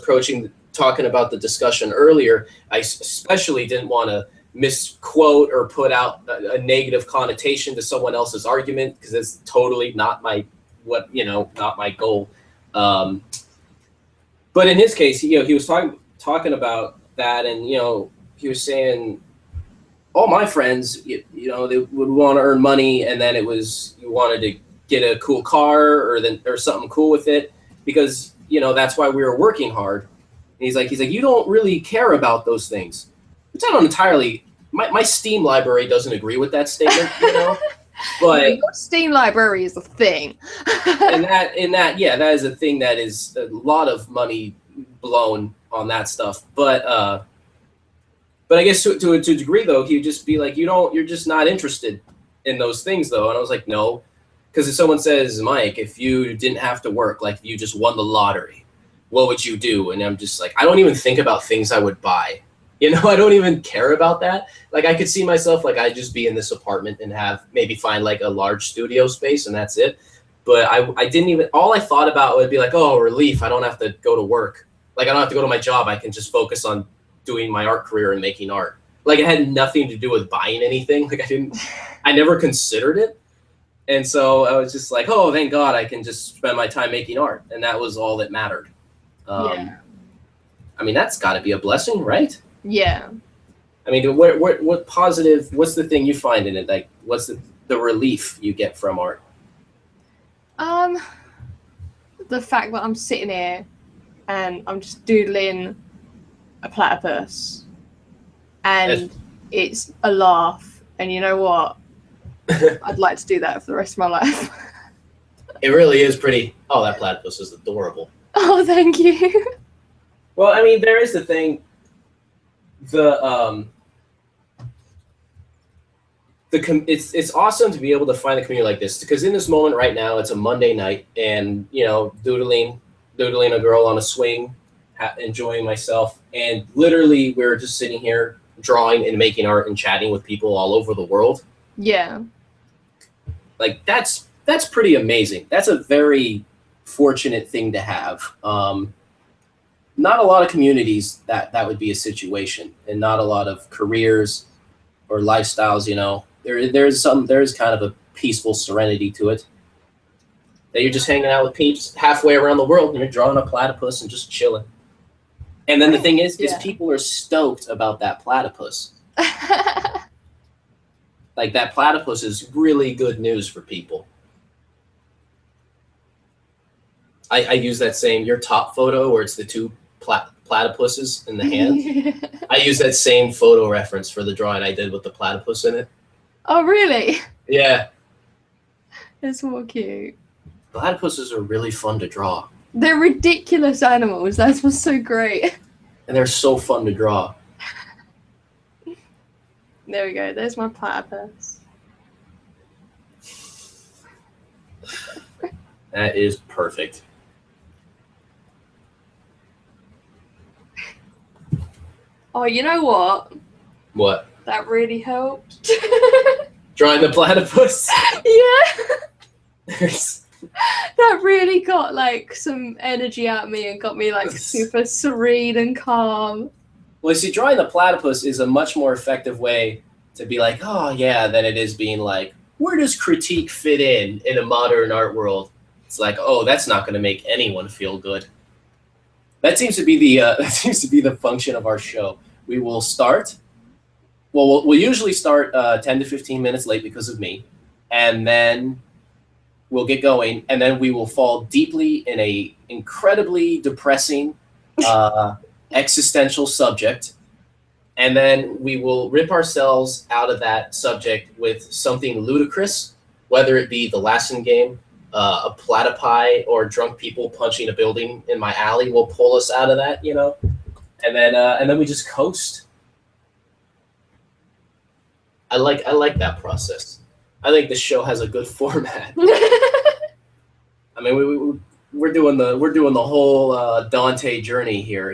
talking about the discussion earlier, I especially didn't want to misquote or put out a negative connotation to someone else's argument because it's totally not my not my goal. But in his case, he was talking about that, and he was saying, all my friends, they would want to earn money, and then it was you wanted to get a cool car or something cool with it because that's why we were working hard. And he's like you don't really care about those things, which I don't entirely. My Steam library doesn't agree with that statement, But your Steam library is a thing. and that that is a thing that is a lot of money blown on that stuff. But I guess to a degree though, he'd just be like, you're just not interested in those things though. And I was like, no, because if someone says, Mike, if you didn't have to work, like if you just won the lottery, what would you do? And I'm just like, I don't even think about things I would buy. I don't even care about that. Like I could see myself like I'd just be in this apartment and maybe find like a large studio space and that's it. But I didn't even, all I thought about would be like, oh, relief. I don't have to go to work. Like I don't have to go to my job. I can just focus on doing my art career and making art. Like it had nothing to do with buying anything. Like I never considered it. And so I was just like, oh, thank God I can just spend my time making art. And that was all that mattered. Yeah. I mean, that's gotta be a blessing, right? Yeah. I mean, what positive? What's the thing you find in it? Like, what's the relief you get from art? The fact that I'm sitting here and I'm just doodling a platypus, and it's a laugh. And you know what? I'd like to do that for the rest of my life. It really is pretty. Oh, that platypus is adorable. Oh, thank you. Well, I mean, there is the thing. It's awesome to be able to find a community like this because in this moment right now it's a Monday night and doodling a girl on a swing, enjoying myself, and literally we're just sitting here drawing and making art and chatting with people all over the world. Yeah. Like that's pretty amazing. That's a very fortunate thing to have. Not a lot of communities that would be a situation, and not a lot of careers or lifestyles. There's kind of a peaceful serenity to it. That you're just hanging out with peeps halfway around the world, and you're drawing a platypus and just chilling. And then the thing is people are stoked about that platypus. Like that platypus is really good news for people. I use that your top photo where it's the two platypuses in the hand. I use that same photo reference for the drawing I did with the platypus in it. Oh, really? Yeah. It's so cute. Platypuses are really fun to draw. They're ridiculous animals. That's what's so great. And they're so fun to draw. There we go. There's my platypus. That is perfect. Oh, you know what? What? That really helped. Drawing the platypus? Yeah. That really got like some energy out of me and got me like super serene and calm. Well, see, drawing the platypus is a much more effective way to be like, oh yeah, than it is being like, where does critique fit in a modern art world? It's like, oh, that's not going to make anyone feel good. That seems to be the function of our show. We will start. Well, we'll usually start 10 to 15 minutes late because of me, and then we'll get going, and then we will fall deeply in a incredibly depressing existential subject, And then we will rip ourselves out of that subject with something ludicrous, whether it be the Lassen game, a platypi, or drunk people punching a building in my alley will pull us out of that, and then we just coast. I like that process. I think this show has a good format. I mean, we're doing the whole Dante journey here,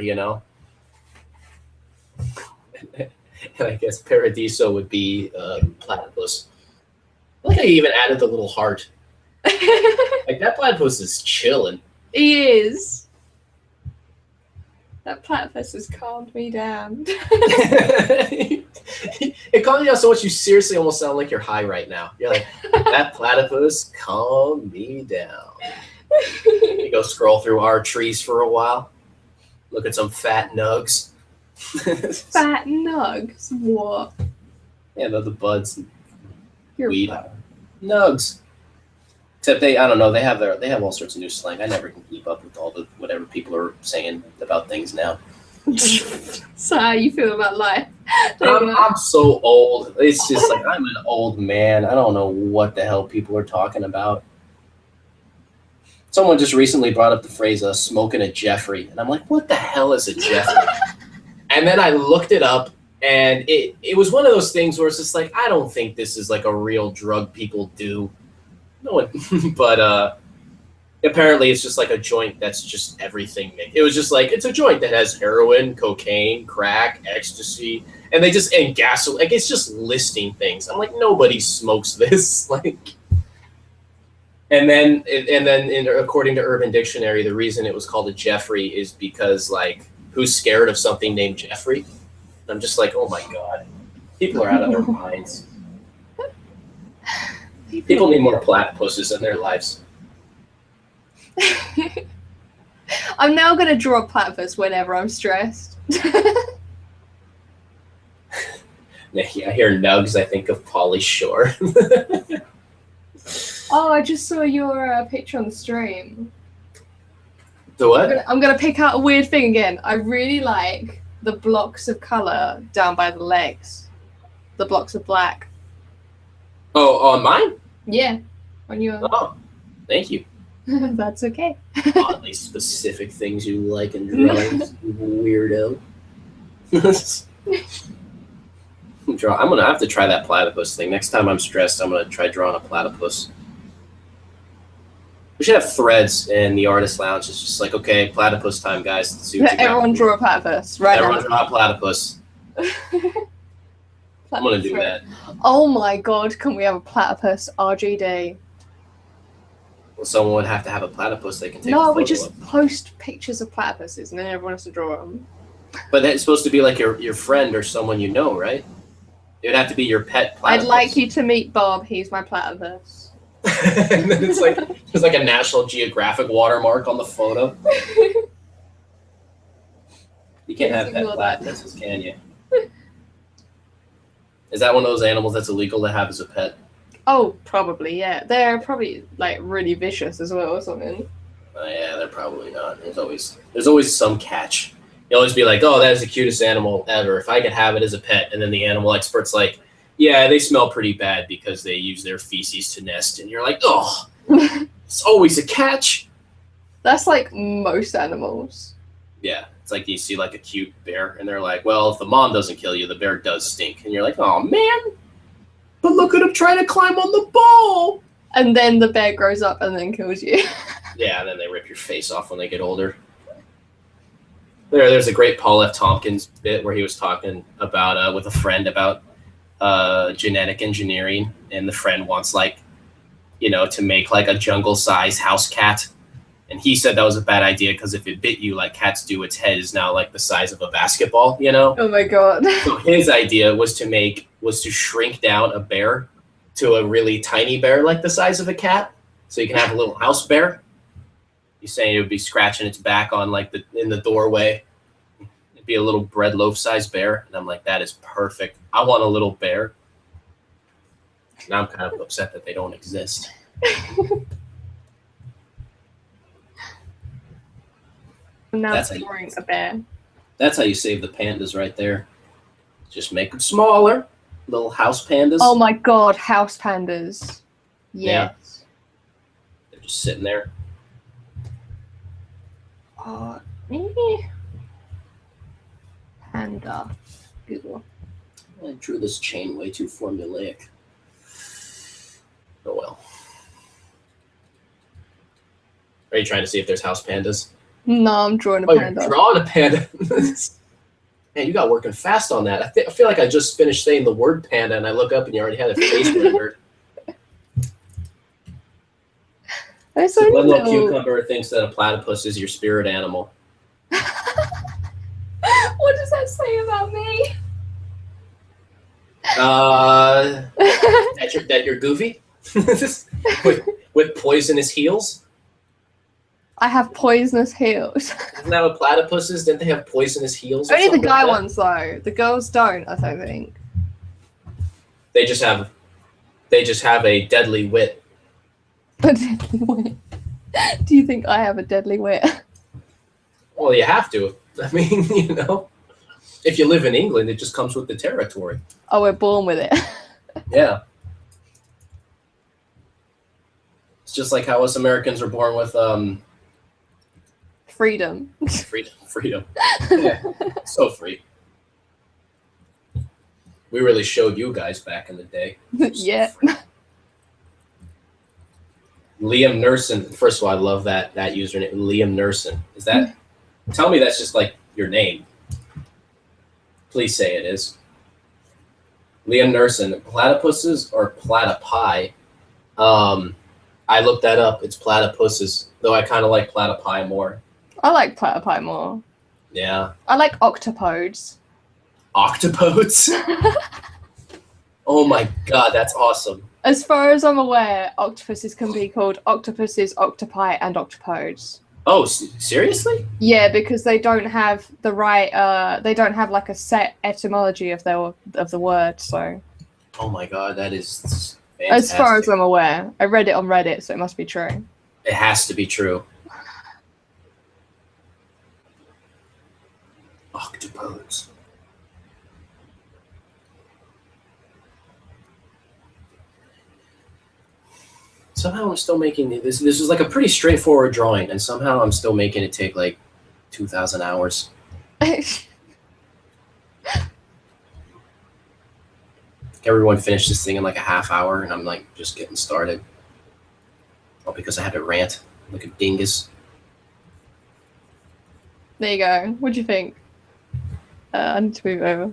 And I guess Paradiso would be platypus. I like how you even added the little heart. Like, that platypus is chilling. He is. That platypus has calmed me down. It calmed you down so much you seriously almost sound like you're high right now. You're like, that platypus calmed me down. You go scroll through our trees for a while. Look at some fat nugs. Fat nugs? What? Yeah, the buds. You're Weed. fat. Nugs. Except I don't know, they have all sorts of new slang. I never can keep up with all the whatever people are saying about things now. So how you feel about life? I'm so old. It's just like, I'm an old man. I don't know what the hell people are talking about. Someone just recently brought up the phrase smoking a Jeffrey. And I'm like, what the hell is a Jeffrey? And then I looked it up, and it was one of those things where it's just like, I don't think this is like a real drug people do. No one, but apparently it's just like a joint that's just everything. It was just like, it's a joint that has heroin, cocaine, crack, ecstasy, and gasoline. Like, it's just listing things. I'm like, nobody smokes this. Like, and then according to Urban Dictionary, the reason it was called a Jeffrey is because, like, who's scared of something named Jeffrey? I'm just like, oh my god, people are out of their minds. People need more platypuses in their lives. I'm now going to draw a platypus whenever I'm stressed. I hear nugs, I think of Pauly Shore. Oh, I just saw your picture on the stream. The what? I'm going to pick out a weird thing again. I really like the blocks of colour down by the legs. The blocks of black. Oh, on mine? Yeah. On your... Oh, thank you. That's okay. Oddly specific things you like in drawings, you weirdo. I'm going to have to try that platypus thing. Next time I'm stressed, I'm going to try drawing a platypus. We should have threads in the artist lounge. It's just like, okay, platypus time, guys. Let's see what you got. Everyone draw a platypus. Right. Everyone draw a platypus. I'm going to do that. Oh my god, can we have a platypus RGD? Well, someone would have to have a platypus they can take a No, photo we just of. post pictures of platypuses and then everyone has to draw them. But that's supposed to be like your friend or someone you know, right? It would have to be your pet platypus. I'd like you to meet Bob. He's my platypus. And then it's like there's like a National Geographic watermark on the photo. You can't have pet platypuses, can you? Is that one of those animals that's illegal to have as a pet? Oh, probably, yeah. They're probably like really vicious as well or something. Yeah, they're probably not. There's always some catch. You always be like, oh, that is the cutest animal ever. If I could have it as a pet, and then the animal expert's like, yeah, they smell pretty bad because they use their feces to nest, and you're like, oh, it's always a catch. That's like most animals. Yeah, it's like you see like a cute bear, and they're like, well, if the mom doesn't kill you, the bear does stink, and you're like, oh man, but look at him trying to climb on the ball. And then the bear grows up and then kills you. Yeah, and then they rip your face off when they get older. There's a great Paul F. Tompkins bit where he was talking about with a friend about genetic engineering, and the friend wants to make like a jungle-sized house cat, and he said that was a bad idea because if it bit you like cats do, its head is now like the size of a basketball, Oh my god. So his idea was to shrink down a bear to a really tiny bear like the size of a cat, so you can have a little house bear. He's saying it would be scratching its back on in the doorway. It'd be a little bread loaf sized bear. And I'm like, that is perfect. I want a little bear. Now I'm kind of upset that they don't exist. Now That's it's drawing a bear. That's how you save the pandas right there. Just make them smaller. Little house pandas. Oh my god, house pandas. Yes. They're just sitting there. Maybe panda. Google. I drew this chain way too formulaic. Oh well. Are you trying to see if there's house pandas? No, I'm drawing a panda. You're drawing a panda. Man, you got working fast on that. I feel like I just finished saying the word panda, and I look up and you already had a face rendered. There's So so one little little... cucumber thinks that a platypus is your spirit animal. What does that say about me? That you're goofy? with poisonous heels? I have poisonous heels. Isn't that what platypuses? Didn't they have poisonous heels? Only the guy ones though. The girls don't, I don't think. They just have a deadly wit. A deadly wit. Do you think I have a deadly wit? Well, you have to. I mean, you know, if you live in England, it just comes with the territory. Oh, we're born with it. Yeah. It's just like how us Americans are born with Freedom. freedom. Yeah. So free. We really showed you guys back in the day. Yeah. Liam Nursen. First of all, I love that username, Liam Nursen. Is that? Tell me that's just like your name. Please say it is. Liam Nursen. Platypuses or platypi? I looked that up. It's platypuses, though I kind of like platypi more. I like platypi more. Yeah. I like octopodes. Octopodes? Oh my god, that's awesome. As far as I'm aware, octopuses can be called octopuses, octopi, and octopodes. Oh, seriously? Yeah, because they don't have the right. They don't have like a set etymology of the word. So. Oh my god, that is fantastic. As far as I'm aware, I read it on Reddit, so it must be true. It has to be true. Octopodes. Somehow I'm still making this. This was like a pretty straightforward drawing, and somehow I'm still making it take like 2,000 hours. Everyone finished this thing in like a half hour, and I'm like just getting started. All because I had to rant like a dingus. There you go. What'd you think? I need to move over.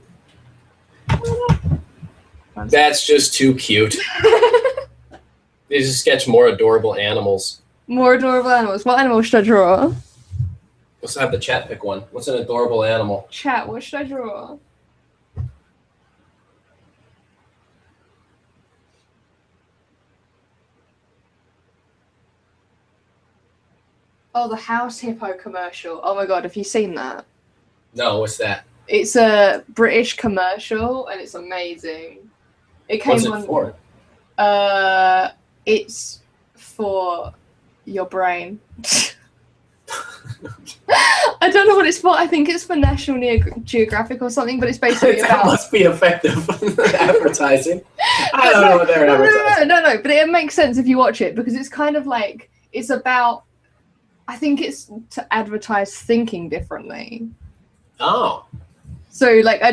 That's just too cute. They just sketch more adorable animals. More adorable animals. What animal should I draw? Let's have the chat pick one. What's an adorable animal? Chat, what should I draw? Oh, the house hippo commercial. Oh my god, have you seen that? No, what's that? It's a British commercial and it's amazing. It came What's it on. for? It's for your brain. I don't know what it's for. I think it's for National Geographic or something, but it's basically That about. must be effective advertising. I don't know what they're advertising. No, but it makes sense if you watch it because it's kind of like it's about. I think it's to advertise thinking differently. Oh. So like I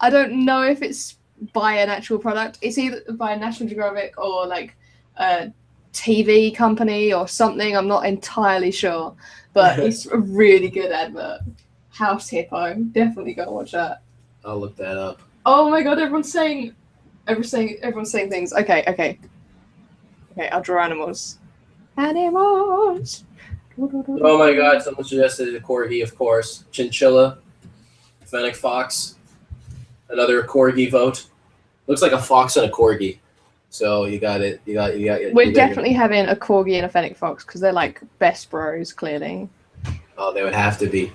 don't know if it's by an actual product. It's either by a National Geographic or like a TV company or something. I'm not entirely sure, but it's a really good advert. House Hippo, definitely go watch that. I'll look that up. Oh my god, everyone's saying things. Okay. I'll draw animals. Animals. Oh my god, someone suggested a corgi, of course. Chinchilla, fennec fox, another corgi vote. Looks like a fox and a corgi. So you got it. We're definitely having a corgi and a fennec fox because they're like best bros, clearly. Oh, they would have to be.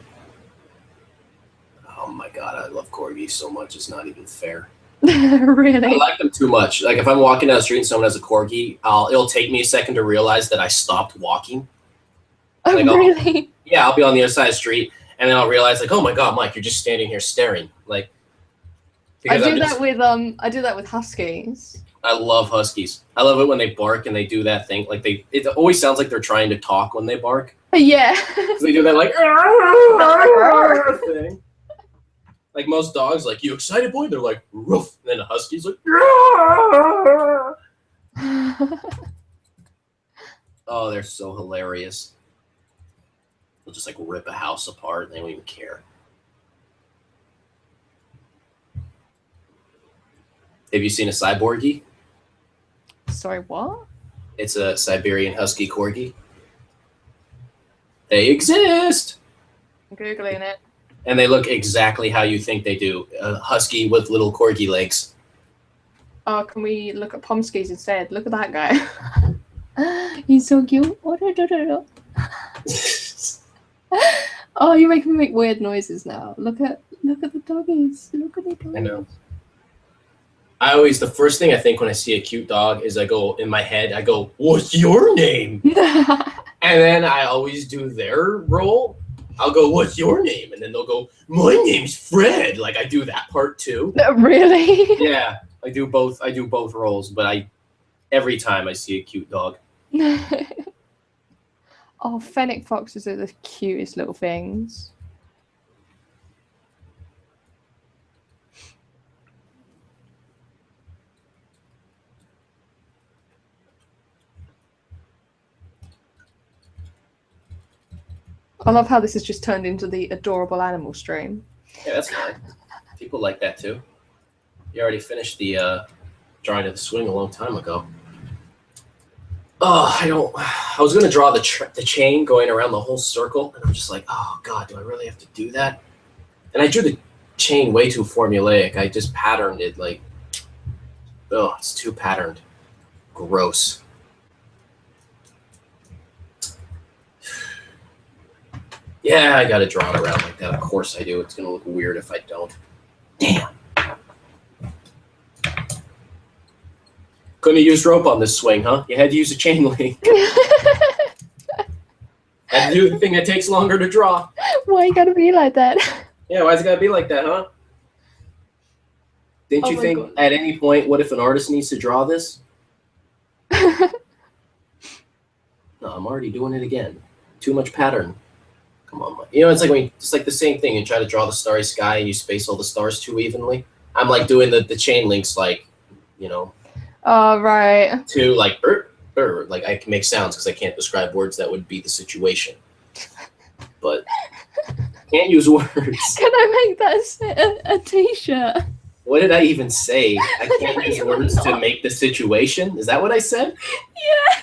Oh my god, I love corgis so much. It's not even fair. Really? I like them too much. Like if I'm walking down the street and someone has a corgi, it'll take me a second to realize that I stopped walking. Oh, Like, really? Yeah, I'll be on the other side of the street, and then I'll realize, like, oh my god, Mike, you're just standing here staring. Like, Because I do that with huskies. I love huskies. I love it when they bark and they do that thing. Like it always sounds like they're trying to talk when they bark. Yeah. They do that like thing. Like most dogs, like, you excited, boy? They're like, roof. And then a husky's like, oh, they're so hilarious. They'll just like rip a house apart and they don't even care. Have you seen a cyborgie? Sorry, what? It's a Siberian Husky Corgi. They exist! I'm Googling it. And they look exactly how you think they do. A husky with little corgi legs. Oh, can we look at Pomskis instead? Look at that guy. He's so cute. Oh, you're making me make weird noises now. Look at the doggies. Look at the doggies. I know. The first thing I think when I see a cute dog is I go, in my head, I go, what's your name? And then I always do their role. I'll go, what's your name? And then they'll go, my name's Fred. Like, I do that part too. Really? Yeah, I do both roles, but every time I see a cute dog. Oh, fennec foxes are the cutest little things. I love how this has just turned into the adorable animal stream. Yeah, that's fine. People like that too. You already finished the drawing of the swing a long time ago. Oh, I was going to draw the chain going around the whole circle, and I'm just like, oh, God, do I really have to do that? And I drew the chain way too formulaic. I just patterned it like, oh, it's too patterned. Gross. Yeah, I got to draw it around like that. Of course I do. It's going to look weird if I don't. Damn. Couldn't have used rope on this swing, huh? You had to use a chain link. Had to do the thing that takes longer to draw. Why you gotta be like that? Yeah, why's it gotta be like that, huh? Didn't you think at any point, what if an artist needs to draw this? No, I'm already doing it again. Too much pattern. Come on, you know, it's like when it's like the same thing. You try to draw the starry sky and you space all the stars too evenly. I'm like doing the chain links, like, you know. Oh, right. To like, like I can make sounds because I can't describe words that would be the situation. But can't use words. Can I make that a t-shirt? What did I even say? I can't use words to make the situation? Is that what I said? Yeah.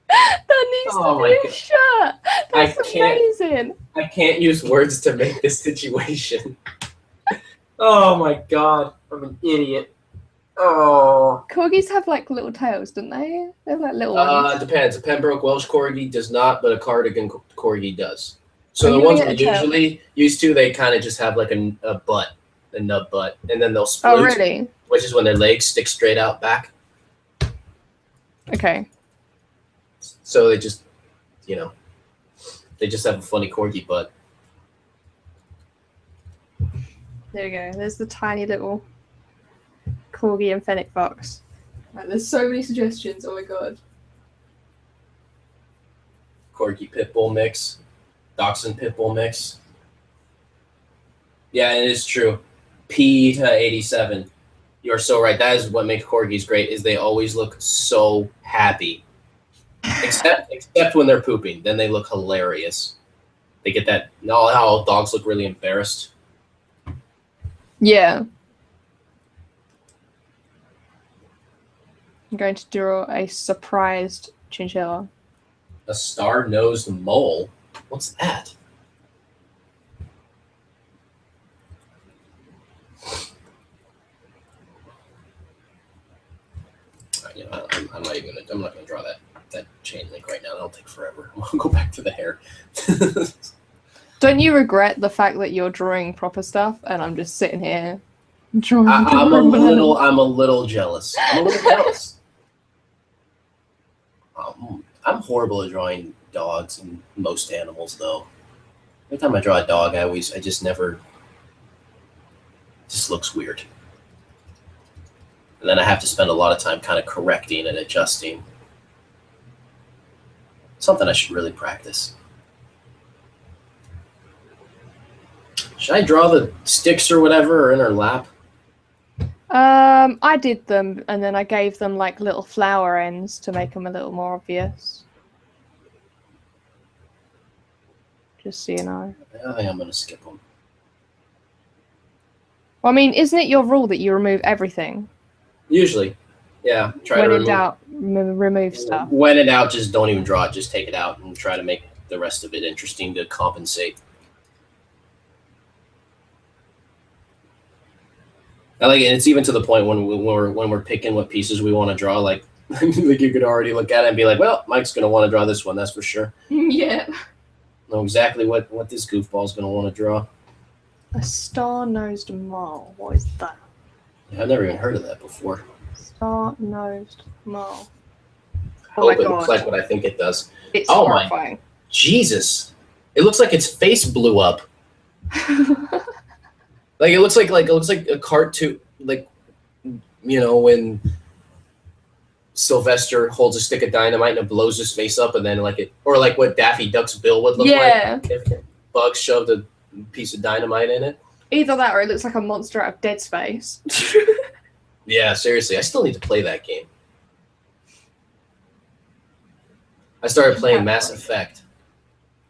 That needs to be a shirt. That's amazing. I can't use words to make this situation. Oh my God. I'm an idiot. Oh. Corgis have like little tails, don't they? They're like little ones. Depends. A Pembroke Welsh Corgi does not, but a Cardigan Corgi does. So the ones we usually used to, they kind of just have like a butt, a nub butt, and then they'll split. Oh, really? Which is when their legs stick straight out back. Okay. So they just, you know, they just have a funny corgi butt. There we go. There's the tiny little corgi and fennec fox. Right, there's so many suggestions. Oh my God. Corgi pitbull mix, dachshund pitbull mix. Yeah, it is true. P to 87. You're so right. That is what makes corgis great. Is they always look so happy. Except when they're pooping, then they look hilarious. They get that. No, how dogs look really embarrassed. Yeah. I'm going to draw a surprised chinchilla. A star-nosed mole. What's that? You know, I'm not gonna draw that chain link right now. That'll take forever. I'll go back to the hair. Don't you regret the fact that you're drawing proper stuff and I'm just sitting here drawing? I'm a little jealous. I'm a little jealous. I'm horrible at drawing dogs and most animals, though. Every time I draw a dog, it just looks weird. And then I have to spend a lot of time kind of correcting and adjusting. Something I should really practice. Should I draw the sticks or whatever or in her lap? I did them, and then I gave them like little flower ends to make them a little more obvious. Just so you know. I think I'm going to skip them. Well, I mean, isn't it your rule that you remove everything? Usually. Yeah. Try when in doubt, remove stuff. When in doubt, just don't even draw it. Just take it out and try to make the rest of it interesting to compensate. I like it. It's even to the point when we're picking what pieces we want to draw. Like, like you could already look at it and be like, "Well, Mike's going to want to draw this one. That's for sure." Yeah. Know exactly what this goofball's going to want to draw. A star-nosed mole. What is that? I've never even heard of that before. Star-nosed mole. Oh my God. It looks like what I think it does. It's horrifying. My Jesus! It looks like its face blew up. Like it looks like a cartoon, like, you know, when Sylvester holds a stick of dynamite and it blows his face up, and then or like what Daffy Duck's bill would look like if Bugs shoved a piece of dynamite in it. Either that, or it looks like a monster out of Dead Space. Yeah, seriously, I still need to play that game. I started playing Mass Effect.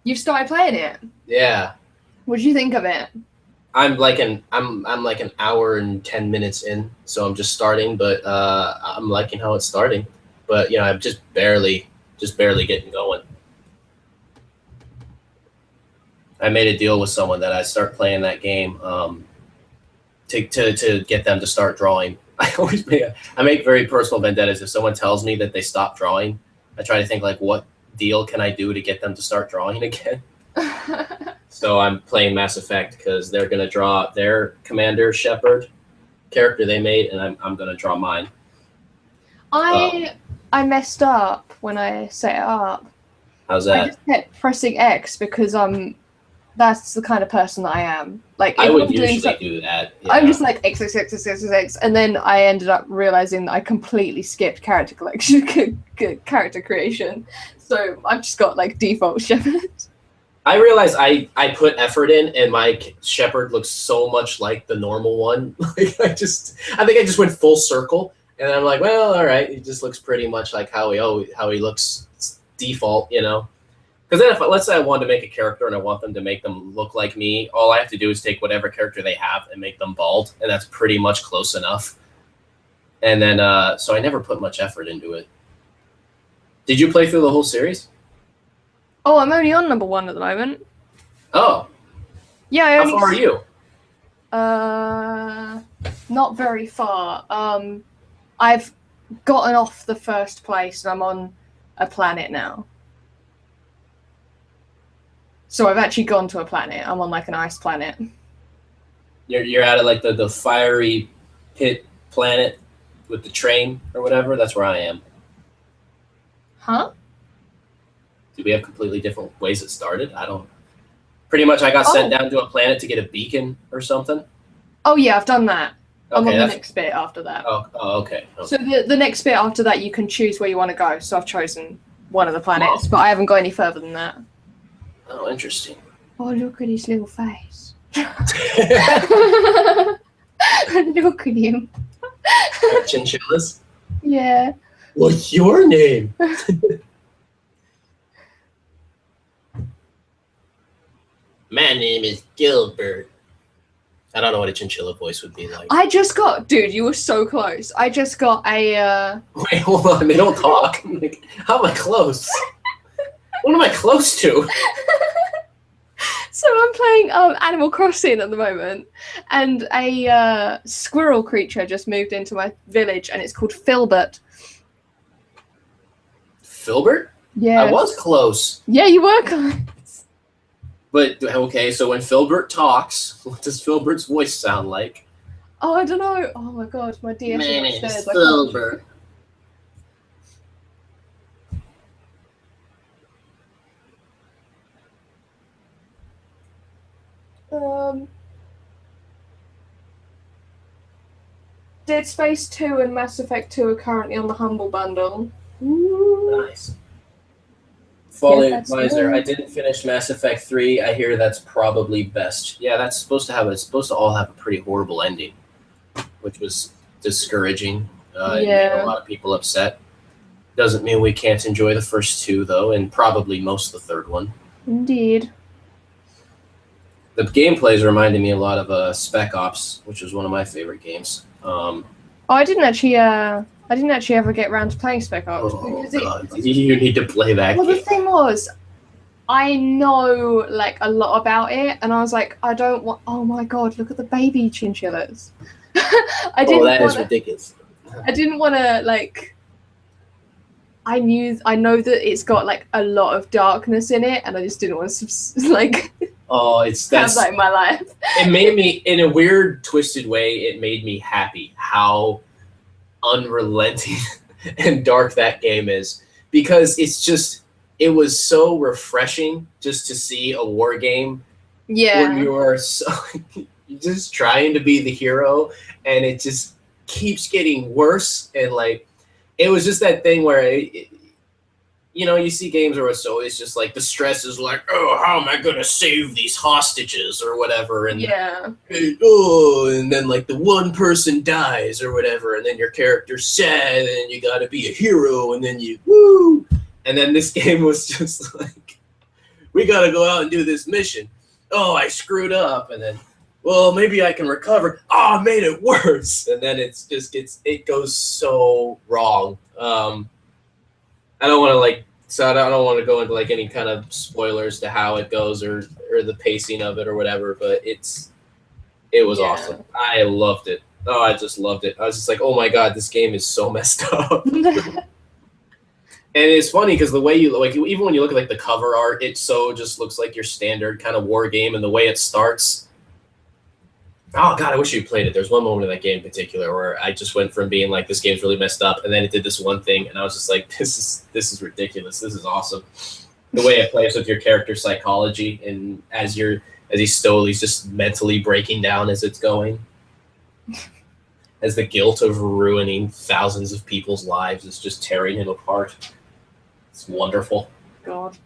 You've started playing it? Yeah. What did you think of it? I'm like an hour and 10 minutes in, so I'm just starting, but I'm liking how it's starting. But you know, I'm just barely getting going. I made a deal with someone that I start playing that game to get them to start drawing. I make very personal vendettas. If someone tells me that they stop drawing, I try to think like, what deal can I do to get them to start drawing again? So I'm playing Mass Effect because they're going to draw their Commander Shepard character they made, and I'm going to draw mine. I messed up when I set it up. How's that? I just kept pressing X because that's the kind of person that I am. Like I would usually do that. Yeah. I'm just like X, X, X, X, X, X, X, and then I ended up realizing that I completely skipped character creation. So I've just got like default Shepard. I realized I put effort in, and my Shepard looks so much like the normal one. Like I think I just went full circle, and I'm like, well, all right, he just looks pretty much like how he looks default, you know. Because then let's say I wanted to make a character and I want them to make them look like me, all I have to do is take whatever character they have and make them bald, and that's pretty much close enough. And then so I never put much effort into it. Did you play through the whole series? Oh, I'm only on number 1 at the moment. Oh. Yeah. How far are you? Not very far. I've gotten off the first place and I'm on a planet now. So I've actually gone to a planet. I'm on like an ice planet. You're out of like the fiery pit planet with the train or whatever? That's where I am. Huh? Do we have completely different ways it started? I don't. Pretty much, I got sent down to a planet to get a beacon or something. Oh yeah, I've done that. Okay, I'm on the next bit after that. Oh, okay. So the next bit after that, you can choose where you want to go. So I've chosen one of the planets, but I haven't got any further than that. Oh, interesting. Oh, look at his little face. Look at him. Chinchillas? Yeah. What's your name? My name is Gilbert. I don't know what a chinchilla voice would be like. Dude, you were so close. I just got a, Wait, hold on. They don't talk. Like, how am I close? What am I close to? So I'm playing Animal Crossing at the moment, and a squirrel creature just moved into my village, and it's called Filbert. Filbert? Yeah. I was close. Yeah, you were close. But, okay, so when Filbert talks, what does Filbert's voice sound like? Oh, I don't know. Oh my god, my DS My is name upstairs. is Filbert. Dead Space 2 and Mass Effect 2 are currently on the Humble Bundle. Ooh. Nice. Follow Yeah, advisor. good. I didn't finish Mass Effect 3. I hear that's probably best. Yeah, that's supposed to all have a pretty horrible ending, which was discouraging. It made a lot of people upset. Doesn't mean we can't enjoy the first two though, and probably most of the third one. Indeed. The gameplay is reminding me a lot of Spec Ops, which was one of my favorite games. I didn't actually ever get around to playing Spec Ops. Oh god, you need to play that Well, game. the thing was, I know like a lot about it, and I was like, I don't want. Oh my god, look at the baby chinchillas. Is ridiculous. I didn't want to like. I know that it's got like a lot of darkness in it, and I just didn't want to like. Oh, have that in my life. It made me, in a weird, twisted way, it made me happy how unrelenting and dark that game is, because it was so refreshing just to see a war game where you are you're just trying to be the hero, and it just keeps getting worse, and like it was just that thing where you see games where it's always just like the stress is like, oh, how am I gonna save these hostages or whatever, and and then like the one person dies or whatever, and then your character's sad, and you gotta be a hero, and then you woo, and then this game was just like, we gotta go out and do this mission. Oh, I screwed up, and then, well, maybe I can recover. Oh, I made it worse, and then it goes so wrong. I don't want to go into like any kind of spoilers to how it goes or the pacing of it or whatever, but it was awesome. I loved it. Oh, I just loved it. I was just like, oh my god, this game is so messed up. And it's funny because the way even when you look at like the cover art, it so just looks like your standard kind of war game, and the way it starts. Oh god, I wish you played it. There's one moment in that game in particular where I just went from being like, this game's really messed up, and then it did this one thing, and I was just like, this is ridiculous. This is awesome. The way it plays with your character's psychology, and as he's slowly just mentally breaking down as it's going, as the guilt of ruining thousands of people's lives is just tearing him apart. It's wonderful. God.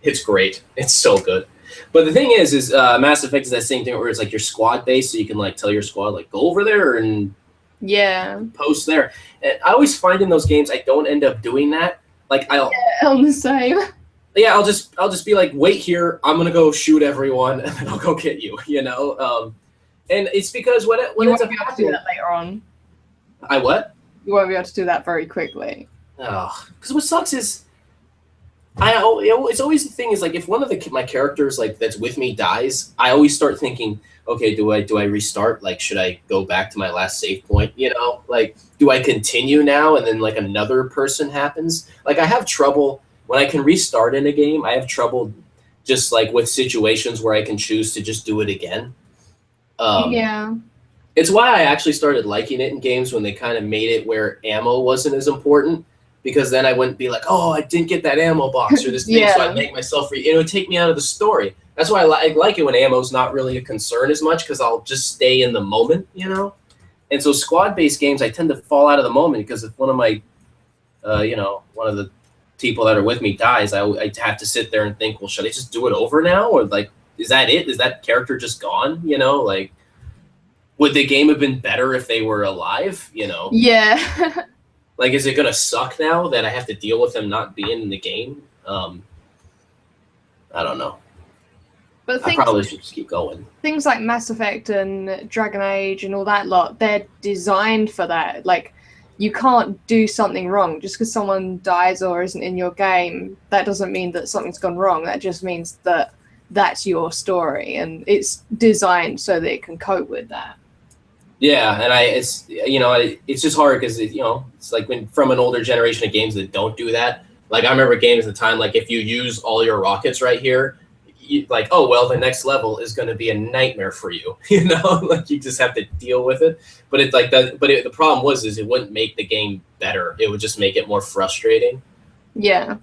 It's great. It's so good. But the thing is Mass Effect is that same thing where it's like your squad based, so you can like tell your squad like go over there and post there. And I always find in those games I don't end up doing that. Like I'm the same. Yeah, I'll just be like, wait here, I'm gonna go shoot everyone, and then I'll go get you. And it's because when you won't be able to do that later on. I what? You won't be able to do that very quickly. Oh, because what sucks is it's always the thing is like if one of my characters like that's with me dies, I always start thinking, okay, do I restart? Like, should I go back to my last save point? Like, do I continue now and then like another person happens? Like, I have trouble when I can restart in a game. I have trouble just like with situations where I can choose to just do it again. It's why I actually started liking it in games when they kind of made it where ammo wasn't as important. Because then I wouldn't be like, oh, I didn't get that ammo box or this thing, so I'd make myself it would take me out of the story. That's why I like it when ammo's not really a concern as much, because I'll just stay in the moment, And so squad-based games, I tend to fall out of the moment, because if one of my, one of the people that are with me dies, I have to sit there and think, well, should I just do it over now? Or like, is that it? Is that character just gone? Like, would the game have been better if they were alive? Yeah. Like, is it going to suck now that I have to deal with them not being in the game? I don't know. But I probably should just keep going. Things like Mass Effect and Dragon Age and all that lot, they're designed for that. Like, you can't do something wrong. Just because someone dies or isn't in your game, that doesn't mean that something's gone wrong. That just means that that's your story, and it's designed so that it can cope with that. Yeah, and it's just hard because it's like when from an older generation of games that don't do that. Like, I remember games at the time, like if you use all your rockets right here, like, oh well, the next level is going to be a nightmare for you. Like you just have to deal with it. But it's like that. But the problem was it wouldn't make the game better. It would just make it more frustrating. Yeah.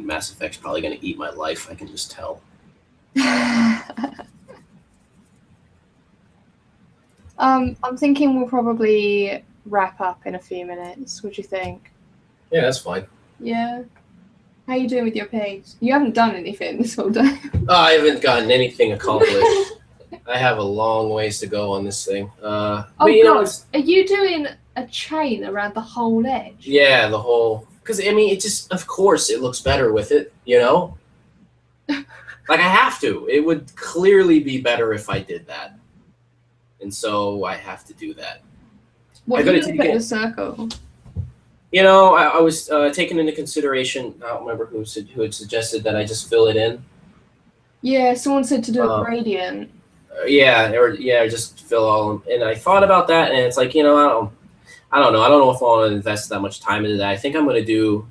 Mass Effect's probably gonna eat my life. I can just tell. I'm thinking we'll probably wrap up in a few minutes. What do you think? Yeah, that's fine. Yeah. How you doing with your page? You haven't done anything this whole day. I haven't gotten anything accomplished. I have a long ways to go on this thing. Oh God, are you doing a chain around the whole edge? Yeah, the whole. Because I mean, it just, of course, it looks better with it. You know, like I have to. It would clearly be better if I did that, and so I have to do that. What are you going to put in a circle? You know, I was taking into consideration. I don't remember who had suggested that I just fill it in. Yeah, someone said to do a gradient. Or just fill all. And I thought about that, and it's like, you know, I don't know. I don't know if I want to invest that much time into that. I think I'm going to do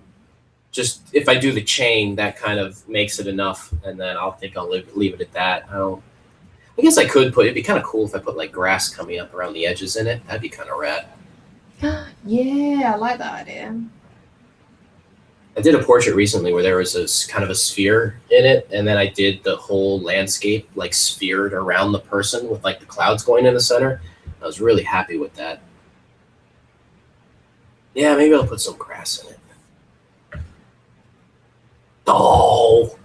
just if I do the chain, that kind of makes it enough, and then I'll leave it at that. I guess I could it'd be kind of cool if I put like grass coming up around the edges in it. That'd be kind of rad. Yeah, I like that idea. I did a portrait recently where there was a kind of a sphere in it, and then I did the whole landscape like sphered around the person with like the clouds going in the center. I was really happy with that. Yeah, maybe I'll put some grass in it. Oh,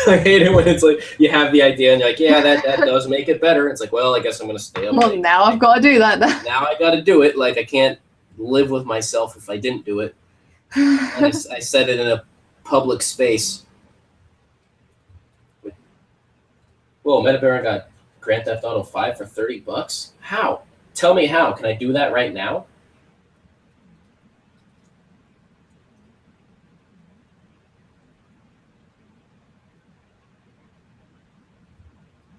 I hate it when it's like you have the idea and you're like, yeah, that does make it better. It's like, well, I guess I'm gonna stay up. Well, now I've got to do that. Now I got to do it. Like I can't live with myself if I didn't do it. And I said it in a public space. Whoa, Metabaron got Grand Theft Auto 5 for $30. How? Tell me how. Can I do that right now?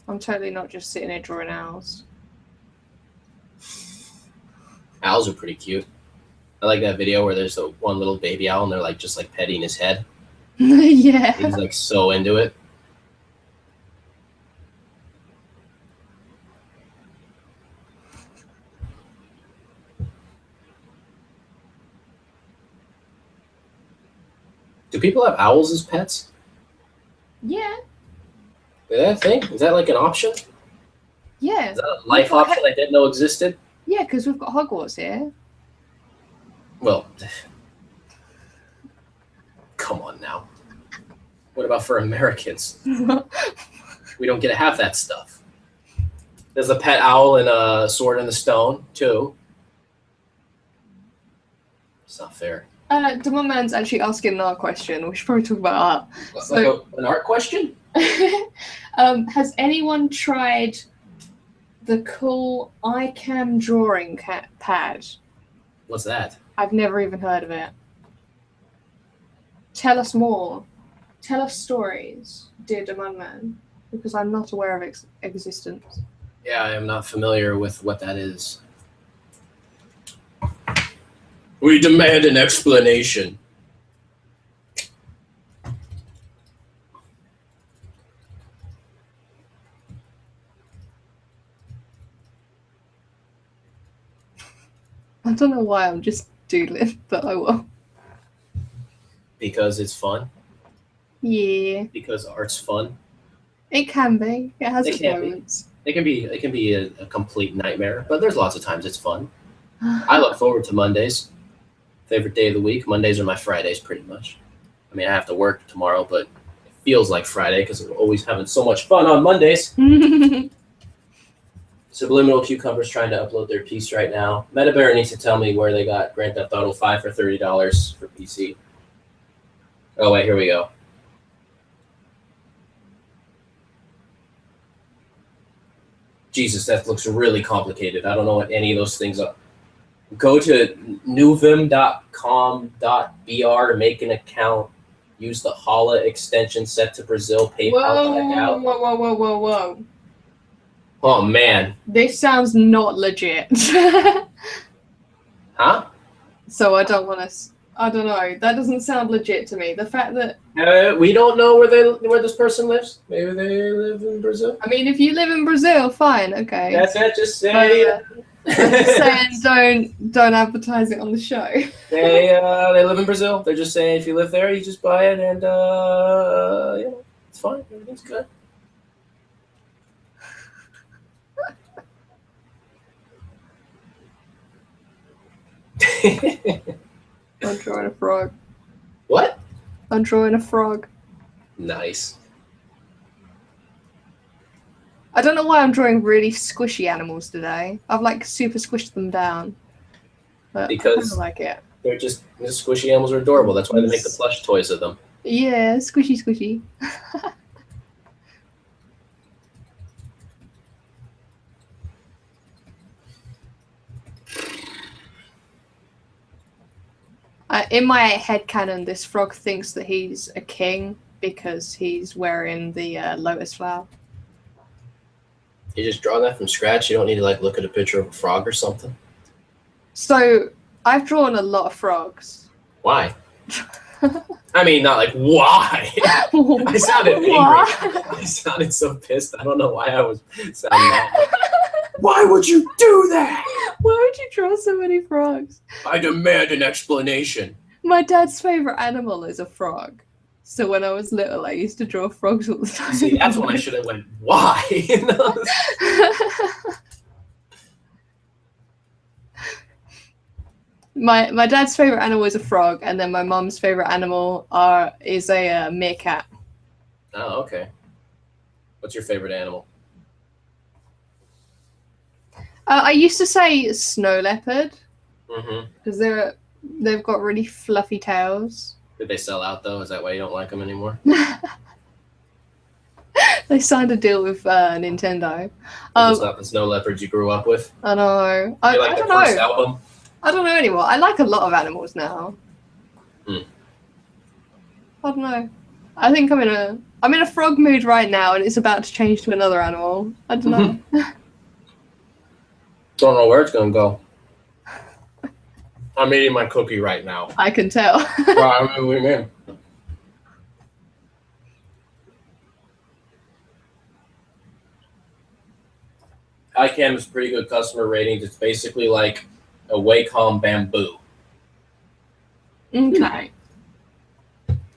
I'm totally not just sitting here drawing owls. Owls are pretty cute. I like that video where there's the one little baby owl and they're like just like petting his head. Yeah. He's like so into it. Do people have owls as pets? Yeah. Is that a thing? Is that like an option? Yeah. Is that a life option I didn't know existed? Yeah, because we've got Hogwarts here. Well, come on now. What about for Americans? We don't get to have that stuff. There's a pet owl and a sword in the stone, too. It's not fair. Demon Man's actually asking another question. We should probably talk about art. So, an art question? Has anyone tried the cool iCam drawing pad? What's that? I've never even heard of it. Tell us more. Tell us stories, dear Demon Man, because I'm not aware of its existence. Yeah, I am not familiar with what that is. We demand an explanation. I don't know why I'm just doodling, but I will. Because it's fun? Yeah. Because art's fun? It can be. It has its moments. It can be a complete nightmare, but there's lots of times it's fun. I look forward to Mondays. Favorite day of the week. Mondays are my Fridays, pretty much. I mean, I have to work tomorrow, but it feels like Friday because we're always having so much fun on Mondays. Subliminal Cucumber's trying to upload their piece right now. Metabear needs to tell me where they got Grand Theft Auto 5 for $30 for PC. Oh, wait, here we go. Jesus, that looks really complicated. I don't know what any of those things are. Go to nuvim.com.br, make an account, use the Hala extension set to Brazil, PayPal back out. Whoa. Oh, man. This sounds not legit. Huh? So I don't want to... I don't know. That doesn't sound legit to me. The fact that We don't know where this person lives. Maybe they live in Brazil. I mean, if you live in Brazil, fine, okay. That's it. Just say. I'm just saying, don't advertise it on the show. They live in Brazil. They're just saying if you live there, you just buy it, and yeah, it's fine. Everything's good. I'm drawing a frog. What? I'm drawing a frog. Nice. I don't know why I'm drawing really squishy animals today. I've like super squished them down. But Because I kinda like it. they're just the squishy animals are adorable. That's why they make the plush toys of them. Yeah, squishy, squishy. In my headcanon, this frog thinks that he's a king because he's wearing the lotus flower. You just draw that from scratch. You don't need to like look at a picture of a frog or something. So I've drawn a lot of frogs. Why? I mean, not like why. I sounded angry. I sounded so pissed. I don't know why I was sounding mad. Why would you do that? Why would you draw so many frogs? I demand an explanation. My dad's favorite animal is a frog. So when I was little, I used to draw frogs all the time. See, that's when I should have went, why? You know? My dad's favorite animal is a frog, and then my mum's favorite animal is a meerkat. Oh, okay. What's your favorite animal? I used to say snow leopard Mm-hmm. because they've got really fluffy tails. Did they sell out though? Is that why you don't like them anymore? They signed a deal with Nintendo. It's not the snow leopards you grew up with. I know. You like I the don't first know. album? I don't know anymore. I like a lot of animals now. Hmm. I don't know. I think I'm in a frog mood right now, and it's about to change to another animal. I don't know. Don't know where it's gonna go. I'm eating my cookie right now. I can tell. Well, I mean, what do you mean? iCam is pretty good customer ratings. It's basically like a Wacom bamboo. Okay.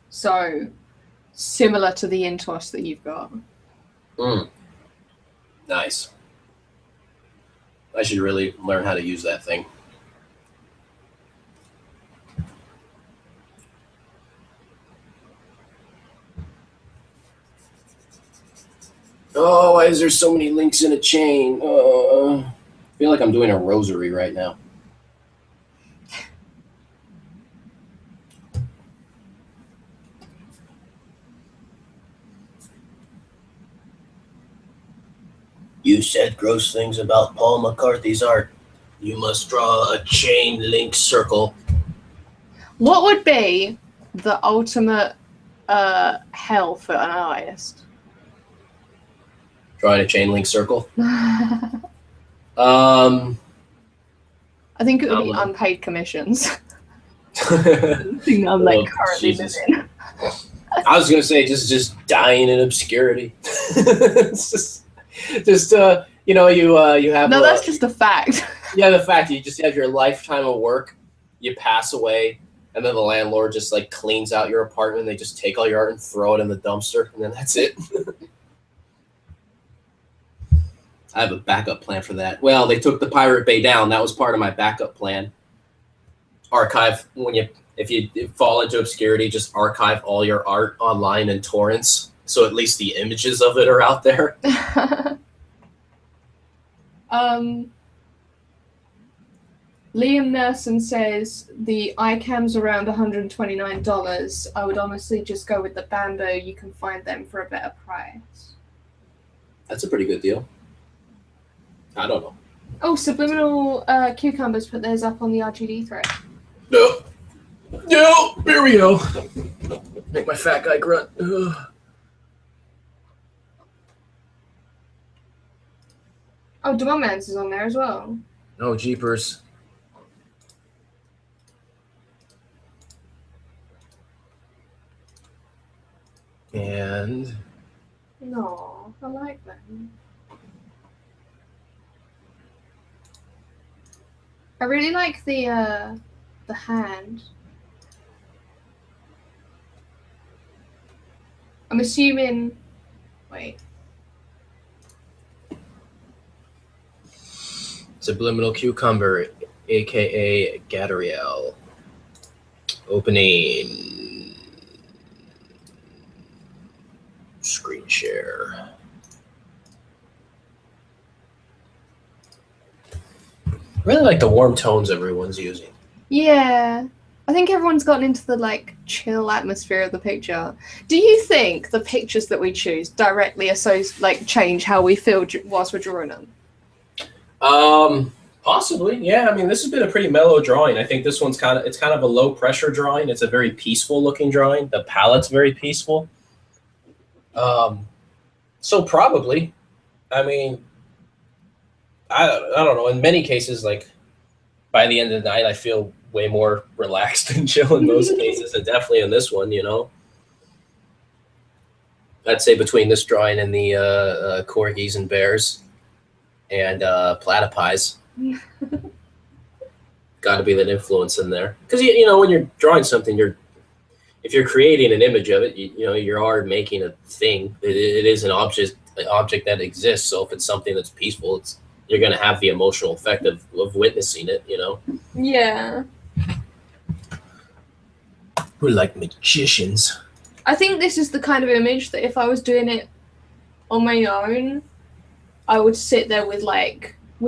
So, similar to the Intos that you've got. Nice. I should really learn how to use that thing. Oh, why is there so many links in a chain? I feel like I'm doing a rosary right now. You said gross things about Paul McCarthy's art. You must draw a chain link circle. What would be the ultimate hell for an artist? Drawing a chain link circle. I think it would be unpaid commissions. Thing I'm like currently living. I was gonna say just dying in obscurity. It's just you know, you have No, that's just a fact. Yeah, the fact you just have your lifetime of work, you pass away, and then the landlord just like cleans out your apartment. They just take all your art and throw it in the dumpster, and then that's it. I have a backup plan for that. Well, they took the Pirate Bay down. That was part of my backup plan. Archive if you fall into obscurity, just archive all your art online in torrents, so at least the images of it are out there. Liam Nerson says the iCam's around $129. I would honestly just go with the bamboo. You can find them for a better price. That's a pretty good deal. I don't know. Oh, Subliminal Cucumbers put theirs up on the RGD thread. No, here we go. Make my fat guy grunt. Ugh. Oh, Demomans is on there as well. No, jeepers. hand. No, I like that. I really like the hand. I'm assuming. Wait. Subliminal cucumber, aka Gadriel. Opening. Screen share. I really like the warm tones everyone's using. Yeah. I think everyone's gotten into the like chill atmosphere of the picture. Do you think the pictures that we choose directly change how we feel whilst we're drawing them? Possibly, yeah. I mean, this has been a pretty mellow drawing. I think this one's kind of a low pressure drawing. It's a very peaceful looking drawing. The palette's very peaceful. So probably, I mean, I don't know. In many cases, like by the end of the night, I feel way more relaxed and chill in most cases, and definitely in this one, you know. I'd say between this drawing and the corgis and bears and platypus, got to be that influence in there. Because you know, when you're drawing something, if you're creating an image of it, you know, you are making a thing. It is an object that exists. So if it's something that's peaceful, you're going to have the emotional effect of witnessing it, you know? Yeah. We're like magicians. I think this is the kind of image that if I was doing it on my own, I would sit there with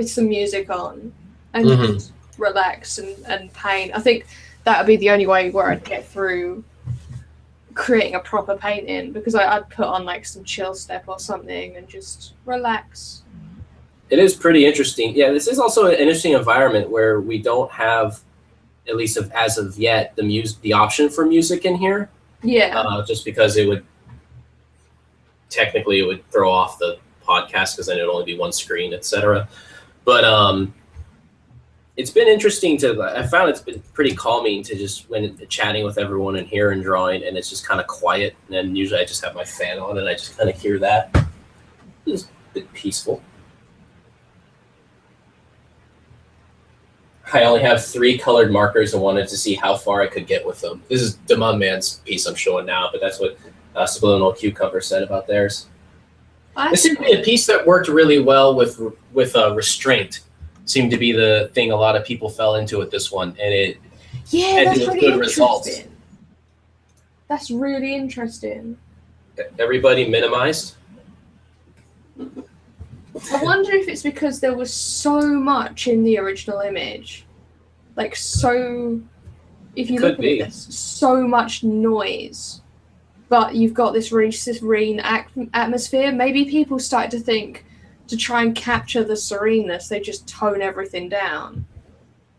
some music on and just relax and paint. I think that would be the only way where I'd get through creating a proper painting, because I'd put on like some chill step or something and just relax. It is pretty interesting. Yeah, this is also an interesting environment where we don't have, at least as of yet, the option for music in here. Yeah. Just because it would throw off the podcast, because then it'd only be one screen, etc. But it's been interesting I found it's been pretty calming to just when chatting with everyone in here and drawing, and it's just kind of quiet. And then usually I just have my fan on and I just kind of hear that. It's a bit peaceful. I only have 3 colored markers and wanted to see how far I could get with them. This is Demon Man's piece I'm showing now, but that's what Subliminal Cucumber said about theirs. This seemed to be a piece that worked really well with restraint. Seemed to be the thing a lot of people fell into with this one, and it ended with good results. That's really interesting. Everybody minimized. I wonder if it's because there was so much in the original image. If you look at it, there's so much noise. But you've got this really serene atmosphere. Maybe people started to think to try and capture the sereneness, they just tone everything down.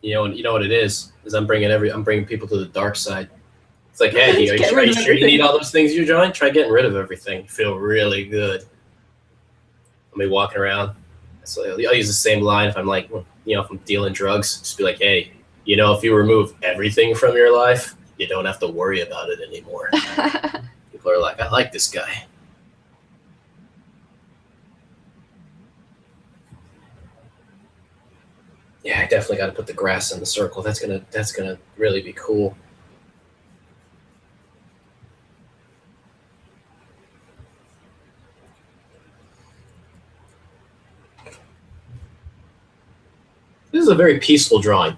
You know what it is I'm bringing people to the dark side. It's like, hey, are you sure you need all those things you're drawing? Try getting rid of everything. You feel really good. I'll be walking around. So I'll use the same line if I'm like, if I'm dealing drugs. Just be like, hey, if you remove everything from your life, you don't have to worry about it anymore. People are like, I like this guy. Yeah, I definitely got to put the grass in the circle. That's gonna really be cool. This is a very peaceful drawing.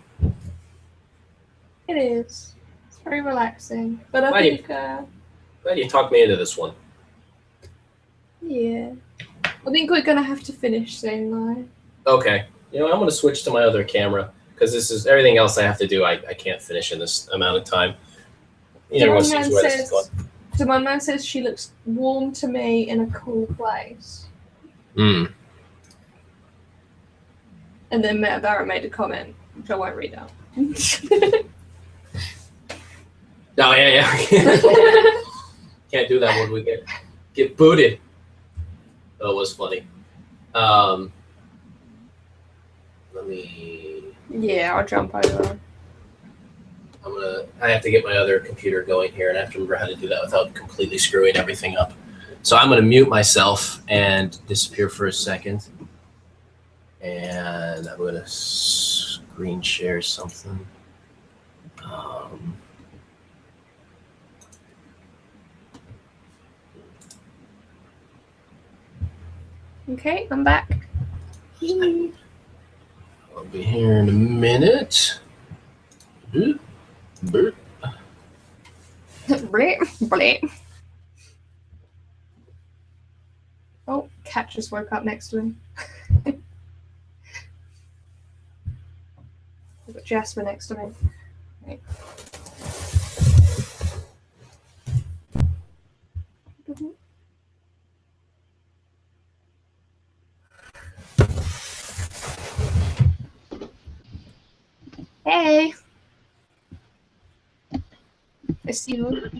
It is. It's very relaxing. But I think... Glad you talked me into this one. Yeah. I think we're going to have to finish soon, though. Okay. I'm going to switch to my other camera, because this is everything else I have to do. I can't finish in this amount of time. Everyone sees where this is going. Demon Man says she looks warm to me in a cool place. Mm. And then Meta Barrett made a comment, which I won't read out. Oh, yeah. Can't do that when we get booted. Oh, it was funny. Let me... Yeah, I'll jump over. I have to get my other computer going here, and I have to remember how to do that without completely screwing everything up. So I'm going to mute myself and disappear for a second. And I'm going to screen share something. Okay, I'm back. I'll be here in a minute. Bleep, bleep. Oh, cat just woke up next to him. I've got Jasper next to me. Right. Hey! I see you.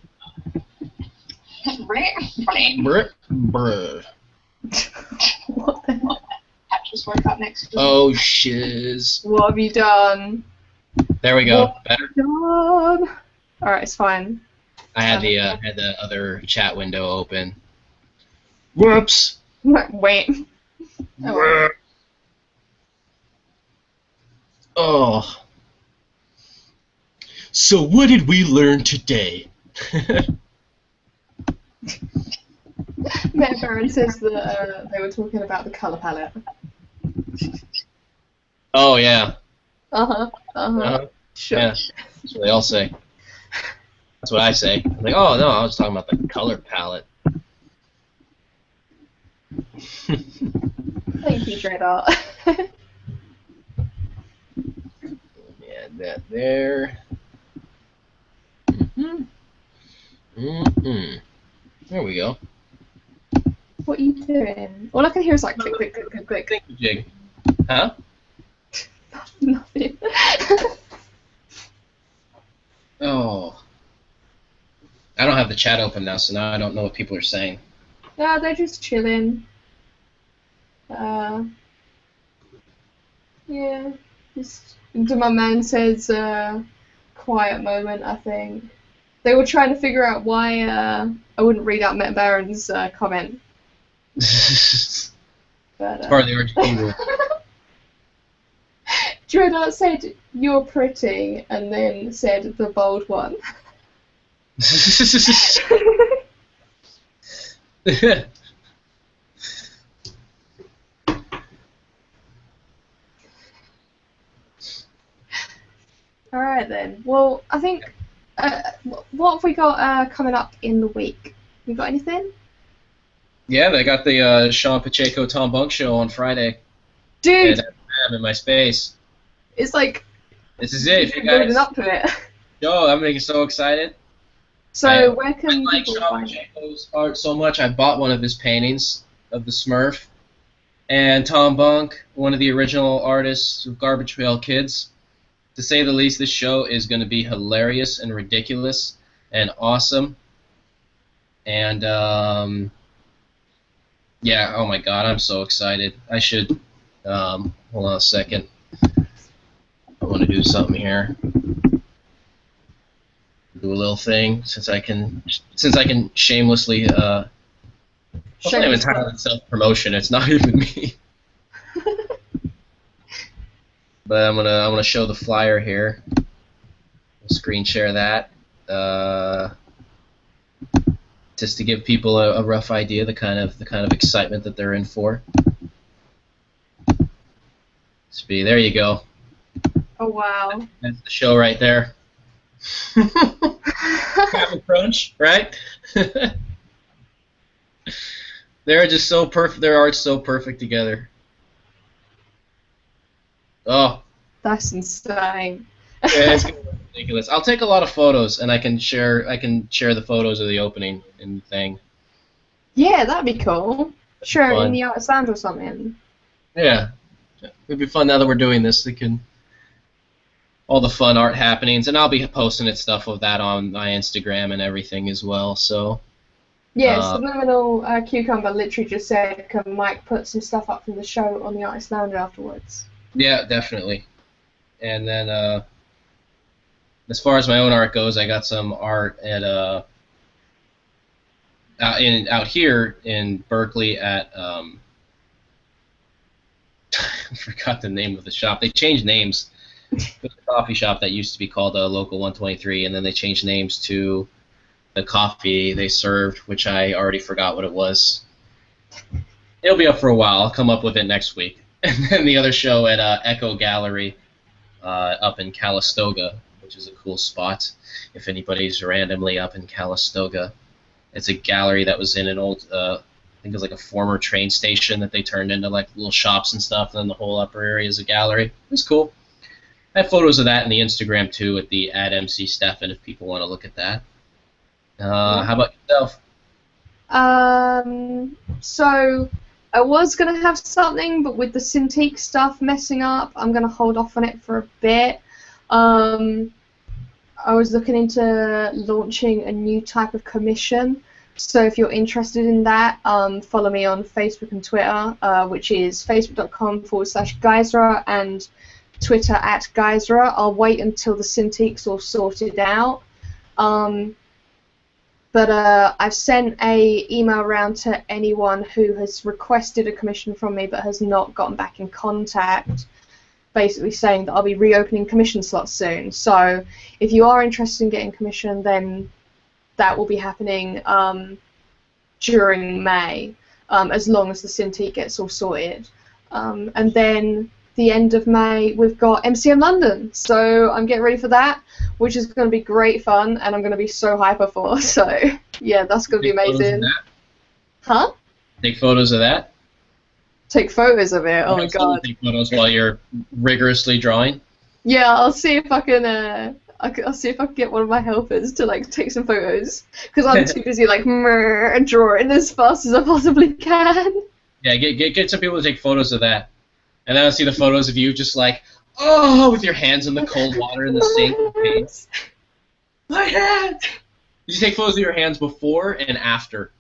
Bruh. What the hell? Cat just woke up next to me. Oh, shiz. What have you done? There we go. What Better. God. Alright, it's fine. I had the other chat window open. Whoops. Wait. Oh. Oh. So what did we learn today? Matt Barron says that they were talking about the colour palette. Oh, yeah. Sure. Yeah. That's what they all say. That's what I say. I'm like, oh, no, I was talking about the color palette. Thank you, Dreadart. Add that there. There we go. What are you doing? All I can hear is like click, click, click, click, click. Thank you, Jig. Huh? Nothing. Oh. I don't have the chat open now, so now I don't know what people are saying. Yeah, they're just chilling. Yeah. Just, my man says quiet moment, I think. They were trying to figure out why I wouldn't read out Met Baron's comment. But, It's part of the RGB rule. Dreadart said, "You're pretty," and then said the bold one. Alright then. Well, I think, what have we got coming up in the week? You got anything? Yeah, they got the Sean Pacheco Tom Bunk show on Friday. Dude! And I'm in my space. It's like, This is it, if you building guys. up to it. Yo, I'm making so excited. So, where I can like people Sean find it? Pacheco's art so much, I bought one of his paintings of the Smurf. And Tom Bunk, one of the original artists of Garbage Pail Kids. To say the least, this show is going to be hilarious and ridiculous and awesome. And, yeah, oh my god, I'm so excited. I should, hold on a second. I want to do something here. Do a little thing, since I can shamelessly, it's not even entirely self-promotion, it's not even me. But I'm gonna show the flyer here. I'll screen share that. Just to give people a rough idea the kind of excitement that they're in for. There you go. Oh, wow. That's the show right there. Captain Crunch, right? They're just so perfect. Their art's so perfect together. Oh. That's insane. Yeah, it's gonna look ridiculous. I'll take a lot of photos, and I can share the photos of the opening and thing. Yeah, that'd be cool. Sure, Fun. in the Art Sound or something. Yeah, it'd be fun now that we're doing this. They can all the fun art happenings, and I'll be posting stuff of that on my Instagram and everything as well. So. Yeah, Subliminal Cucumber literally just said, "Can Mike put some stuff up from the show on the Artist Lounge afterwards?" Yeah, definitely. And then, as far as my own art goes, I got some art at out here in Berkeley at I forgot the name of the shop. They changed names. It was a coffee shop that used to be called Local 123, and then they changed names to the coffee they served, which I already forgot what it was. It'll be up for a while. I'll come up with it next week. And then the other show at Echo Gallery up in Calistoga, which is a cool spot if anybody's randomly up in Calistoga. It's a gallery that was in an old, I think it was like a former train station that they turned into like little shops and stuff, and then the whole upper area is a gallery. It was cool. I have photos of that in the Instagram too at the @MC_Steffen if people want to look at that. How about yourself? So I was going to have something, but with the Cintiq stuff messing up, I'm going to hold off on it for a bit. I was looking into launching a new type of commission. So if you're interested in that, follow me on Facebook and Twitter, which is facebook.com/Geisra and Twitter @Geisra. I'll wait until the Cintiq's all sorted out. But I've sent a email around to anyone who has requested a commission from me but has not gotten back in contact, basically saying that I'll be reopening commission slots soon. So if you are interested in getting commission, then that will be happening during May, as long as the Cintiq gets all sorted. And then the end of May, we've got MCM London, so I'm getting ready for that, which is going to be great fun, and I'm going to be so hyper for. So yeah, that's going to be amazing. Huh? Take photos of that? Take photos of it. Oh my god. Take photos while you're rigorously drawing? Yeah, I'll see if I can. I'll see if I can get one of my helpers to like take some photos, because I'm too busy like drawing as fast as I possibly can. Yeah, get some people to take photos of that, and then I'll see the photos of you just like, oh, with your hands in the cold water in the sink. My hands. Did you take photos of your hands before and after?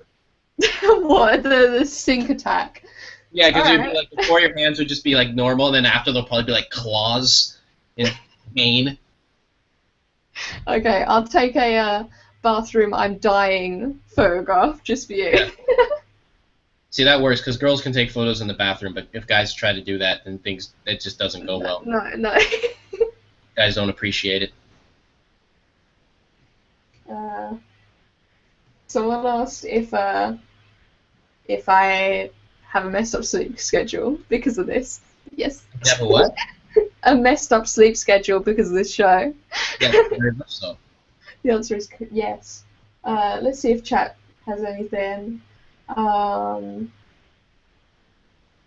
What, the sink attack? Yeah, because it'd be like before your hands would just be like normal, and then after they'll probably be like claws in pain. Okay, I'll take a bathroom I'm dying photograph just for you. Yeah. See, that works because girls can take photos in the bathroom, but if guys try to do that, then it just doesn't go well. No. Guys don't appreciate it. Someone asked if I have a messed up sleep schedule because of this. Yes. You have a what? A messed up sleep schedule because of this show. Yeah, very much so. The answer is yes. Let's see if chat has anything.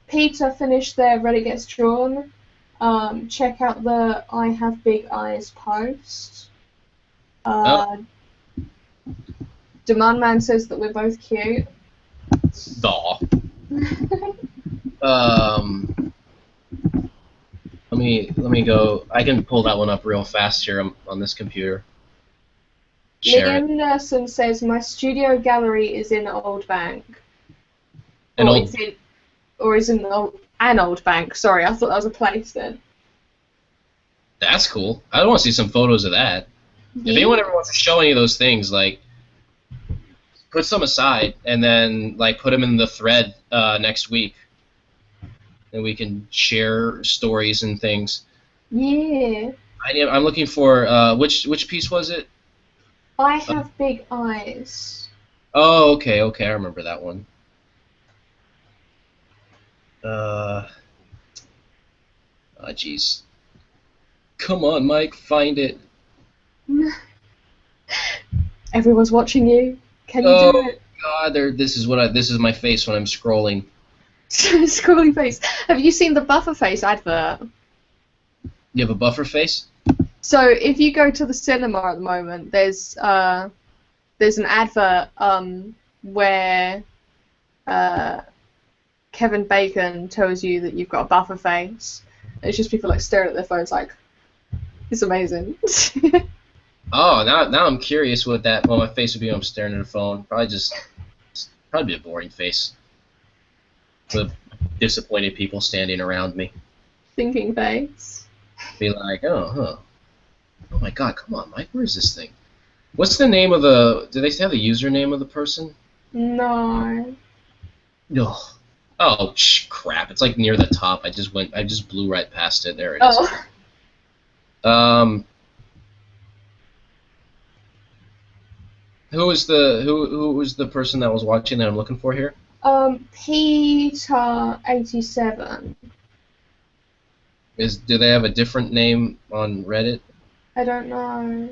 Peter finished their Reddit Gets Drawn. Check out the I Have Big Eyes post. Demand Man says that we're both cute. Daw. Let me go. I can pull that one up real fast here on this computer. Megan Nelson says my studio gallery is in Old Bank. An old bank. Sorry, I thought that was a place then. That's cool. I want to see some photos of that. Yeah. If anyone ever wants to show any of those things, like, put some aside and then like put them in the thread next week, and we can share stories and things. Yeah. I'm looking for which piece was it? I Have Big Eyes. Oh, okay, I remember that one. Jeez. Come on, Mike, find it. Everyone's watching you. Can you do it? God, this is my face when I'm scrolling. Scrolling face. Have you seen the Buffer Face advert? You have a buffer face? So if you go to the cinema at the moment, there's an advert where Kevin Bacon tells you that you've got a buffer face. It's just people like staring at their phones like, it's amazing. Oh, now I'm curious what my face would be when I'm staring at a phone. Probably be a boring face. With disappointed people standing around me. Thinking face. Be like, oh my god, come on, Mike, where is this thing? What's the name of do they have the username of the person? No. Ugh. Oh, crap. It's like near the top. I just blew right past it. There it is. Oh. Who was the person that was watching that I'm looking for here? Peter87. Do they have a different name on Reddit? I don't know.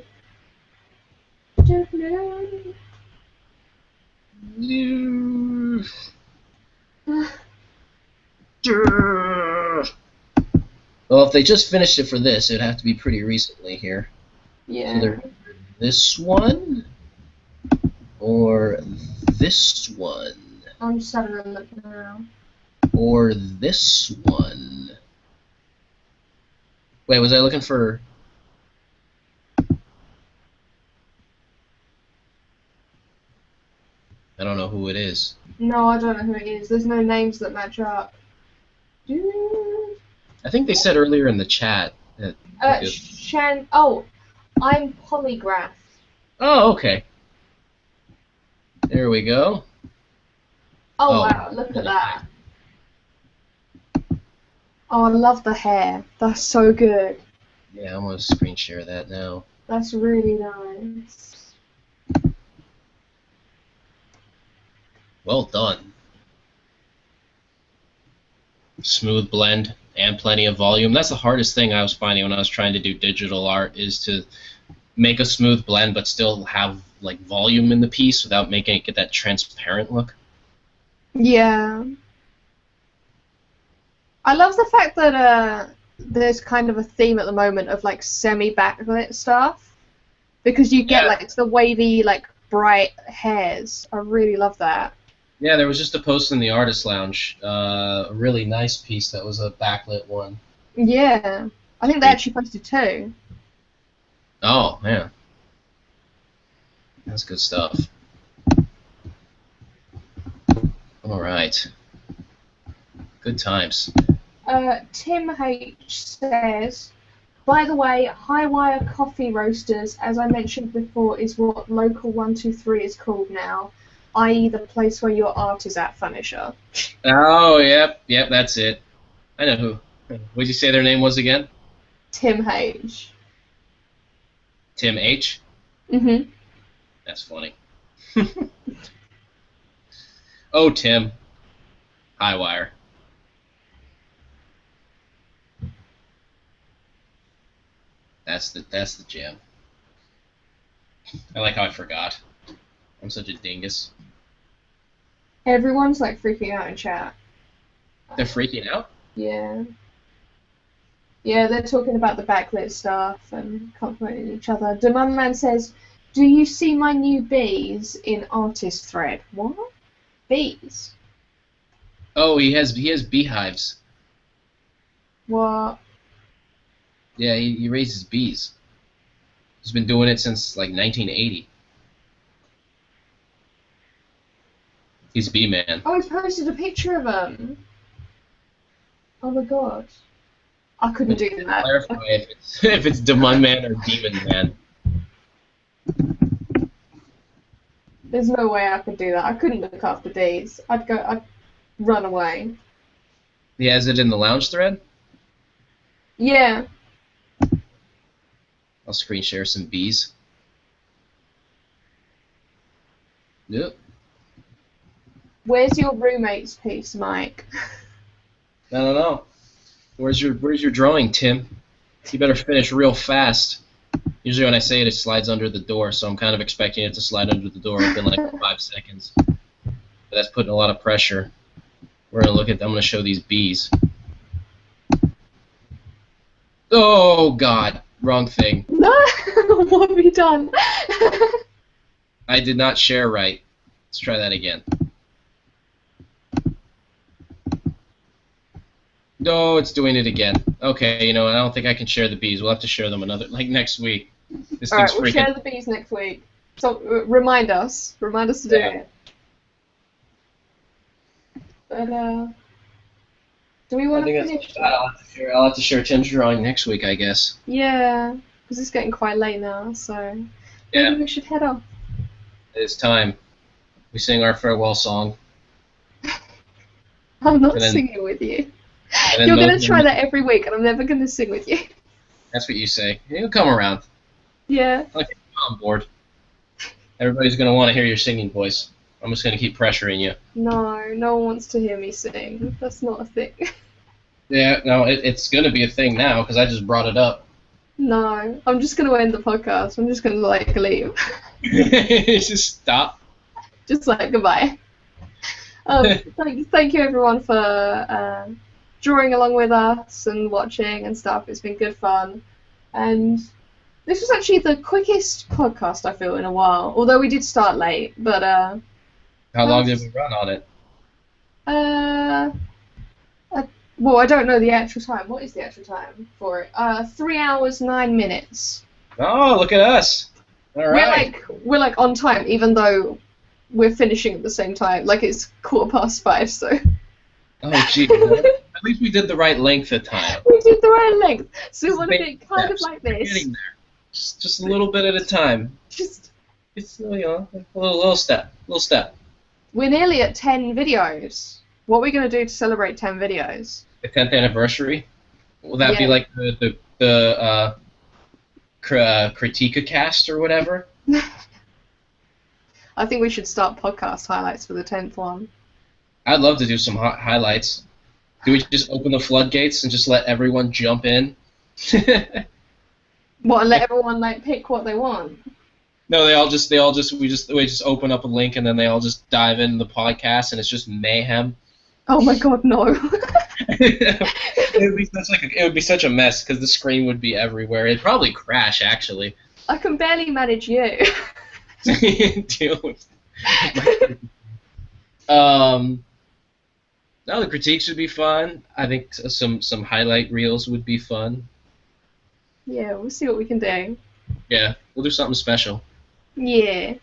Well, if they just finished it for this, it'd have to be pretty recently here. Yeah. So they're this one or this one I'm just having a look now. or this one. Wait, was I looking for? I don't know who it is. No, I don't know who it is. There's no names that match up. I think they said earlier in the chat that. Oh, I'm Polygraph. Oh, okay. There we go. Oh, wow, look at that. Oh, I love the hair. That's so good. Yeah, I'm gonna screen share that now. That's really nice. Well done. Smooth blend and plenty of volume. That's the hardest thing I was finding when I was trying to do digital art, is to make a smooth blend but still have like volume in the piece without making it get that transparent look. Yeah. I love the fact that there's kind of a theme at the moment of like semi-backlit stuff, because you get like it's the wavy, like bright hairs. I really love that. Yeah, there was just a post in the Artist Lounge, a really nice piece that was a backlit one. Yeah, I think they actually posted two. Oh, yeah. That's good stuff. All right. Good times. Tim H says, by the way, Highwire Coffee Roasters, as I mentioned before, is what Local 123 is called now, i.e. the place where your art is at, Funisher. Oh, yep, that's it. I know who. What did you say their name was again? Tim H. Tim H? Mm-hmm. That's funny. Oh, Tim. Highwire. That's the jam. I like how I forgot. I'm such a dingus. Everyone's like freaking out in chat. They're freaking out? Yeah. Yeah, they're talking about the backlit stuff and complimenting each other. Demon Man says, do you see my new bees in artist thread? What? Bees? Oh, he has beehives. What? Yeah, he raises bees. He's been doing it since like 1980. He's Bee Man. Oh, he posted a picture of him. Oh my god. I couldn't do that. Clarify if it's Demon Man or Demon Man. There's no way I could do that. I couldn't look after bees. I'd run away. He has it in the lounge thread? Yeah. I'll screen share some bees. Yep. Where's your roommate's piece, Mike? I don't know. Where's your drawing, Tim? You better finish real fast. Usually when I say it, it slides under the door, so I'm kind of expecting it to slide under the door within like 5 seconds. But that's putting a lot of pressure. We're gonna I'm gonna show these bees. Oh God, wrong thing. No, what have you done? I did not share right. Let's try that again. No, it's doing it again. Okay, you know, I don't think I can share the bees. We'll have to share them next week. This Alright, thing's we'll freaking. share the bees next week. So, remind us. Remind us to do it. But, do we want to finish? I'll have to share Tim's drawing next week, I guess. Yeah, because it's getting quite late now, so Yeah. maybe we should head off. It's time. We sing our farewell song. I'm not And then- singing with you. And then You're gonna most- try that every week, and I'm never gonna sing with you. That's what you say. You come around. Yeah. Okay, I'm on board. Everybody's gonna want to hear your singing voice. I'm just gonna keep pressuring you. No, no one wants to hear me sing. That's not a thing. Yeah, no, it's gonna be a thing now because I just brought it up. No, I'm just gonna end the podcast. I'm just gonna like leave. Just stop. Just like goodbye. Thank you everyone for drawing along with us and watching and stuff. It's been good fun, and this was actually the quickest podcast I feel in a while. Although we did start late, but How long did we run on it? well, I don't know the actual time. What is the actual time for it? 3 hours 9 minutes. Oh, look at us! All right. We're like on time, even though we're finishing at the same time. Like it's 5:15, so Oh, gee. At least we did the right length of time. we did the right length. So we want to Baby be kind of steps. like We're this. getting there. Just a little bit at a time. Just It's a little step. we're nearly at 10 videos. What are we gonna do to celebrate 10 videos? The 10th anniversary. Will that be Yeah. like the Critica cast or whatever? I think we should start podcast highlights for the 10th one. I'd love to do some highlights. Do we just open the floodgates and just let everyone jump in? What, and let everyone like pick what they want? No, we just open up a link and then they all just dive into the podcast and it's just mayhem. Oh my god, no. it would be such a mess because the screen would be everywhere. It'd probably crash actually. I can barely manage you. Deal with. No, the critiques would be fun. I think some highlight reels would be fun. Yeah, we'll see what we can do. Yeah, we'll do something special. Yeah.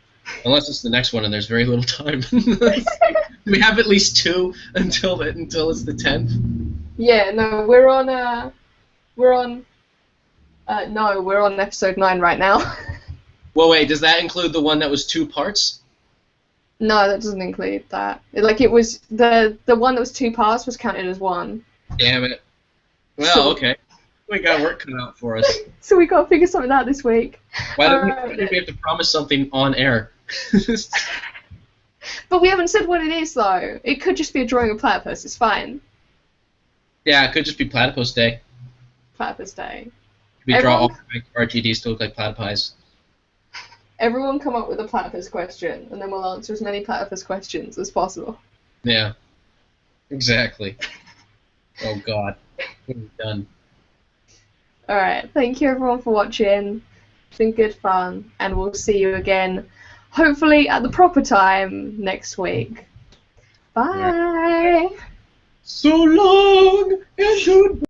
Unless it's the next one and there's very little time. We have at least 2 until it's the 10th. Yeah, no, we're on episode 9 right now. Well, wait, does that include the one that was 2 parts? No, that doesn't include that. It was the one that was 2 parts was counted as 1. Damn it. Well, So- okay. We got work cut out for us. So we gotta figure something out this week. Why did we have to promise something on air? But we haven't said what it is though. It could just be a drawing of platypus. It's fine. Yeah, it could just be Platypus Day. Platypus Day. We draw all RGDs to look like platypus. Everyone come up with a platypus question, and then we'll answer as many platypus questions as possible. Yeah. Exactly. Oh God. We're done. Alright, thank you everyone for watching. It's been good fun, and we'll see you again, hopefully at the proper time next week. Bye! So long and goodbye.